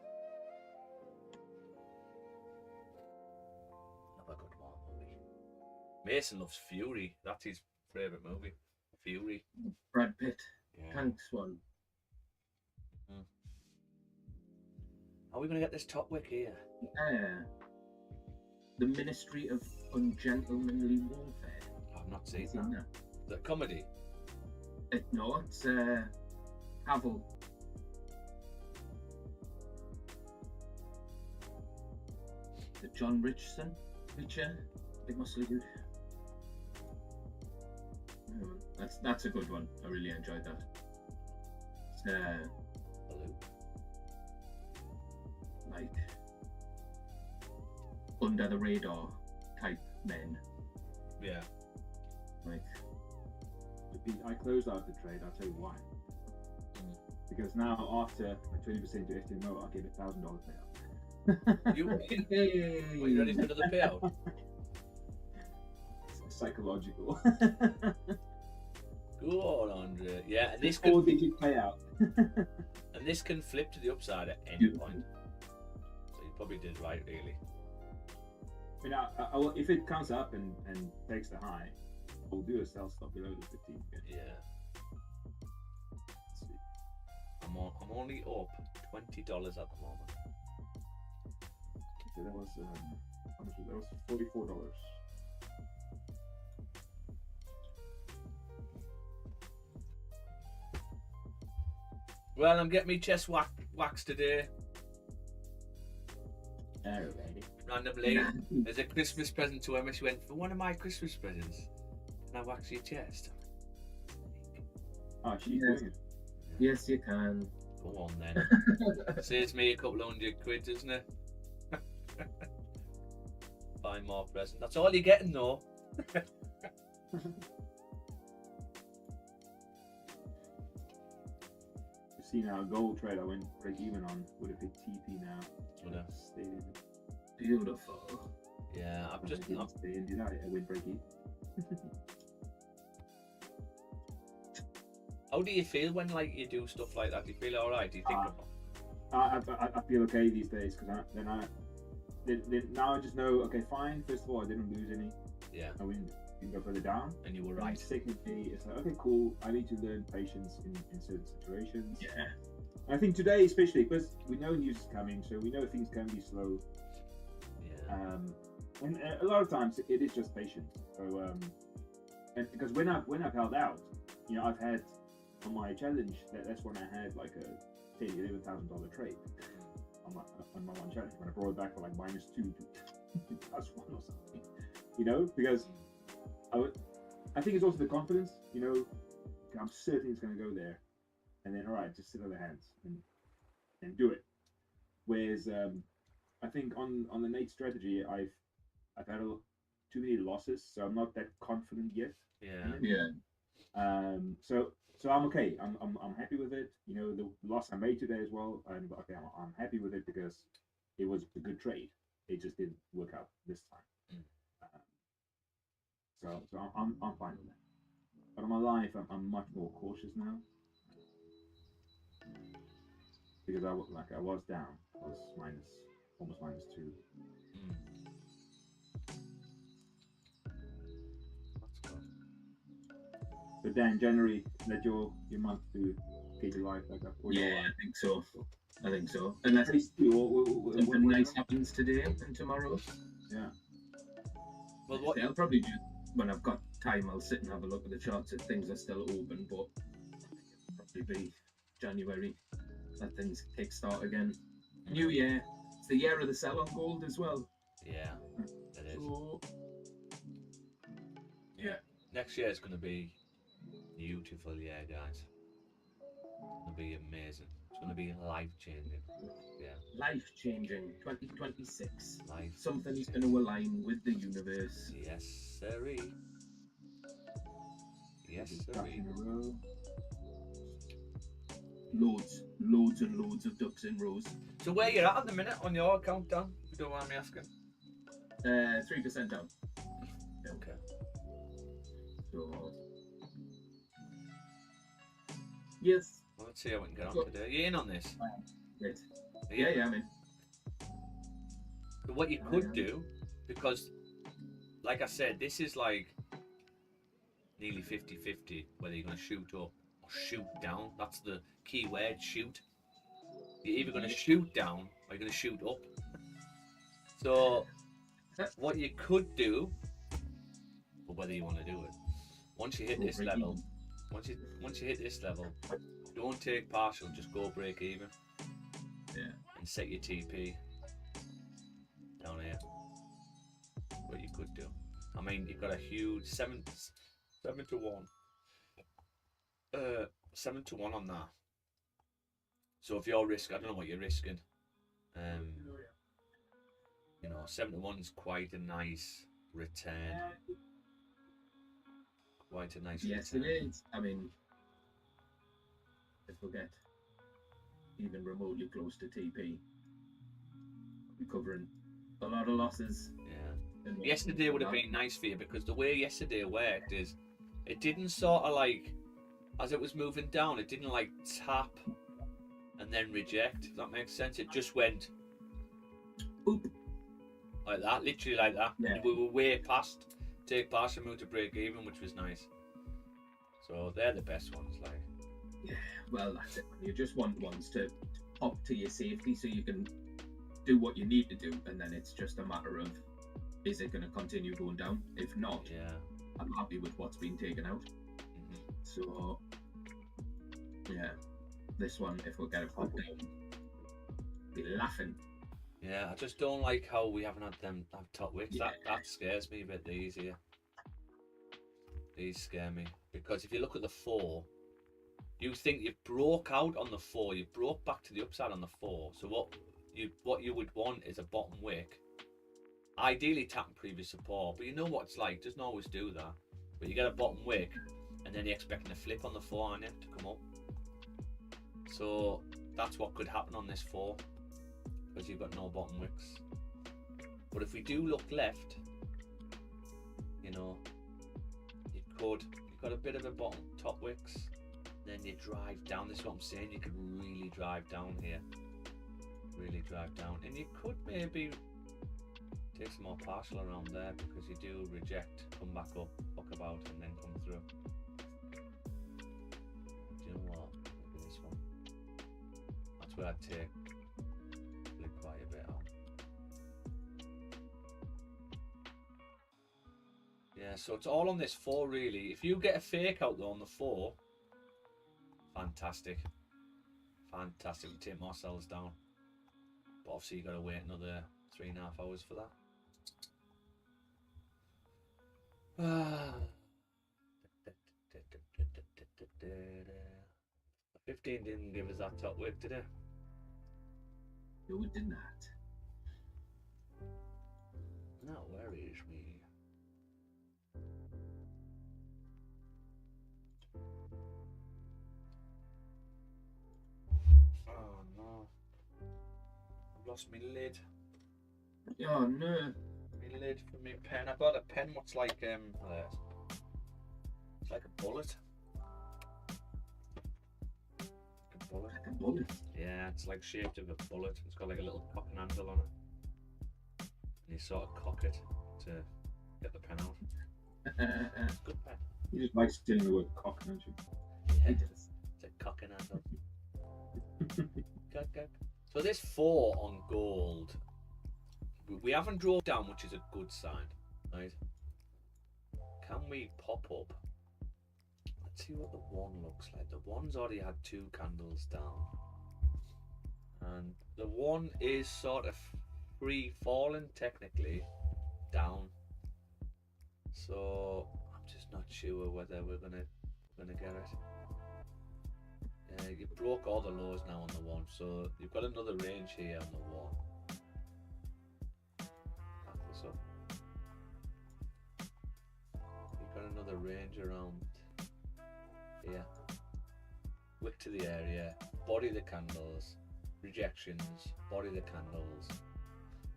Another good war movie. Mason loves Fury. That's his favourite movie. Fury. Brad Pitt. Yeah. Thanks one. Are we going to get this Topwick here? The Ministry of Ungentlemanly Warfare. I've not seen Seen that. The comedy. No, it's Havel. The John Richer. It must be good. That's a good one. I really enjoyed that. It's Baloo. like under the radar type men. Yeah. Like I closed out the trade. I'll tell you why. Because now after a 20% to FTMO, I'll get $1,000 payout. Are you ready for another payout? It's psychological. Go on, Andre. Yeah, and this It's can 4-digit payout. and this can flip to the upside at any point. So you probably did right, really. I mean, I will, if it comes up and takes the high, I'll do a sell stop below the 15 again. Yeah. Let's see. I'm only up $20 at the moment. So that was how much was that? Was $44. Well, I'm getting my chest waxed today. alrighty. Randomly, as a Christmas present to Emma, she went, for one of my Christmas presents, can I wax your chest? Oh, she's Yes. doing it. Yes, you can. Go on then. Saves me a couple of £100, doesn't it? Buy more present. That's all you're getting though. You see now, gold trade I went break even on would have hit TP now. Would have. Stayed in. Beautiful. Yeah, I've just I didn't stay in, did I? I went break even. How do you feel when like you do stuff like that? Do you feel all right? Do you think? I feel okay these days because now I just know. Okay, fine. First of all, I didn't lose any. Yeah. I didn't go further down. And you were And right. secondly, it's like, okay, cool. I need to learn patience in certain situations. Yeah. And I think today, especially because we know news is coming, so we know things can be slow. Yeah. And a lot of times it is just patience. So and because when I've held out, you know, I've had on my challenge that's when I had like a $11,000 trade on my one challenge when I brought it back for like -2 to +1 or something. You know, because I think it's also the confidence. You know, I'm certain it's going to go there, and then all right, just sit on the hands and do it. Whereas I think on the Nate strategy, I've had too many losses, so I'm not that confident yet. Yeah. Yeah. So I'm okay. I'm happy with it. You know, the loss I made today as well. And okay, I'm happy with it because it was a good trade. It just didn't work out this time. So I'm fine with that. But in my life, I'm much more cautious now because I was down. I was almost -2. That's good. But then January, let your month to get your life back up. Or Yeah, your, I think so. I think so. Unless what something nice happens today and tomorrow. Yeah. Well, what I'll probably do when I've got time. I'll sit and have a look at the charts if things are still open. But it'll probably be January that things kickstart again. New year. It's the year of the sell on gold as well. Yeah, it is. So, yeah. Next year is going to be beautiful, yeah, guys. It's going to be amazing. It's going to be life changing. Yeah. Life changing. 2026. Life. Something's going to align with the universe. Yes, sirree. Yes, ducks sirree. in a row. Loads and loads of ducks in rows. So where you're at the minute on your account, Dan? If you don't mind me asking. 3% down. Okay. So, yes. Well, let's see how we can get on today. You in on this? Great. Are you? Yeah, I'm in. So what you could do, because, like I said, this is like nearly 50-50 whether you're going to shoot up or shoot down. That's the key word, shoot. You're either going to shoot down or you're going to shoot up. So what you could do, or whether you want to do it, once you hit this level, once you hit this level, don't take partial, just go break even. Yeah. And set your TP down here. What you could do. I mean, you've got a huge 7 to 1. 7 to 1 on that. So if you're I don't know what you're risking. You know, 7 to 1 is quite a nice return. Quite a nice Yes, return. it is. I mean, if we get even remotely close to TP, we're covering a lot of losses. Yeah. Yesterday would have been nice for you because the way yesterday worked is it didn't sort of like, as it was moving down, it didn't like tap and then reject, if that makes sense. It just went Boop. Like that, literally like that. Yeah. And we were way past, take past and move to break even, which was nice. So they're the best ones, like. Yeah, well, that's it. You just want ones to pop to your safety so you can do what you need to do, and then it's just a matter of, is it going to continue going down? If not, Yeah. I'm happy with what's been taken out. So, yeah, this one, if we get it popped down, be laughing. Yeah, I just don't like how we haven't had them have top wicks. Yeah. That scares me a bit. These here, these scare me because if you look at the 4, you think you've broke out on the 4, you broke back to the upside on the 4. So what you would want is a bottom wick, ideally tapping previous support. But you know what it's like, it doesn't always do that. But you get a bottom wick, and then you're expecting a flip on the 4, aren't you, to come up? So that's what could happen on this 4. Because you've got no bottom wicks. But if we do look left, you know, you've got a bit of a top wicks, then you drive down. This is what I'm saying. You could really drive down here. Really drive down. And you could maybe take some more partial around there because you do reject, come back up, fuck about, and then come through. Do you know what? Look at this one. That's where I'd take quite a bit out. Yeah, so it's all on this 4 really. If you get a fake out though on the 4, fantastic. Fantastic. You take more cells down. But obviously you got to wait another 3.5 hours for that. 15 didn't give us that top wick, did it? No, it did not. That worries me. Oh no. I've lost my lid. Oh no. My lid for my pen. I got a pen what's like it's like a bullet. Like a bullet. Like a bullet. Yeah, it's like shaped of a bullet. It's got like a little cocking handle on it. And you sort of cock it to get the pen out. It's a good pen. You just like saying the word cock, don't you? Yeah, It does. it's a cocking handle. Cock, cock. So this 4 on gold, we haven't drove down, which is a good sign, right? Can we pop up? Let's see what the 1 looks like. The 1's already had 2 candles down. And the 1 is sort of free falling technically down. So I'm just not sure whether we're gonna get it. You broke all the lows now on the 1, so you've got another range here on the 1. Back this up. You've got another range around here. Wick to the area, body the candles, rejections, body the candles,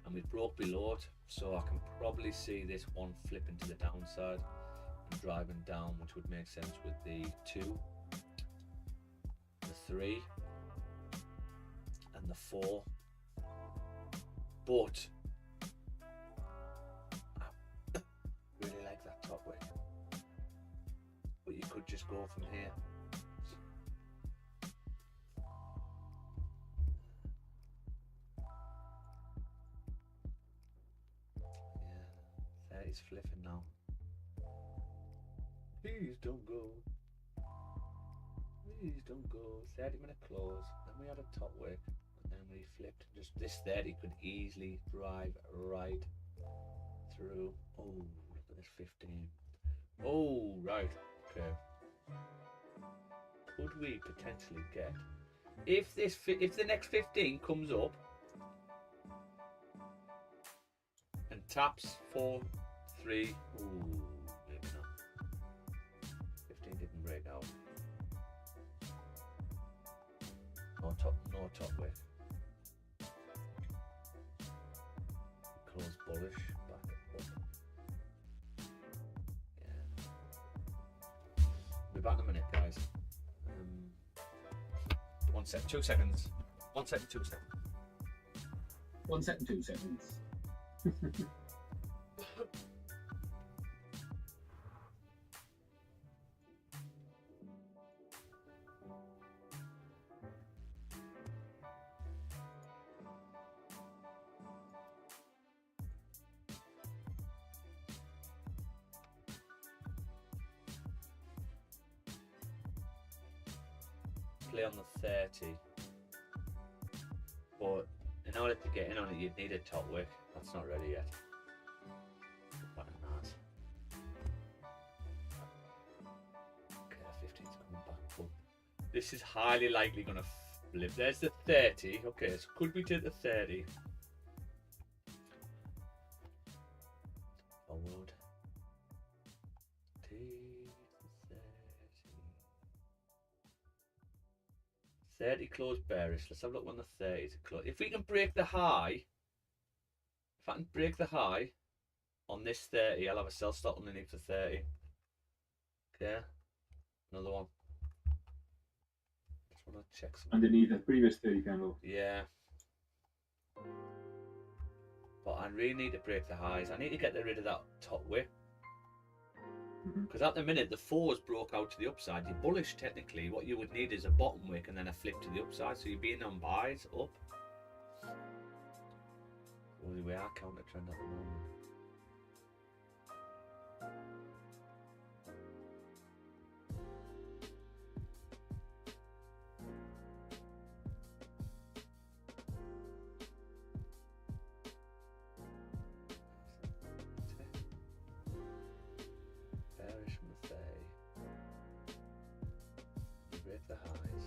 and we broke below it, so I can probably see this 1 flipping to the downside and driving down, which would make sense with the 2. The 3 and the 4, but I really like that top wick, but you could just go from here. Yeah, 30's flipping now. Please don't go. Please don't go. 30-minute close. Then we had a top wick, and then we flipped. Just this 30 could easily drive right through. Oh, look at this 15. Oh, right. Okay. Could we potentially get if the next 15 comes up and taps 4, 3? Ooh, maybe not. 15 didn't break out. No top wick. Close bullish, back up. Yeah. We'll be back in a minute, guys. 1 second, 2 seconds. 1 second, 2 seconds. 1 second, 2 seconds. Play on the 30, but in order to get in on it you'd need a top wick. That's not ready yet. What a nice. Okay, 15's coming back up. This is highly likely going to flip. There's the 30. Okay, so could we take the 30 forward? 30 close bearish. Let's have a look when the 30 to close. If we can break the high, if I can break the high on this 30, I'll have a sell stop underneath the 30. Okay, another one. just want to check something. underneath the previous 30 candle. Yeah. But I really need to break the highs. I need to get rid of that top wick. Because at the minute, the fours broke out to the upside. You're bullish technically. What you would need is a bottom wick and then a flip to the upside. So you're being on buys up. Well, we are counter trend at the moment. Bearish from the 30. You break the highs.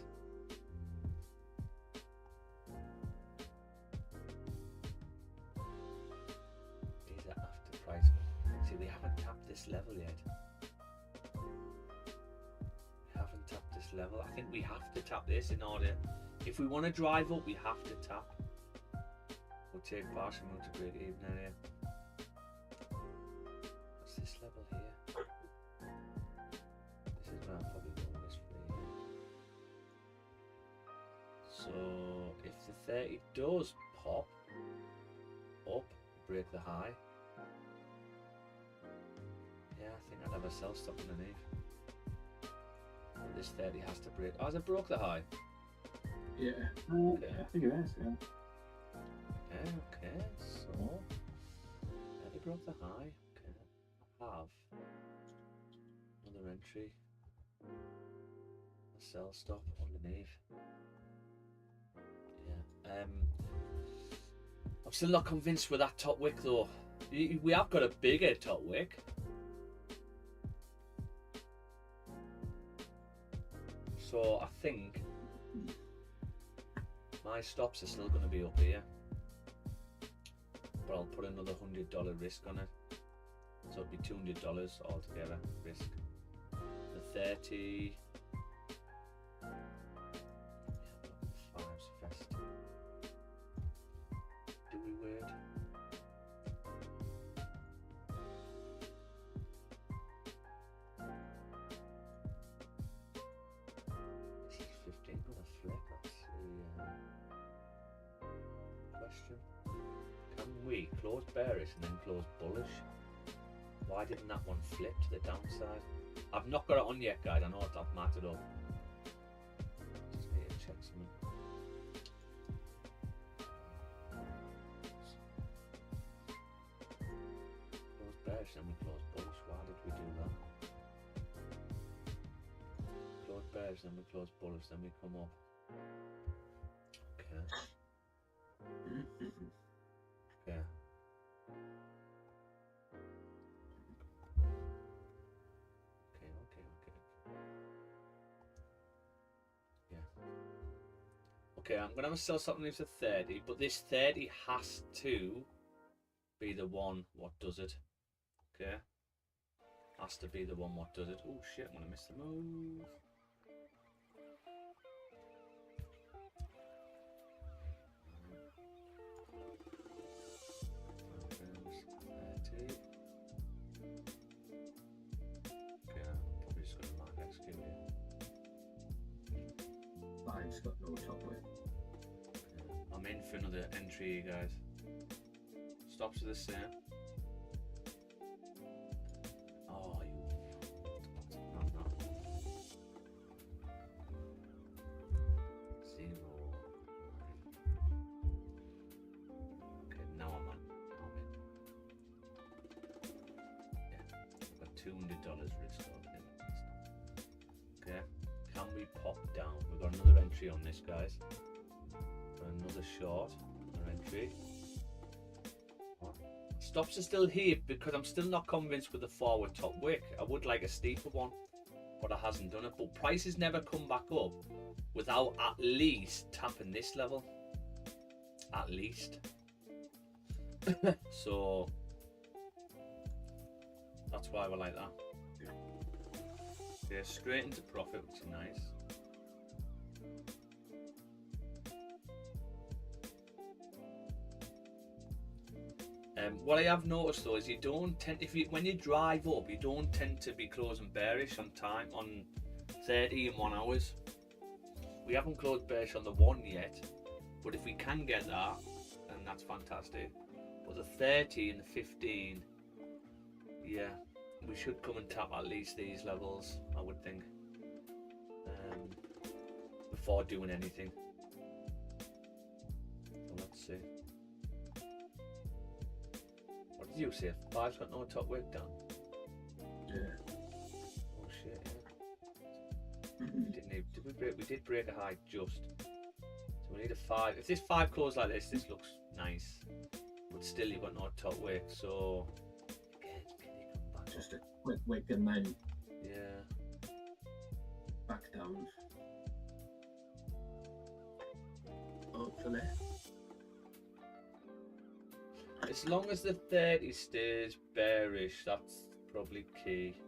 These are after price. See, we haven't tapped this level yet. We haven't tapped this level. I think we have to tap this in order. If we want to drive up, we have to tap. We'll take partial move to break even area. What's this level here? This is where I'm probably going this way. So if the 30 does pop up, break the high. Yeah, I think I'd have a sell stop underneath. But this 30 has to break. Oh, has it broke the high? Yeah. Okay. I think it is, yeah. Okay, so yeah, they broke the high. Okay, I have another entry. A sell stop underneath. Yeah. I'm still not convinced with that top wick though. We have got a bigger top wick. So I think my stops are still going to be up here. But I'll put another $100 risk on it. So it'd be $200 altogether risk. The 30. Yeah, fives first. Do we wait? This is 15 gonna flip. That's the question. Can we close bearish and then close bullish? Why didn't that one flip to the downside? I've not got it on yet, guys. I know I've matted up. Just need to check something. Close bearish and we close bullish. Why did we do that? Close bearish, then we close bullish, then we come up. Okay. Yeah. Okay. Yeah. Okay, I'm gonna have to sell something that's a 30, but this 30 has to be the one what does it. Okay. Has to be the one what does it. Oh shit, I'm gonna miss the move. Five's got no top weight. I'm in for another entry, guys. Stops are the same. Oh, you. Zero. Okay, now I'm in. Yeah, I've got $200 risk over here. Okay, can we pop down? We've got another entry on this, guys. Got another short, another entry. Stops are still here because I'm still not convinced with the forward top wick. I would like a steeper one, but it hasn't done it. But prices never come back up without at least tapping this level. At least. So that's why we're like that. Yeah, straight into profit, which is nice. What I have noticed though is you don't tend, when you drive up, you don't tend to be closing bearish on time on 30 and 1 hours. we haven't closed bearish on the 1 yet, but if we can get that, then that's fantastic. But the 30 and the 15, yeah, we should come and tap at least these levels, I would think, before doing anything. So let's see. What did you say? 5's got no top wick down. Yeah. Oh shit! Yeah. We didn't even, did we break? We did break a high just. So we need a 5. If this 5 closes like this looks nice. But still, you've got no top wick. So can you come back? Just a quick wick and then Yeah. back down. Hopefully. As long as the 30 stays bearish, that's probably key.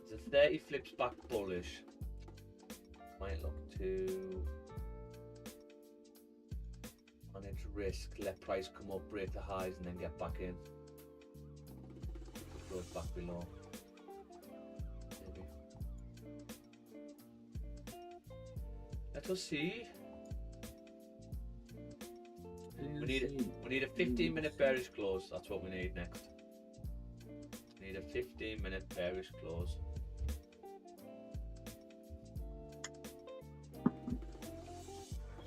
If the 30 flips back bullish, might look to manage risk, let price come up, break the highs, and then get back in. Goes back below. Maybe. Let us see. We need a 15-minute bearish close. That's what we need next. We need a 15-minute bearish close.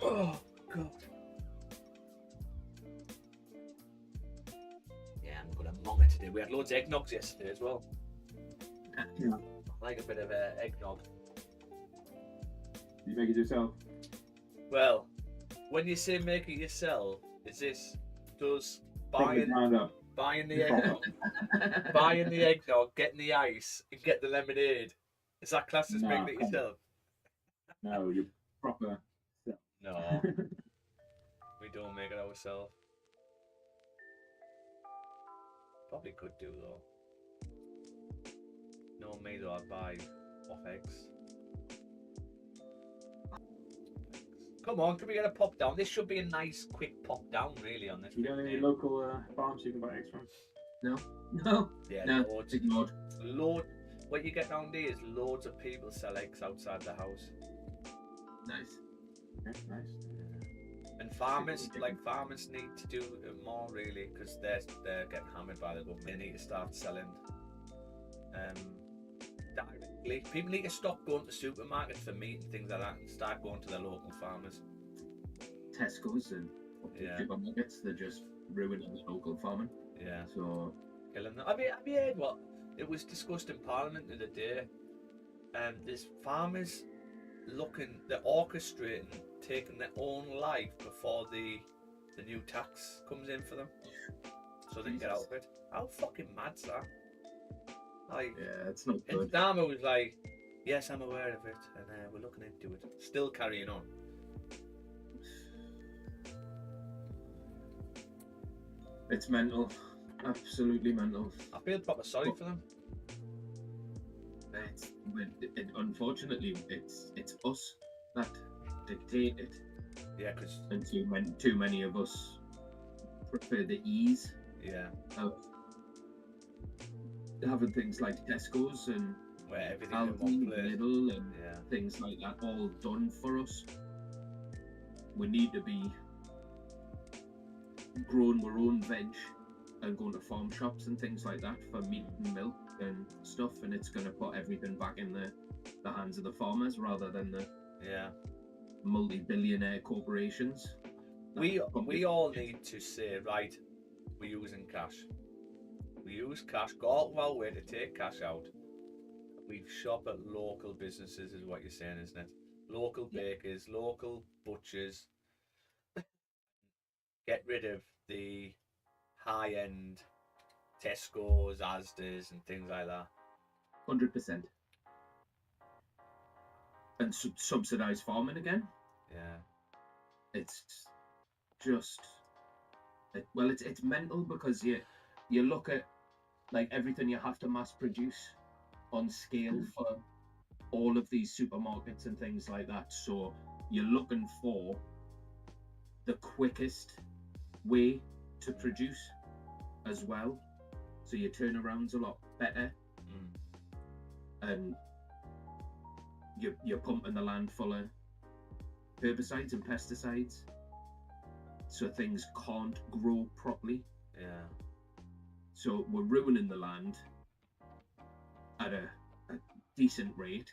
Oh god. Yeah, I'm gonna monger today. We had loads of eggnogs yesterday as well. Yeah. I like a bit of eggnog. You make it yourself? Well, when you say make it yourself, is this does From the buying ground up. buying the eggnog, buying the eggnog, getting the ice, and get the lemonade? Is that class as Nah, making it come on. yourself? No, you're proper. No, we don't make it ourselves. Probably could do though. No, me though. I'd buy off eggs. Come on, can we get a pop down? This should be a nice, quick pop down, really, on this. You got any local farms you can buy eggs from? No. Yeah, No. loads. Ignored. What you get down there is loads of people sell eggs outside the house. Nice. Okay, nice. And farmers need to do more really, because they're getting hammered by the government. They need to start selling directly. People need to stop going to supermarkets for meat and things like that and start going to their local farmers. Tesco's and Yeah. supermarkets, they're just ruining the local farming. Yeah, So killing them. Have you heard what it was discussed in Parliament the other day? There's farmers they're orchestrating taking their own life before the new tax comes in for them, so they can get out of it. How fucking mad's that? Like, yeah, it's not and good. Dharma was like, yes, I'm aware of it, and we're looking into it. Still carrying on. It's mental. Absolutely mental. I feel proper sorry for them. Unfortunately, it's us that dictate it, Yeah, because and too many of us prefer the ease yeah, of having things like Tesco's and where everything's in one Aldi, place. Lidl, and Yeah, things like that all done for us. We need to be growing our own veg and going to farm shops and things like that for meat and milk and stuff, and it's going to put everything back in the hands of the farmers rather than the yeah. multi-billionaire corporations. We all need to say, right, we're using cash. We use cash, go out of our way to take cash out. We shop at local businesses is what you're saying, isn't it? Local bakers, local butchers. Get rid of the high-end Tesco's, Asda's and things like that. 100%. And subsidise farming again. Yeah. It's just, it's mental because you look at like everything you have to mass produce on scale for all of these supermarkets and things like that. So you're looking for the quickest way to produce as well. So your turnaround's a lot better. And you're pumping the land full of herbicides and pesticides, so things can't grow properly. Yeah. So we're ruining the land at a decent rate,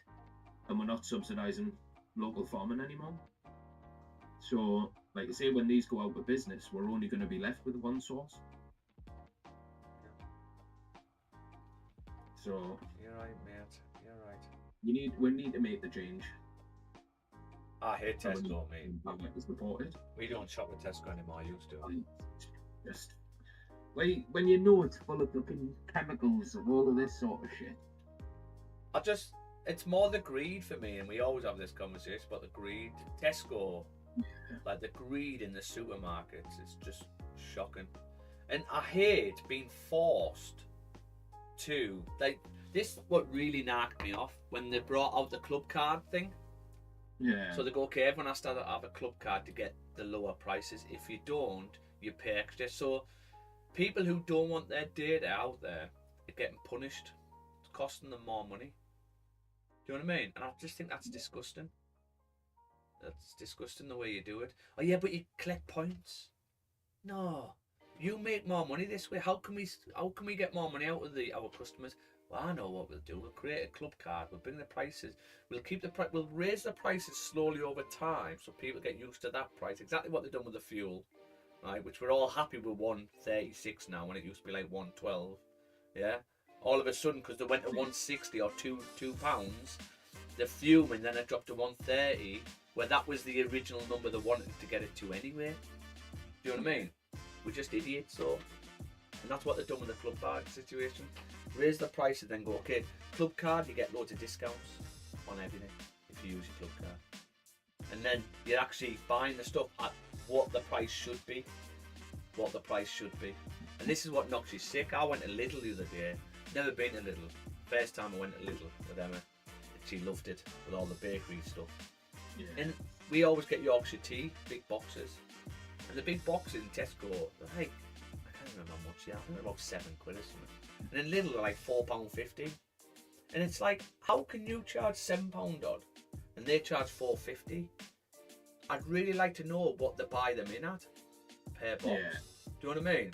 and we're not subsidising local farming anymore. So, like I say, when these go out of business, we're only going to be left with one source. So You're right, mate. You're right. we need to make the change. I hate Tesco, mate. I like to support it. We don't shop at Tesco anymore. I used to. Just when you know it's full of fucking chemicals and all of this sort of shit. It's more the greed for me, and we always have this conversation about the greed. Tesco, like the greed in the supermarkets, is just shocking. And I hate being forced to, like, this what really knocked me off when they brought out the club card thing. Yeah. So they go, okay, everyone has to have a club card to get the lower prices. If you don't, you pay extra. So people who don't want their data out there are getting punished. It's costing them more money. Do you know what I mean? And I just think that's disgusting. That's disgusting the way you do it. Oh yeah, but you collect points. No, you make more money this way. How can we get more money out of our customers? Well, I know what we'll do. We'll create a club card. We'll bring the prices. We'll raise the prices slowly over time, so people get used to that price. Exactly what they've done with the fuel, right? Which we're all happy with 136 now, when it used to be like 112. Yeah. All of a sudden, because they went to 160 or £2, they're fuming. Then it dropped to 130, where that was the original number they wanted to get it to anyway. Do you know what I mean? We're just idiots, so. And that's what they've done with the club card situation. Raise the price and then go, okay, club card, you get loads of discounts on everything if you use your club card. And then you're actually buying the stuff at what the price should be. What the price should be. And this is what knocks you sick. I went to Lidl the other day. Never been to Lidl. First time I went to Lidl with Emma. She loved it with all the bakery stuff. Yeah. And we always get Yorkshire tea, big boxes. And the big boxes in Tesco, they're like, I can't remember how much they are. I think they're about £7 or something. And then Lidl are like £4.50. And it's like, how can you charge £7 odd and they charge £4.50? I'd really like to know what they buy them in at per box. Yeah. Do you know what I mean?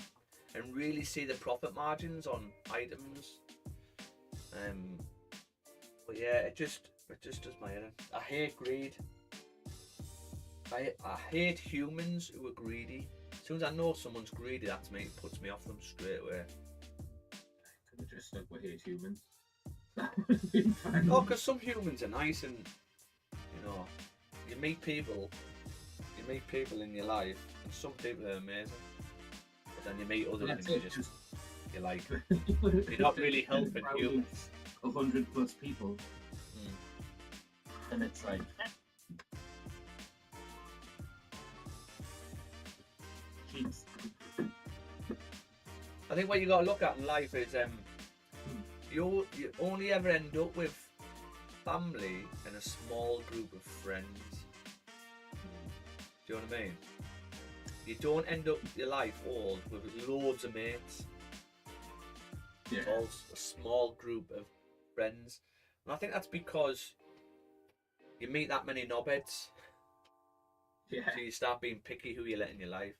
And really see the profit margins on items. But yeah, it just does my head in. I hate greed. I hate humans who are greedy. As soon as I know someone's greedy, that's me. It puts me off them straight away. Could have just stuck with hate humans. That would have been fine. Oh, because some humans are nice, and you know, you meet people in your life, and some people are amazing. But then you meet others, and you're like, you're not really helping humans. 100 plus people, and it's like, jeez. I think what you got to look at in life is you only ever end up with family and a small group of friends. Do you know what I mean? You don't end up your life old with loads of mates. Yeah. It's all a small group of friends. And I think that's because you meet that many knobheads. Yeah. So you start being picky who you let in your life.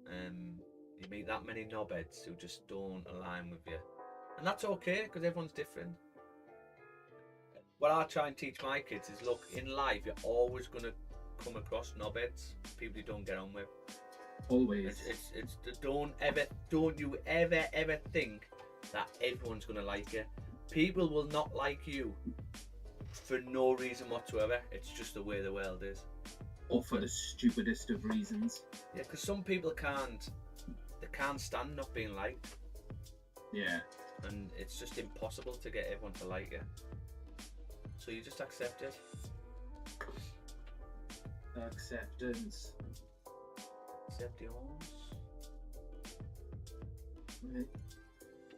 You meet that many knobheads who just don't align with you. And that's okay, because everyone's different. What I try and teach my kids is, look, in life you're always going to come across knobheads, people you don't get on with. Always. It's don't you ever think that everyone's going to like you. People will not like you for no reason whatsoever. It's just the way the world is. Or for the stupidest of reasons. Yeah, because some people can't stand not being liked. Yeah. And it's just impossible to get everyone to like you. So you just accept it. Acceptance. Accept yours. Right.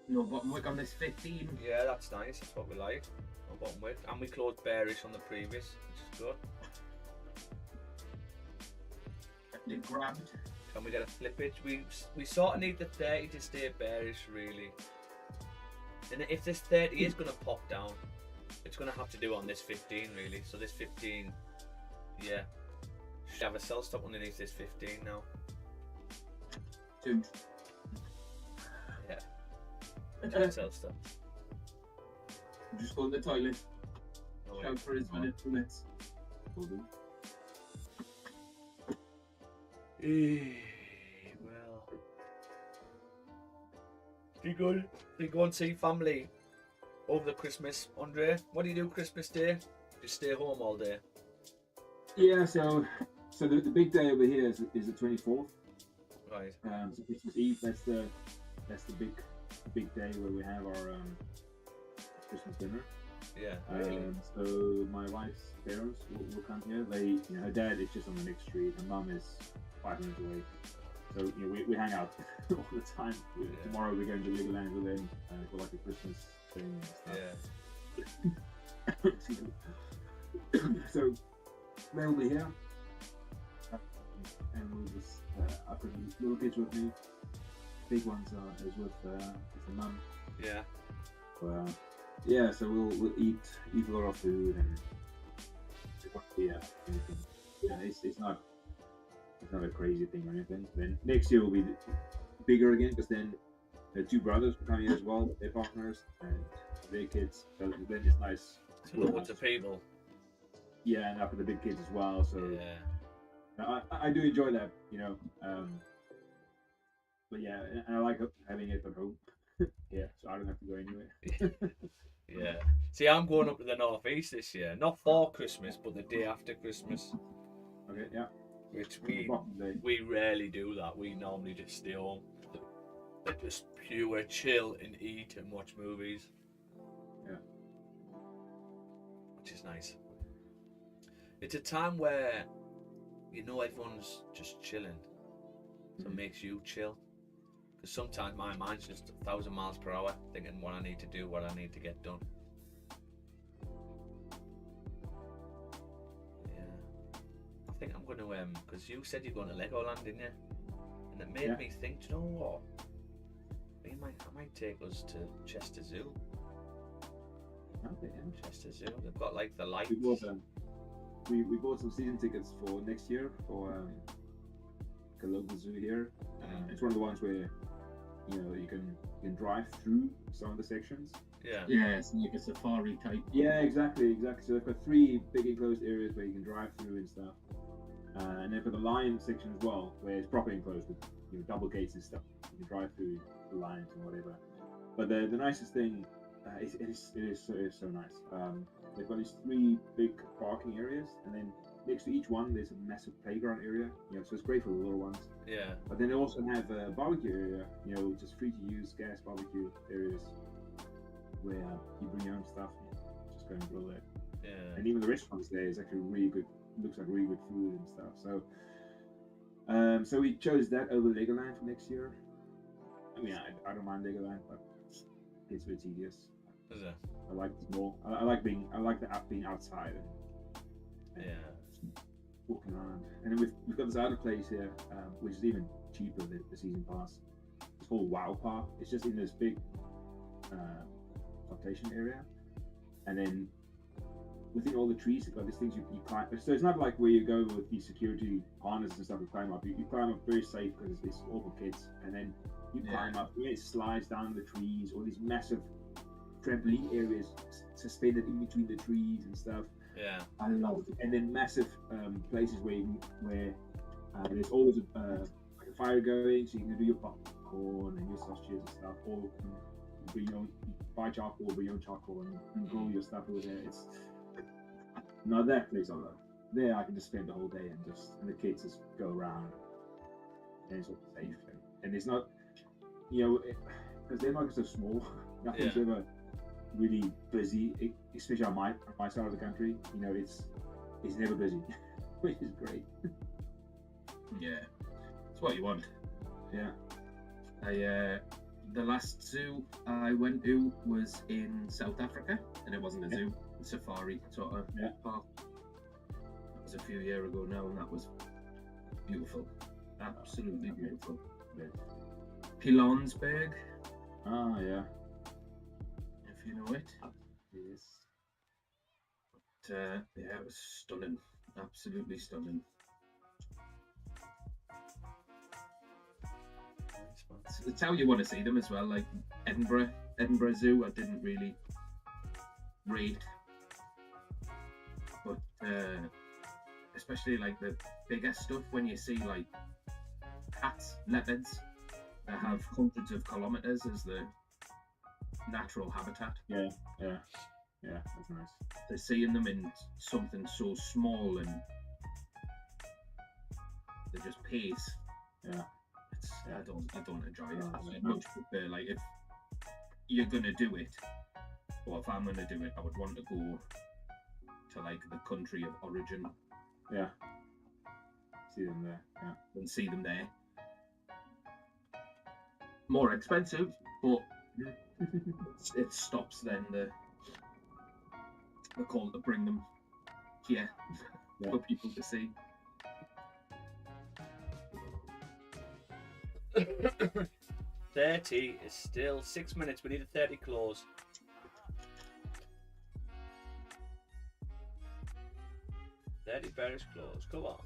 No bottom wick on this 15. Yeah, that's nice. That's what we like. No bottom wick. And we closed bearish on the previous, which is good. It grabbed. Can we get a flippage? We sort of need the 30 to stay bearish, really. And if this 30 is going to pop down, It's going to have to do on this 15 really. So this 15, yeah, should have a sell stop underneath this 15 now. Two. Yeah. Sell stop. Just go to the toilet. No, Shout for his minutes. Will do. Well, do you go and see family over the Christmas, Andre? What do you do Christmas Day? Just stay home all day. Yeah, so the big day over here is the 24th. Right. So Christmas Eve, that's the big day where we have our Christmas dinner. Yeah. Really? So my wife's parents will come here. Her dad is just on the next street. Her mum is 5 minutes away. So we hang out all the time. Tomorrow we're going to Legoland with them for like a Christmas thing and stuff. Yeah. So they'll be here, and we'll just I've got the little kids with me. Big ones is with the mum. Yeah. Yeah, so we'll eat a lot of food and anything. Yeah, it's not a crazy thing or anything. Then next year will be bigger again because then the two brothers will come here as well, their partners and their kids. So then it's nice. So lots of people. Yeah, and after the big kids as well. So yeah. I do enjoy that, But yeah, and I like having it at home. Yeah, so I don't have to go anywhere. Yeah. See, I'm going up to the northeast this year, not for Christmas, but the day after Christmas. Okay, yeah. Which we rarely do that. We normally just stay home. Just pure chill and eat and watch movies. Yeah. Which is nice. It's a time where everyone's just chilling, so it makes you chill. Because sometimes my mind's just 1,000 miles per hour, thinking what I need to do, what I need to get done. Yeah, I think I'm going to because you said you're going to Legoland, didn't you? And it made me think, do you know what? I might take us to Chester Zoo. Okay, yeah. Chester Zoo. They've got like the lights. We bought some season tickets for next year for a local zoo here. It's one of the ones where you can drive through some of the sections. Yeah. Yeah, it's like a safari type. Yeah, exactly. So they've got 3 big enclosed areas where you can drive through and stuff. And they've got the lion section as well, where it's properly enclosed with double gates and stuff. You can drive through the lions and whatever. But the nicest thing, it is so nice. They've got these 3 big parking areas, and then next to each one there's a massive playground area. So it's great for the little ones. Yeah. But then they also have a barbecue area, which is free to use gas barbecue areas where you bring your own stuff and just go and grill it. Yeah. And even the restaurants there is actually really good. Looks like really good food and stuff. So, so we chose that over Legoland for next year. I mean, I don't mind Legoland, but it's a bit tedious. Is it? I like it more. I like being outside and walking around. And then we've got this other place here, which is even cheaper than the season pass. It's called Wow Park. It's just in this big plantation area, and then within all the trees, you've got these things you climb. So it's not like where you go with these security harnesses and stuff to climb up. You climb up very safe because it's all for kids, and then you climb up. It slides down the trees, all these massive trampoline areas suspended in between the trees and stuff. Yeah, I love it. And then massive places where there's always like a fire going, so you can do your popcorn and your sausages and stuff. Or you bring your own, buy charcoal, bring your own charcoal, and grill your stuff over there. It's now that place I love. There I can just spend the whole day and the kids just go around, and it's all safe and it's not, because they're not so small. Nothing's ever really busy, especially on my side of the country. It's never busy, which is great. Yeah, it's what you want. Yeah. The last zoo I went to was in South Africa, and it wasn't a zoo, a safari sort of park. It was a few years ago now, and that was beautiful, absolutely beautiful. Yeah. Pilanesberg, Ah, yeah. if you know it. Yes. yeah, it was stunning, absolutely stunning. Nice, man. It's how you want to see them as well. Like Edinburgh Zoo, I didn't really rate, but especially like the bigger stuff when you see like cats, leopards that have hundreds of kilometers as the natural habitat. Yeah, that's nice. They're seeing them in something so small and they just pace. Yeah. I don't enjoy it. Yeah, I'd much prefer, like, if you're gonna do it, or if I'm gonna do it, I would want to go to like the country of origin. Yeah. See them there. Yeah. And see them there. More expensive, but it stops then the call to bring them here for people to see. 30 is still 6 minutes. We need a 30 close. Bearish close. Come on.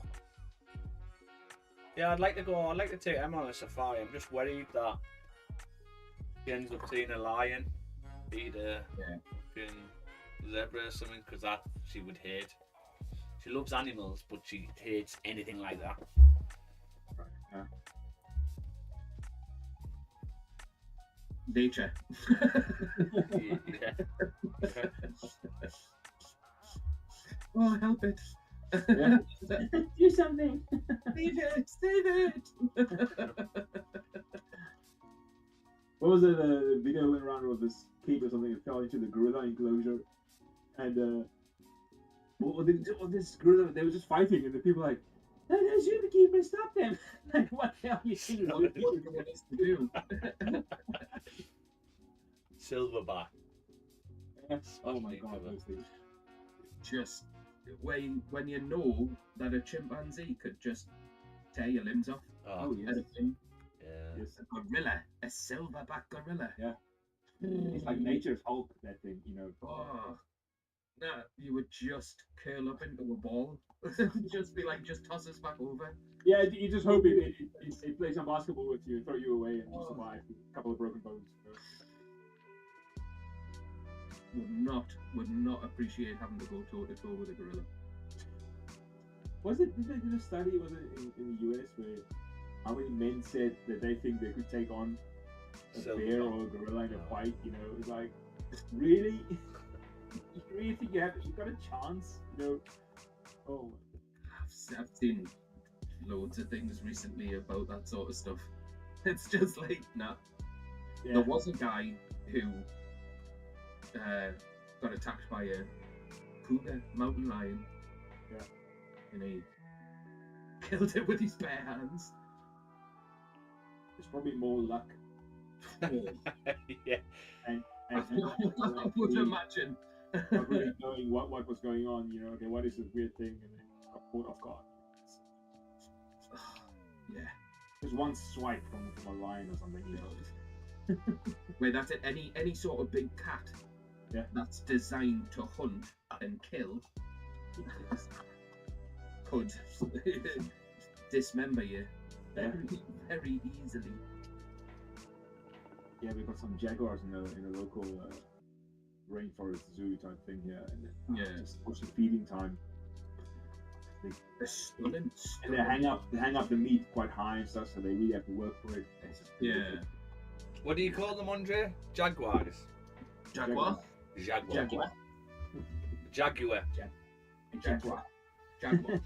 Yeah, I'd like to take Emma on a safari. I'm just worried that he ends up seeing a lion eat a fucking zebra or something, because that she would hate. She loves animals, but she hates anything like that. Right. Yeah. Nature. Yeah. Oh, help it. Yeah. Do something. Save it. What was it? The video went around with this kid or something that fell into the gorilla enclosure, and this gorilla, they were just fighting, and the people were like, "No, zookeeper, stop them!" Like, what the hell are you doing? What do you want us to do? Silverback. Oh my god, those things. Just when you know that a chimpanzee could just tear your limbs off. Oh, yes. Anything. yeah. Yes. A gorilla, a silverback gorilla. Yeah. It's like nature's Hulk, that thing, you know. Oh, nah, you would just curl up into a ball. Just be like, just toss us back over. Yeah, you just hope it plays some basketball with you and throw you away and you survive a couple of broken bones. You know. Would not appreciate having to go toe to toe with a gorilla. Did they do a study, was it in the US, where how many men said that they think they could take on a bear or a gorilla in a fight? You know, it's like, really? You really think you've got a chance? You know? Oh. I've seen loads of things recently about that sort of stuff. It's just like, nah. Yeah. There was a guy who got attacked by a cougar, mountain lion. Yeah. And he killed it with his bare hands. There's probably more luck. Yeah. And I would imagine. not really knowing what was going on, you know, okay, what is this weird thing, and then got caught off guard. Yeah. There's one swipe from a lion or something, you know. Wait, that's it. Any sort of big cat that's designed to hunt and kill could dismember you very easily. Yeah, we've got some jaguars in a local rainforest zoo type thing here, and just watch the feeding time. They're stunning. And they hang up the meat quite high and stuff, so they really have to work for it. It's just Yeah. What do you call them, Andre? Jaguars. Jaguar. Jaguar. Jaguar. Jaguar. Jaguar.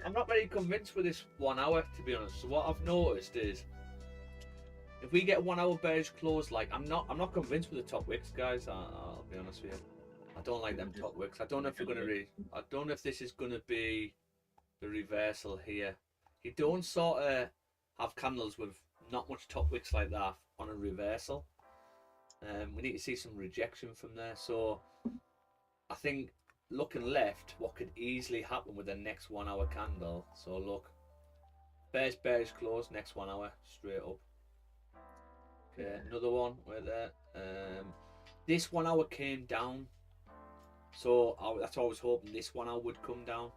I'm not very convinced with this 1 hour, to be honest. So what I've noticed is, if we get 1 hour bearish close, like I'm not convinced with the top wicks, guys. I'll be honest with you. I don't like them top wicks. I don't know if we're gonna I don't know if this is gonna be the reversal here. You don't sort of have candles with not much top wicks like that on a reversal. We need to see some rejection from there. So I think looking left, what could easily happen with the next 1 hour candle. So look, bearish close, next 1 hour straight up. Okay, another one right there. This 1 hour came down So that's why I was hoping this 1 hour would come down,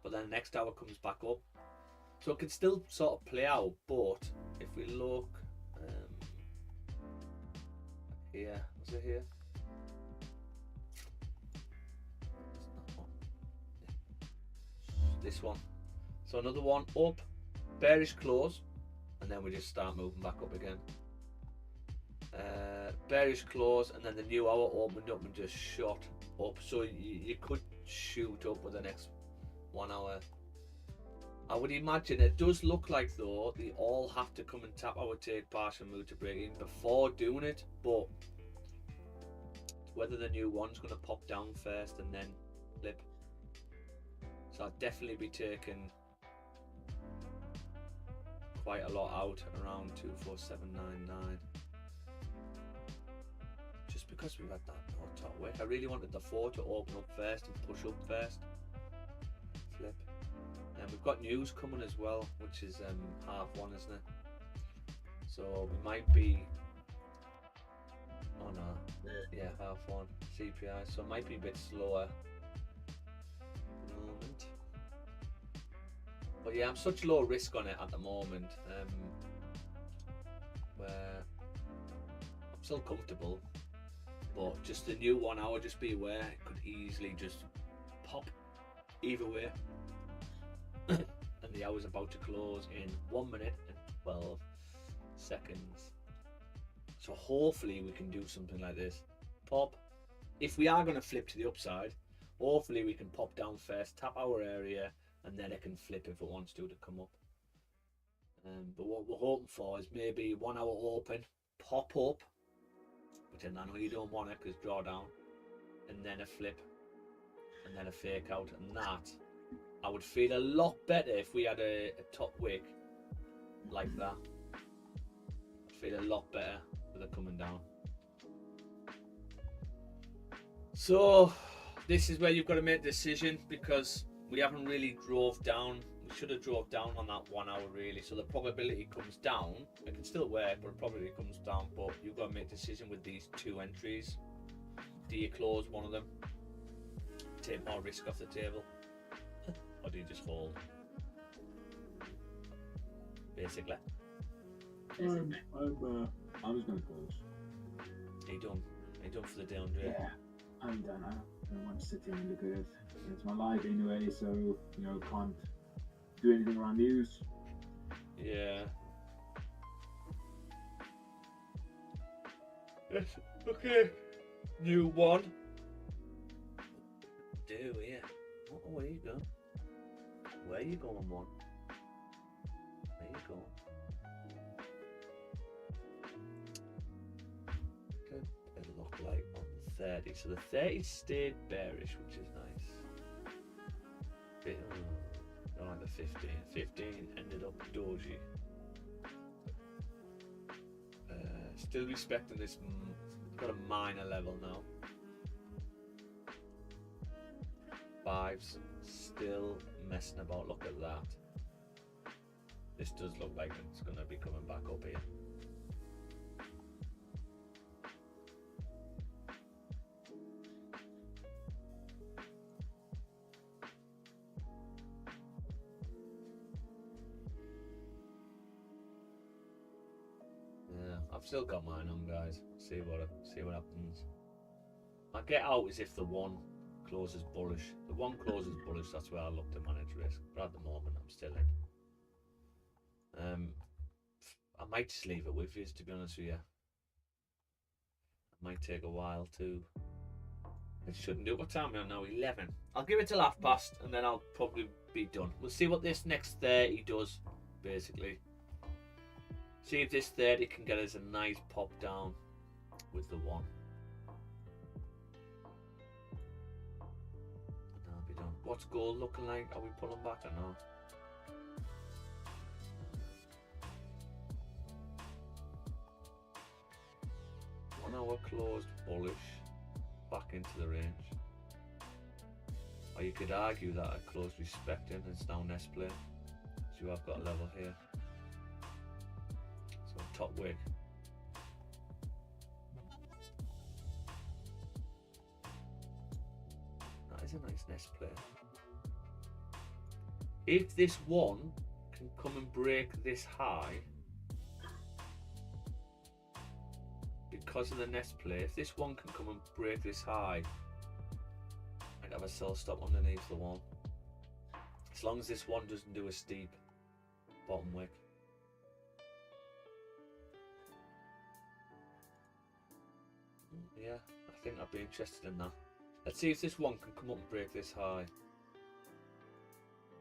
but then the next hour comes back up. So it can still sort of play out, but if we look here, was it here? This one. So another one up, bearish close, and then we just start moving back up again. Bearish close, and then the new hour opened up and just shot up. So you could shoot up with the next 1 hour. I would imagine it does look like though they all have to come and tap our take partial move to break in before doing it, but whether the new one's going to pop down first and then flip. So I'd definitely be taking quite a lot out around 24799. Just because we've had that no top wick. I really wanted the 4 to open up first and push up first. Flip. And we've got news coming as well, which is 1/2, isn't it? So we might be, oh no, yeah, 1/2 CPI, so it might be a bit slower at the moment. But yeah, I'm such low risk on it at the moment, where I'm still comfortable, but just the new 1 hour, just be aware, it could easily just pop either way. And the hour's about to close in 1 minute and 12 seconds. So hopefully we can do something like this. Pop. If we are going to flip to the upside, hopefully we can pop down first, tap our area, and then it can flip if it wants to come up. But what we're hoping for is maybe 1 hour open, pop up, which I know you don't want it because draw down, and then a flip, and then a fake out, and that I would feel a lot better if we had a top wick like that. I'd feel a lot better with it coming down. So this is where you've got to make a decision, because we haven't really drove down. We should have drove down on that 1 hour really. So the probability comes down. It can still work, but it probably comes down. But you've got to make a decision with these 2 entries. Do you close one of them? Take more risk off the table? Or do you just hold? Basically. I'm just gonna close. Are you done? Are you done for the day, Andre? Yeah, I'm done. I don't want to sit here and look at it. It's my life anyway, so you know, can't do anything around news. Yeah. Yes. Okay. New one. Do yeah. Oh, where you go? Where you going, one? Where you going? It looked like on the 30. So the 30 stayed bearish, which is nice. Bit, don't like the 15. 15 ended up doji. Still respecting this. Got a minor level now. 5's still messing about. Look at that. This does look like it's going to be coming back up here. Yeah, I've still got mine on, guys. See what happens. My get out is if the one closes bullish. The one closes bullish, that's where I look to manage risk. But at the moment, I'm still in. I might just leave it with you, to be honest with you. It might take a while to. It shouldn't do. What time are we on now? 11. I'll give it till past, and then I'll probably be done. We'll see what this next 30 does, basically. See if this 30 can get us a nice pop down with the one. And I'll be done. What's gold looking like? Are we pulling back or not? One hour closed bullish, back into the range. Or you could argue that I closed respecting and it's now nest play. So I've got a level here. So top wick. a nice nest play. If this one can come and break this high, because of the nest play, if this one can come and break this high, I'd have a sell stop underneath the one. As long as this one doesn't do a steep bottom wick. Yeah, I think I'd be interested in that. Let's see if this one can come up and break this high.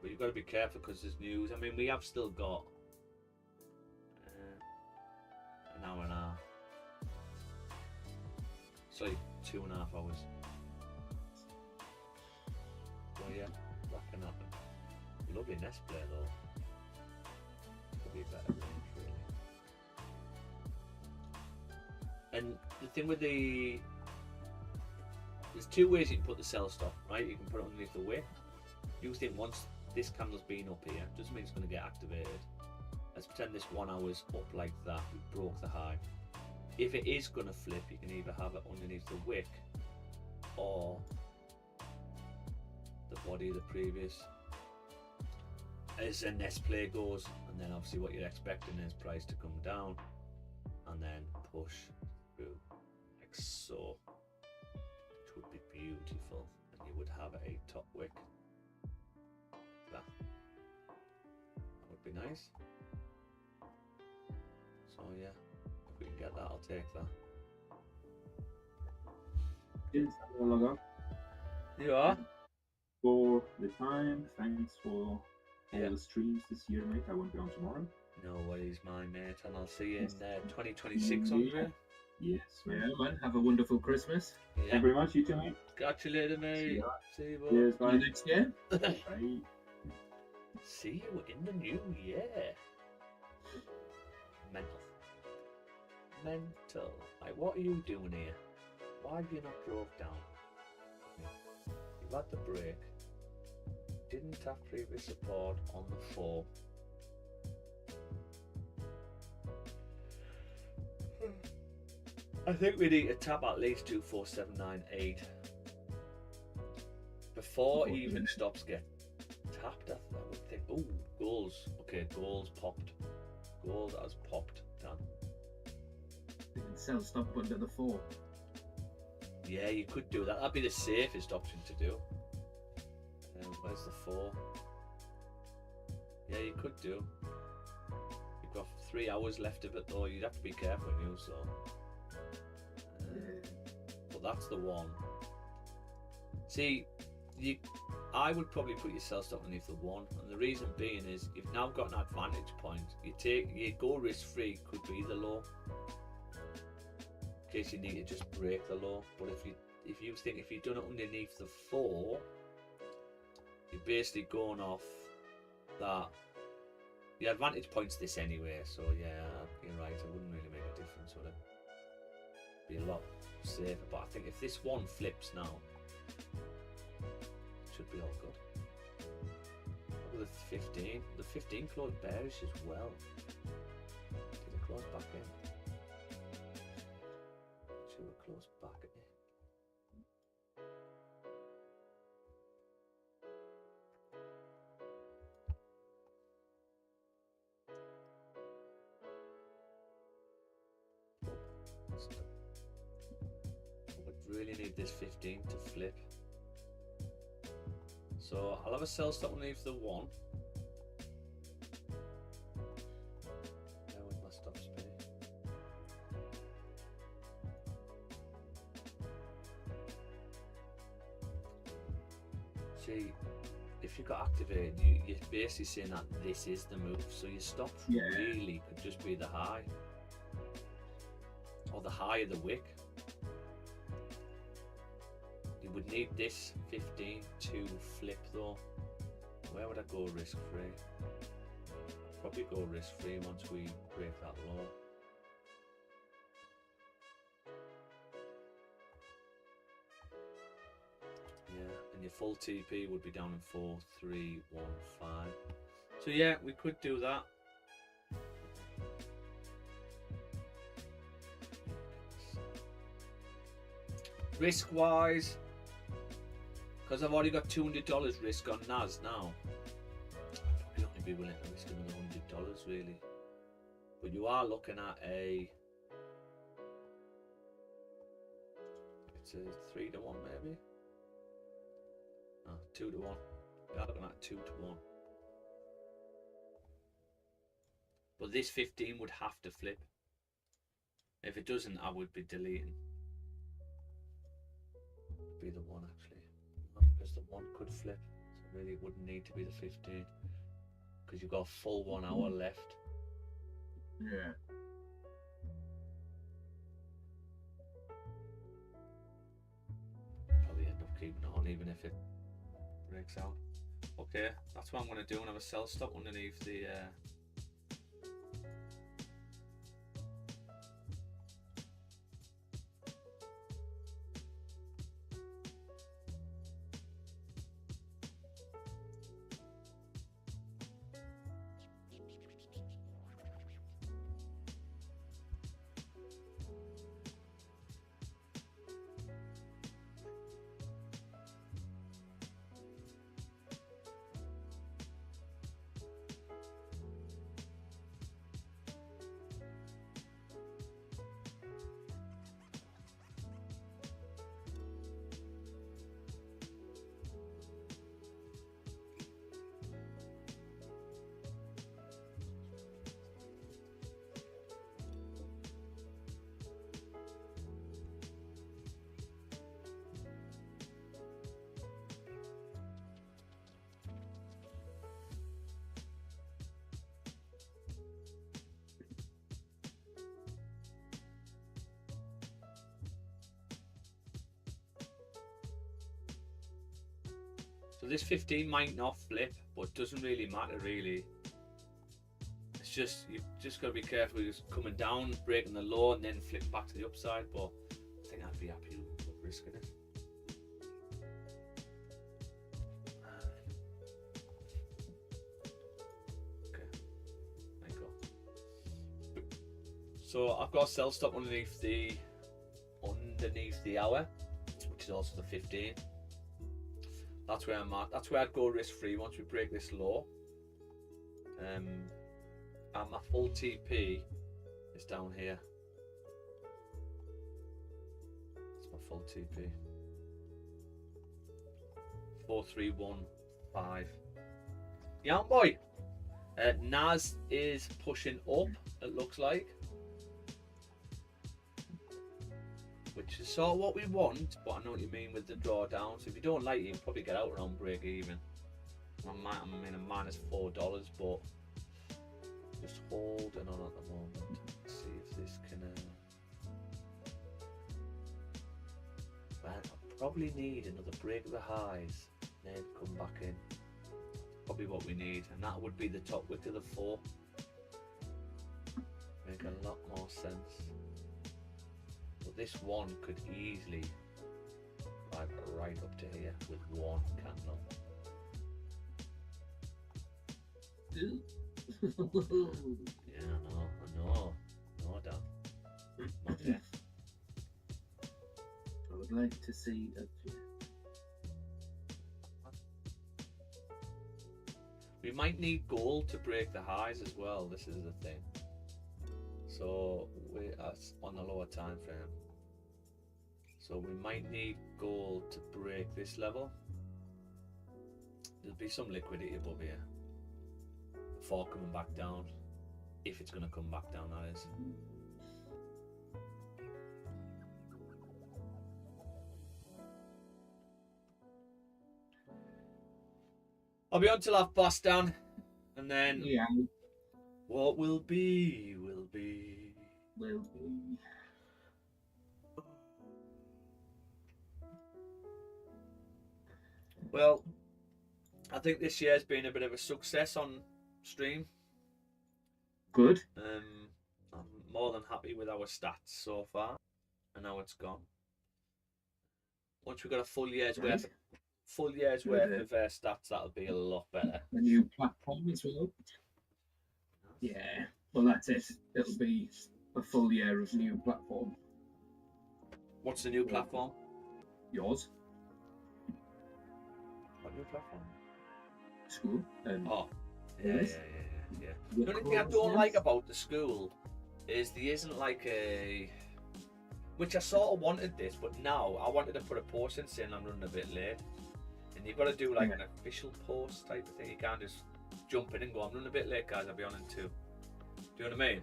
But you've got to be careful because there's news. I mean, we have still got an hour and a half. Sorry, 2.5 hours. Well, yeah, that can happen. Lovely nest play though. Could be a better range, really. And the thing with there's 2 ways you can put the sell stop, right? You can put it underneath the wick. You think once this candle's been up here, doesn't mean it's going to get activated. Let's pretend this 1 hour's up like that. We broke the high. If it is going to flip, you can either have it underneath the wick or the body of the previous. As the nest play goes, and then obviously what you're expecting is price to come down and then push through like so, which would be beautiful, and you would have a top wick. That would be nice. So yeah, if we can get that, I'll take that. Yes, I'll log off. You are? For the time, thanks for all Yeah. the streams this year, mate. I won't be on tomorrow. No worries, my mate, and I'll see you in 2026, Andre. Yes, Yeah, man. man. Have a wonderful Christmas. Thank Yeah. you very much, you too, mate. Catch you later, mate. See See you, bud. Cheers, See you bye. next year. Bye. See you in the new year. Mental. Mental. Like, what are you doing here? Why have you not drove down? You've had the break. Didn't have previous support on the 4. I think we need to tap at least 24798 before even stops get tapped. I would think. Oh, goals. Okay, goals popped. Goals has popped. Done. You can sell stop under the 4. Yeah, you could do that. That'd be the safest option to do. Where's the 4? Yeah, you could do. You've got 3 hours left of it though. You'd have to be careful when you so. But that's the one. See, I would probably put your sell stop underneath the 1, and the reason being is you've now got an advantage point. You go risk free could be the low, in case you need to just break the low. But if you think if you've done it underneath the 4, you're basically going off that. The advantage point's this anyway, so yeah, you're right. It wouldn't really make a difference, would it? Be a lot safer. But I think if this one flips now, it should be all good. Look at the 15. The 15 closed bearish as well. Did it close back in? Should have closed back in. Would really need this 15 to flip. So I'll have a sell stop underneath the 1. There with my stop speed. See, if you got activated, you're basically saying that this is the move. So your stop really could just be the high. Or the high of the wick. You would need this 15 to flip though. Where would I go risk free? Probably go risk free once we break that low. Yeah, and your full TP would be down in 4315. So yeah, we could do that. Risk wise, Because I've already got $200 risk on NAS now. I'd probably only be willing to risk another $100 really. But you are looking at it's a 3 to 1 maybe. No, 2 to 1. You're looking at 2 to 1. But this 15 would have to flip. If it doesn't, I would be deleting. Be the 1 actually. Not because the 1 could flip. So really it wouldn't need to be the 15. Because you've got a full 1 hour left. Yeah. Probably end up keeping it on even if it breaks out. Okay, that's what I'm going to do and have a sell stop underneath the So this 15 might not flip, but doesn't really matter really. It's just, you've just got to be careful. It's coming down, breaking the low, and then flipping back to the upside. But I think I'd be happy with risking it. Okay, there you go. So I've got a sell stop underneath the hour, which is also the 15. That's where I'm at. That's where I'd go risk free once we break this low. And my full TP is down here. That's my full TP. 4315. Yeah, boy. NAS is pushing up, it looks like. Which is sort of what we want, but I know what you mean with the drawdown. So if you don't like it, you can probably get out around break even. I'm in a -$4, but just holding on at the moment. Let's see if this can. Well, I probably need another break of the highs, then come back in. Probably what we need, and that would be the top wick of the 4. Make a lot more sense. But this 1 could easily drive right up to here with 1 candle. Yeah, I know, Dan. Okay. I would like to see a We might need gold to break the highs as well. This is the thing. So we're on the lower time frame. So we might need gold to break this level. There'll be some liquidity above here before coming back down, if it's going to come back down, that is. I'll be on till I've bust down, and then yeah. What will be, will be. Will be. Well, I think this year's been a bit of a success on stream. Good. I'm more than happy with our stats so far and how it's gone. Once we've got a full year's worth of stats, that'll be a lot better. A new platform as well. Yeah. Well, that's it. It'll be a full year of new platform. What's the new platform? Yours. new platform? School and Oh, yeah. Yes. The only thing I don't like about the school is there isn't like a, which I sort of wanted this, but now I wanted to put a post in saying I'm running a bit late, and you've got to do like an official post type of thing. You can't just jump in and go, I'm running a bit late, guys. I'll be on in 2. Do you know what I mean?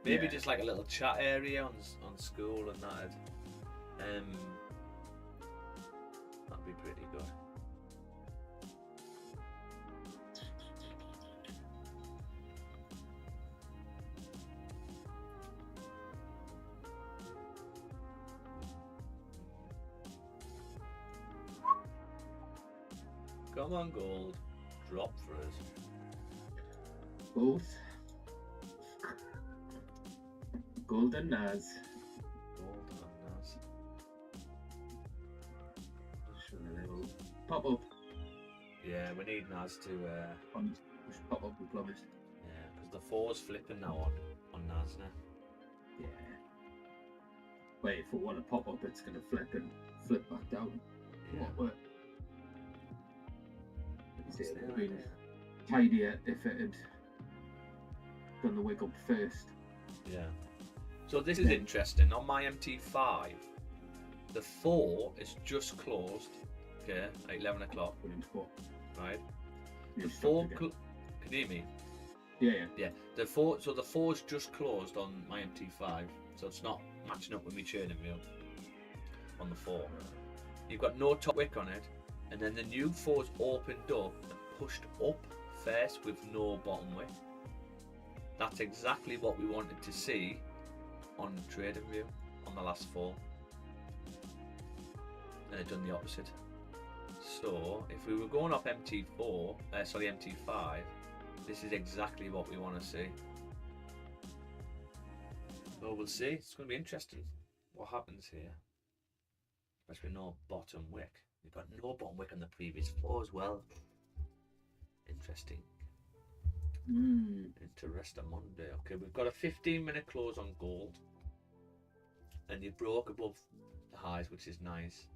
Maybe just like a little chat area on school and that. That'd be pretty good. Come on, Gold. Drop for us. both Gold and Naz. Gold and Nas. Just want a little pop up. Yeah, we need Nas to. Just pop up and plummet. Yeah, because the 4's flipping now on Nas now. Yeah. Wait, if we want to pop up, it's going to flip back down. Yeah. What? It would have been tidier if it had done the wig up first. Yeah. So this is interesting. On my MT5, the 4 is just closed. Okay, at 11 o'clock. Right. The 4. Can you hear me? Yeah. The 4. So the 4's just closed on my MT5. So it's not matching up with me training wheel on the 4. You've got no top wick on it, and then the new 4's opened up and pushed up first with no bottom wick. That's exactly what we wanted to see on trading view on the last 4. And it done the opposite. So if we were going off MT5, this is exactly what we want to see. Well, we'll see. It's going to be interesting what happens here. Especially no bottom wick. We've got no bottom wick on the previous 4 as well. Interesting. Interesting Monday. Okay, we've got a 15-minute close on gold. And you broke above the highs, which is nice.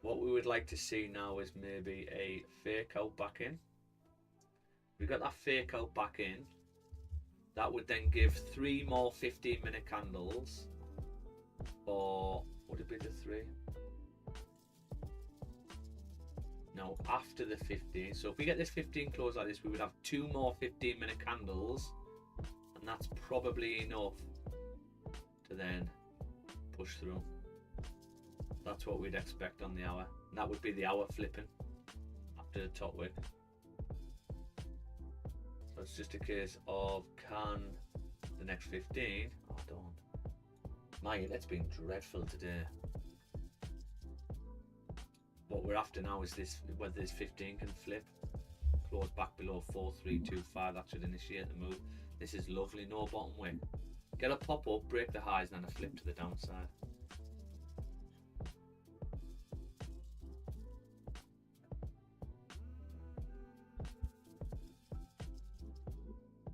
What we would like to see now is maybe a fake out back in. We got that fake out back in. That would then give 3 more 15-minute candles. Or would it be the 3? No, after the 15. So if we get this 15 close like this, we would have 2 more 15-minute candles, and that's probably enough to then push through. That's what we'd expect on the hour. And that would be the hour flipping after the top wick. So it's just a case of, can the next 15? Oh, don't. My internet's been dreadful today. What we're after now is this, whether this 15 can flip, close back below 4325. That should initiate the move. This is lovely, no bottom wick. Get a pop up, break the highs, and then a flip to the downside.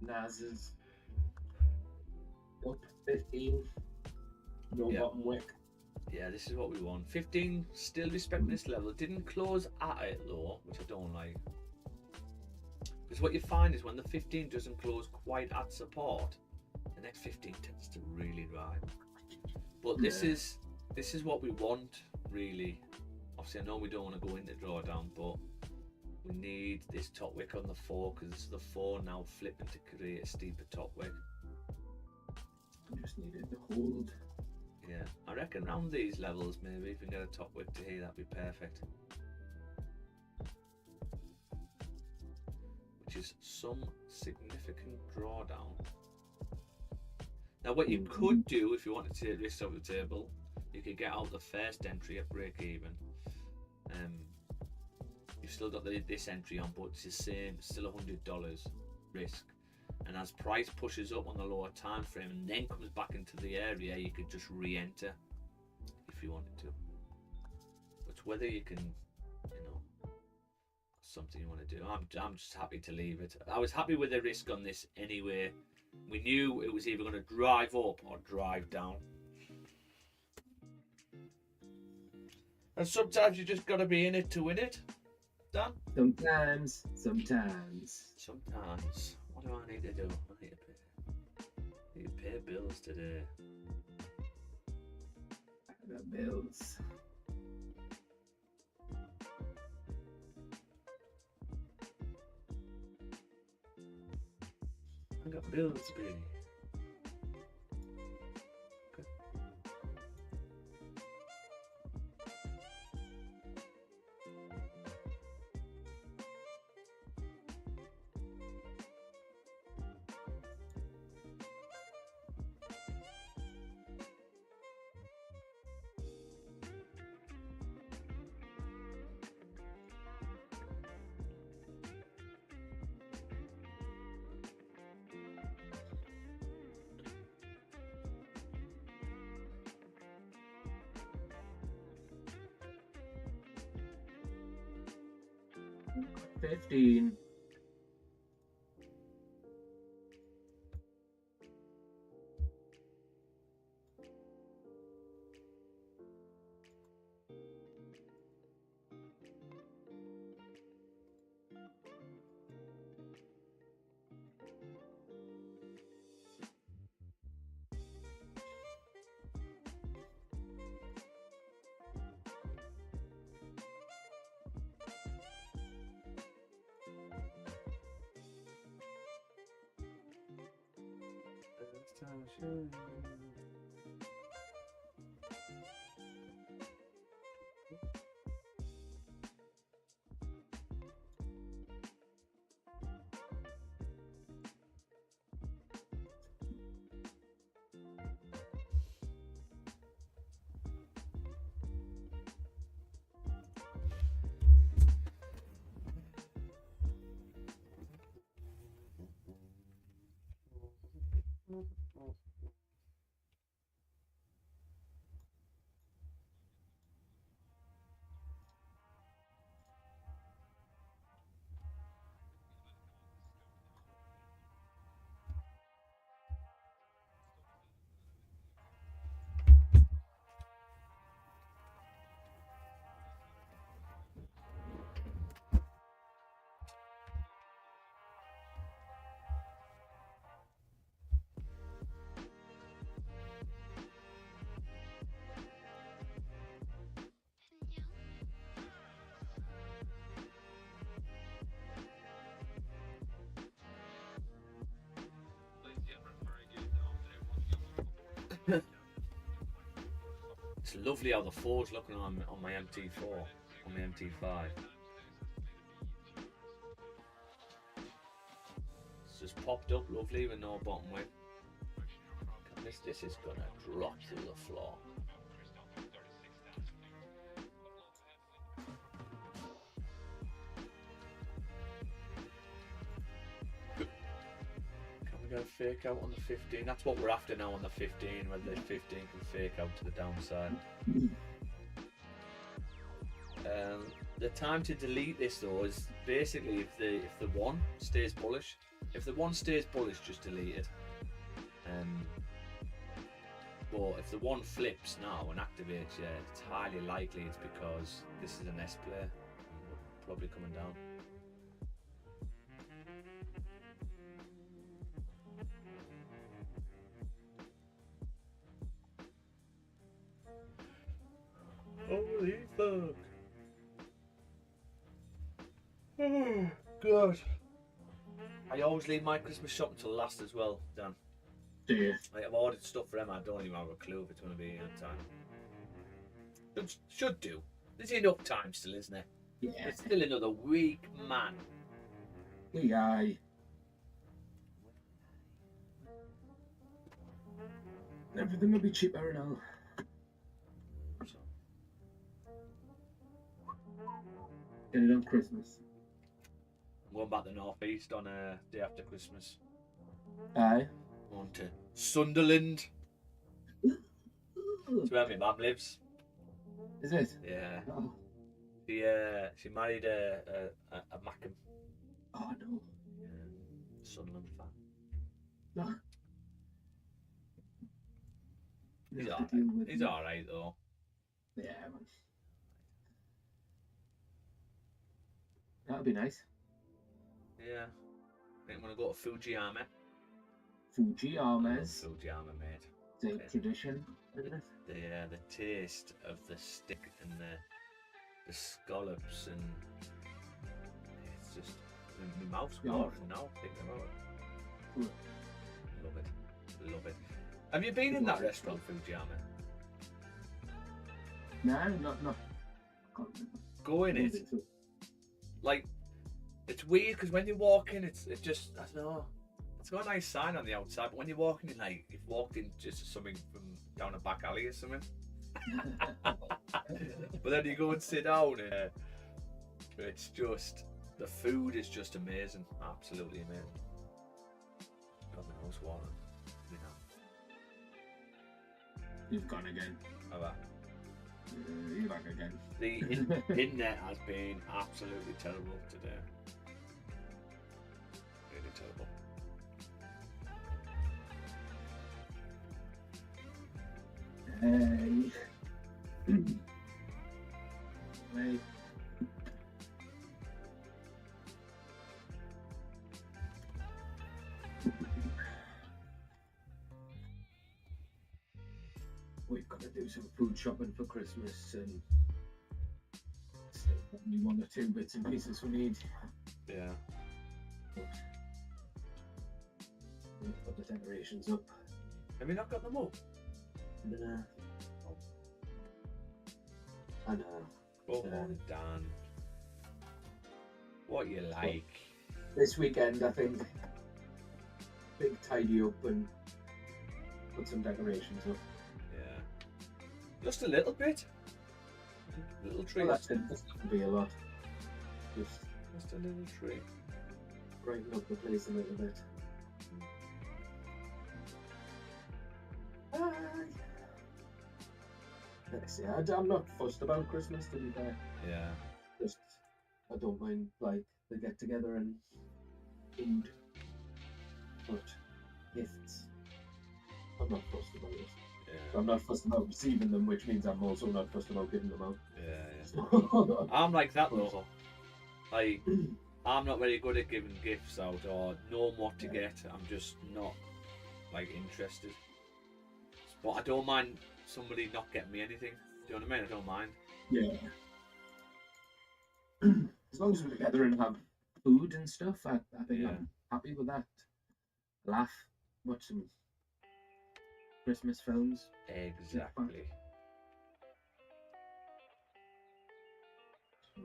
Naz is up 15. No bottom wick. Yeah, this is what we want. 15 still respecting this level. Didn't close at it though, which I don't like. Because what you find is when the 15 doesn't close quite at support, the next 15 tends to really ride. But this is what we want, really. Obviously, I know we don't want to go into drawdown, but we need this top wick on the 4, because this is the 4 now flipping to create a steeper top wick. I just needed to hold. Yeah, I reckon around these levels, maybe if we can get a top wick to here, that'd be perfect. Which is some significant drawdown. Now, what you could do if you wanted to take this off the table, you could get out the first entry at break even. You've still got this entry on, but it's the same, still $100 risk. And as price pushes up on the lower time frame and then comes back into the area, you could just re-enter if you wanted to. But whether you can, something you want to do. I'm just happy to leave it. I was happy with the risk on this anyway. We knew it was either going to drive up or drive down. And sometimes you just got to be in it to win it. Dan? Sometimes. Sometimes. What do I need to do? I need to pay bills today. I got bills. I got bills to pay. $15. It's lovely how the Ford's looking on my MT4, on my MT5. It's just popped up lovely with no bottom width. This is gonna drop through the floor. Can we get a fake out on the 15? That's what we're after now on the 15, whether the 15 can fake out to the downside. The time to delete this though is basically if the one stays bullish. If the one stays bullish, just delete it. But if the one flips now and activates, yeah, it's highly likely it's because this is an S play, probably coming down. Holy fuck! Oh god! I always leave my Christmas shopping till last as well, Dan. Do you? Like, I've ordered stuff for Emma. I don't even have a clue if it's going to be in time. Should do. There's enough time still, isn't there? Yeah. It's still another week, man. Yeah. Everything will be cheaper now. So, Get it on Christmas. I'm going back to the northeast on day after Christmas. Aye. Going to Sunderland. That's where my mum lives. Is it? Yeah. Oh, She married a Mackham. oh no. Sunderland fan. No. He's You have to deal with He's it. alright though. Yeah, man. That'd be nice. Yeah. I think I'm gonna go to Fujiyama. Fujiyama's Fujiyama, mate. the Okay. tradition, isn't it? The taste of the stick and the scallops, and it's just my mouth's Yeah. watering now thinking about it. Mm. Love it. Have you been in that restaurant, Fujiyama? No, not. Go in it. Like, it's weird because when you walk in, it's just, I don't know. It's got a nice sign on the outside, but when you walk in, like you've walked in just something from down a back alley or something. But then you go and sit down, and it's just, the food is just amazing, absolutely amazing. Got my nose watering, you know. You've gone again. How about You're back again. the internet has been absolutely terrible today. Really terrible. Hey. Hey. We've got to do some food shopping for Christmas and still only one or two bits and pieces we need. Yeah. But we'll put the decorations up. Have you not got them up? Nah. I know. Come on, Dan. What you like? This weekend, I think, big tidy up and put some decorations up. Yeah. Just a little bit. Little tree. Well, that's it. Doesn't have to be a lot. Just Just a little tree. brighten up the place a little bit. Let's see. I'm not fussed about Christmas, to be fair. Yeah. Just, I don't mind, like, the get together and food. But gifts, I'm not fussed about it. Yeah. I'm not fussed about receiving them, which means I'm also not fussed about giving them out. Yeah. I'm like that though. Like, I'm not very good at giving gifts out or know what to get. I'm just not like interested. But I don't mind somebody not getting me anything. Do you know what I mean? I don't mind. Yeah. As long as we're together and have food and stuff, I think Yeah. I'm happy with that. Laugh, watch some Christmas films. Exactly. So,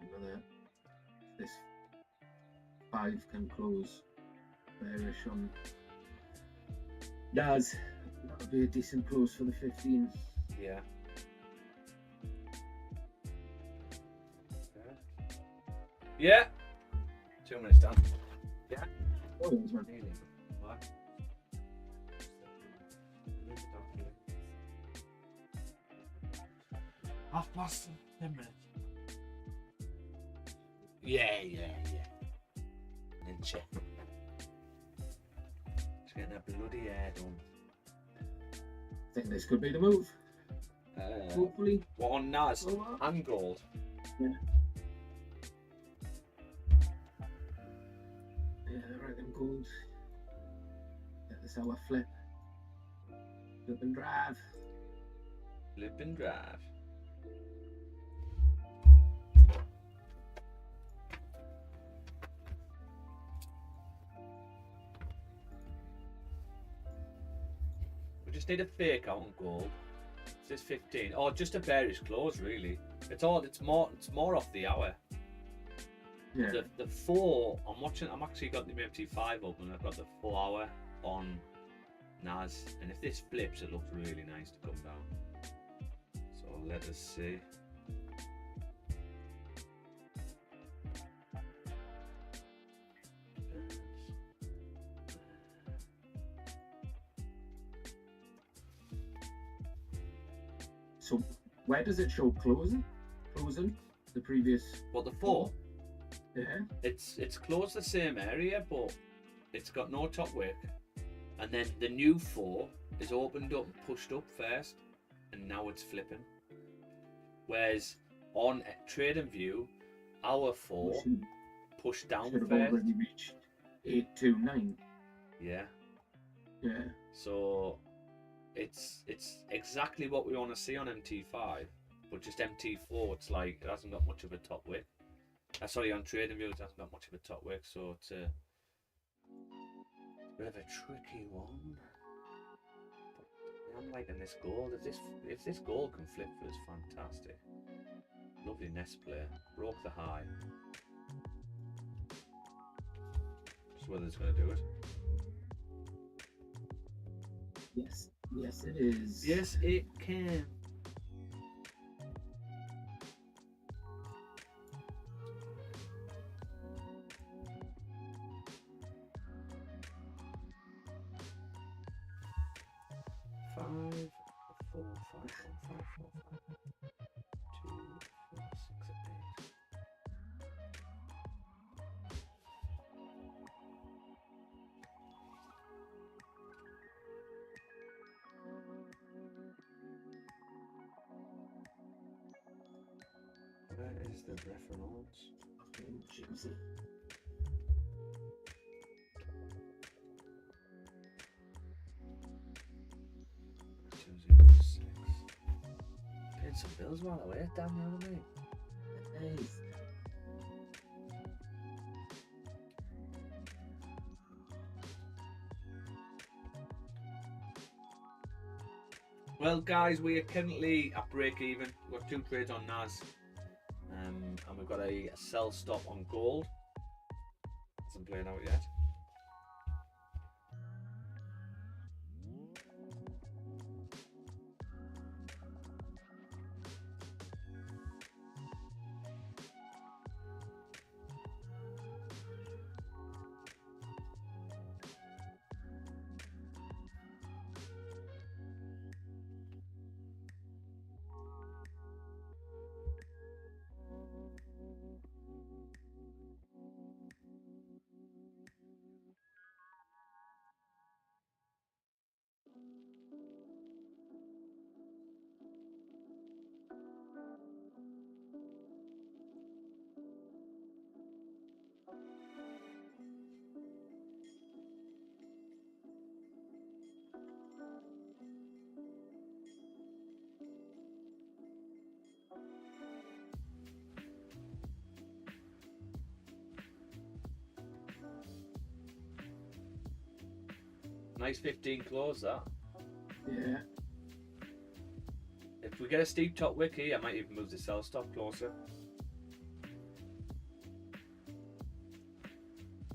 another, this 5 can close bearish on Daz. That'll be a decent close for the 15. Yeah. Yeah. 2 minutes done. Yeah. Oh, there's one. What? Half past 10 minutes. Yeah. And check. Just getting that bloody hair done. I think this could be the move. Hopefully. What on Nas Oh, and gold? Yeah, I reckon gold. Get this hour flip. Flip and drive. Flip and drive. We just need a fake out on gold. It says 15. Oh, just a bearish close, really. It's more off the hour. Yeah. The 4, I'm actually got the MT5 open, I've got the 4 hour on NAS, and if this flips, it looks really nice to come down. So let us see. So where does it show closing? Closing? The previous. What, the 4? Yeah. It's closed the same area, but it's got no top wick, And then the new 4 is opened up and pushed up first, and now it's flipping. Whereas on TradingView, our 4 pushed down Should have first. already reached 829. Yeah. Yeah. So it's exactly what we want to see on MT5, but just MT4, it's like it hasn't got much of a top wick. Sorry, on TradingView, it hasn't got much of a top wick, so it's a bit of a tricky one. But I'm liking this gold. If this gold can flip for us, fantastic. Lovely nest play. Broke the high. Just whether it's going to do it. Yes. Yes, it is. Yes, it can. Five, 4, 5, 1, 5, 4, 5, 2, 4, 6, 8. Where is the reference? Fucking juicy. Paying some bills while I wait, damn, you know what I mean? Nice. Well, guys, we are currently at break even. We've got 2 trades on NAS, and we've got a sell stop on gold. Hasn't played out yet. Nice 15 close that. Yeah. If we get a steep top wick here, I might even move the sell stop closer.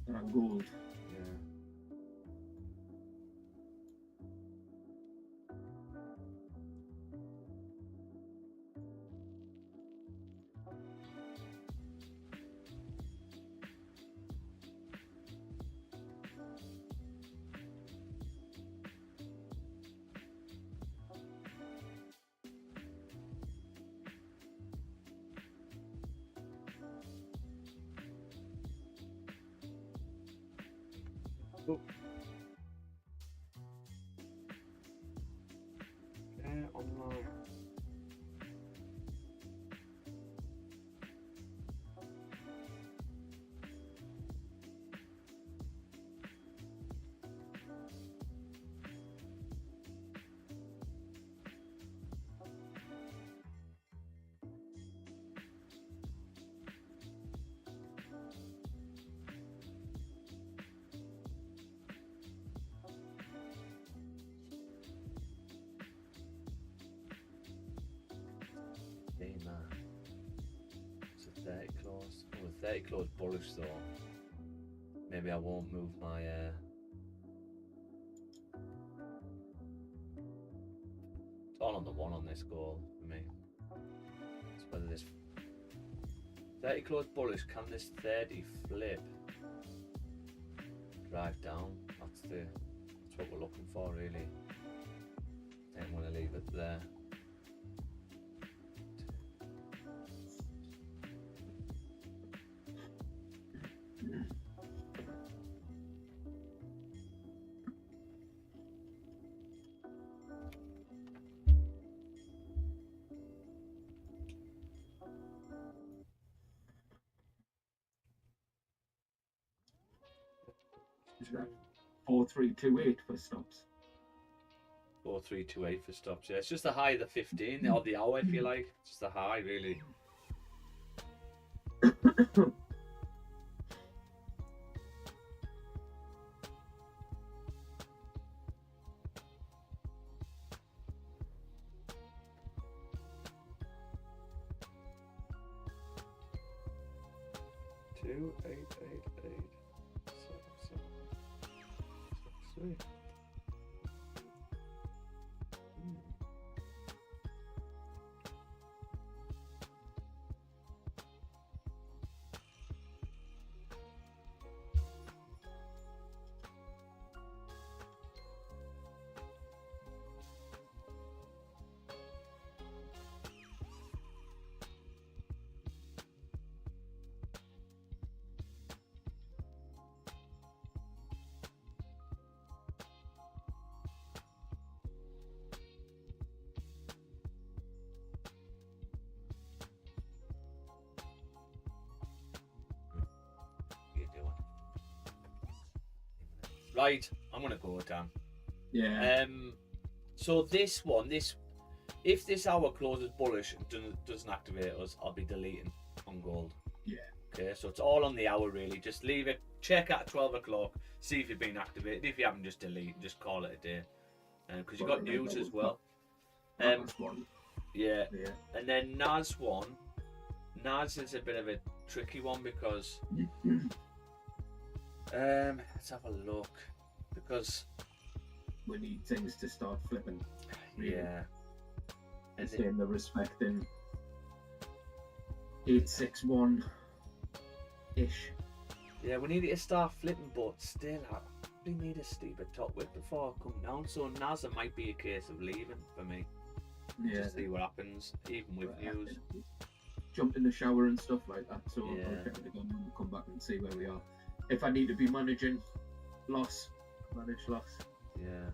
And gold. Yeah. Oh. Okay, online. It's a 30 close. Oh, a 30 close bullish though. Maybe I won't move my it's all on the one on this goal for me. It's whether this 30 close bullish, can this 30 flip? Drive down. That's what we're looking for really. I'm gonna leave it there. Is that 4328 for stops? 4328 for stops. Yeah, it's just the high of the 15 or the hour, if you like. It's just the high, really. Two, 8, 7, 3. Right, I'm gonna go, Dan. Yeah. So this if this hour closes bullish and doesn't activate us, I'll be deleting on gold. Yeah. Okay, so it's all on the hour really. Just leave it. Check at 12 o'clock. See if you've been activated. If you haven't, just delete. Just call it a day. Because you've got news as well. One. Yeah. And then NAS one. NAS is a bit of a tricky one because. Let's have a look. Because we need things to start flipping. Really. Yeah. And in the respect in 861 ish. Yeah, we need it to start flipping, but still, we need a steeper top width before I come down. So NASA might be a case of leaving for me. Yeah. To see what happens, even with news. Jump in the shower and stuff like that. So Yeah. I'll check it again and come back and see where we are. If I need to be managing manage loss. Yeah.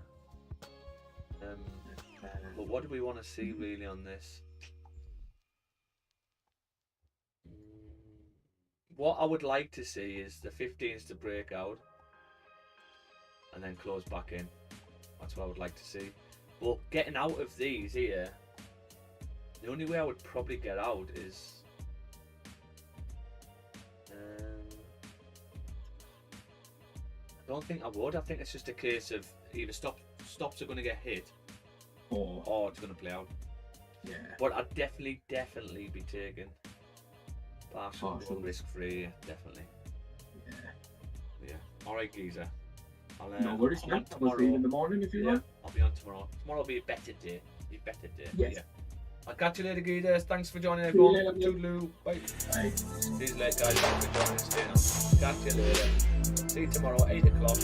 But what do we want to see really on this? What I would like to see is the 15s to break out and then close back in. That's what I would like to see. But getting out of these here, the only way I would probably get out is I don't think I would. I think it's just a case of either stops are going to get hit or it's going to play out. Yeah. But I'd definitely be taking partial risk free, definitely. Yeah. Alright, geezer. No worries, man. I'll see you in the morning if you want. I'll be on tomorrow. Tomorrow will be a better day. Yes. Yeah. I'll catch you later, geezers. Thanks for joining everyone. Toodaloo. Bye. Bye. See you later, guys. Thanks for joining us. Catch you later. See you tomorrow, 8 o'clock.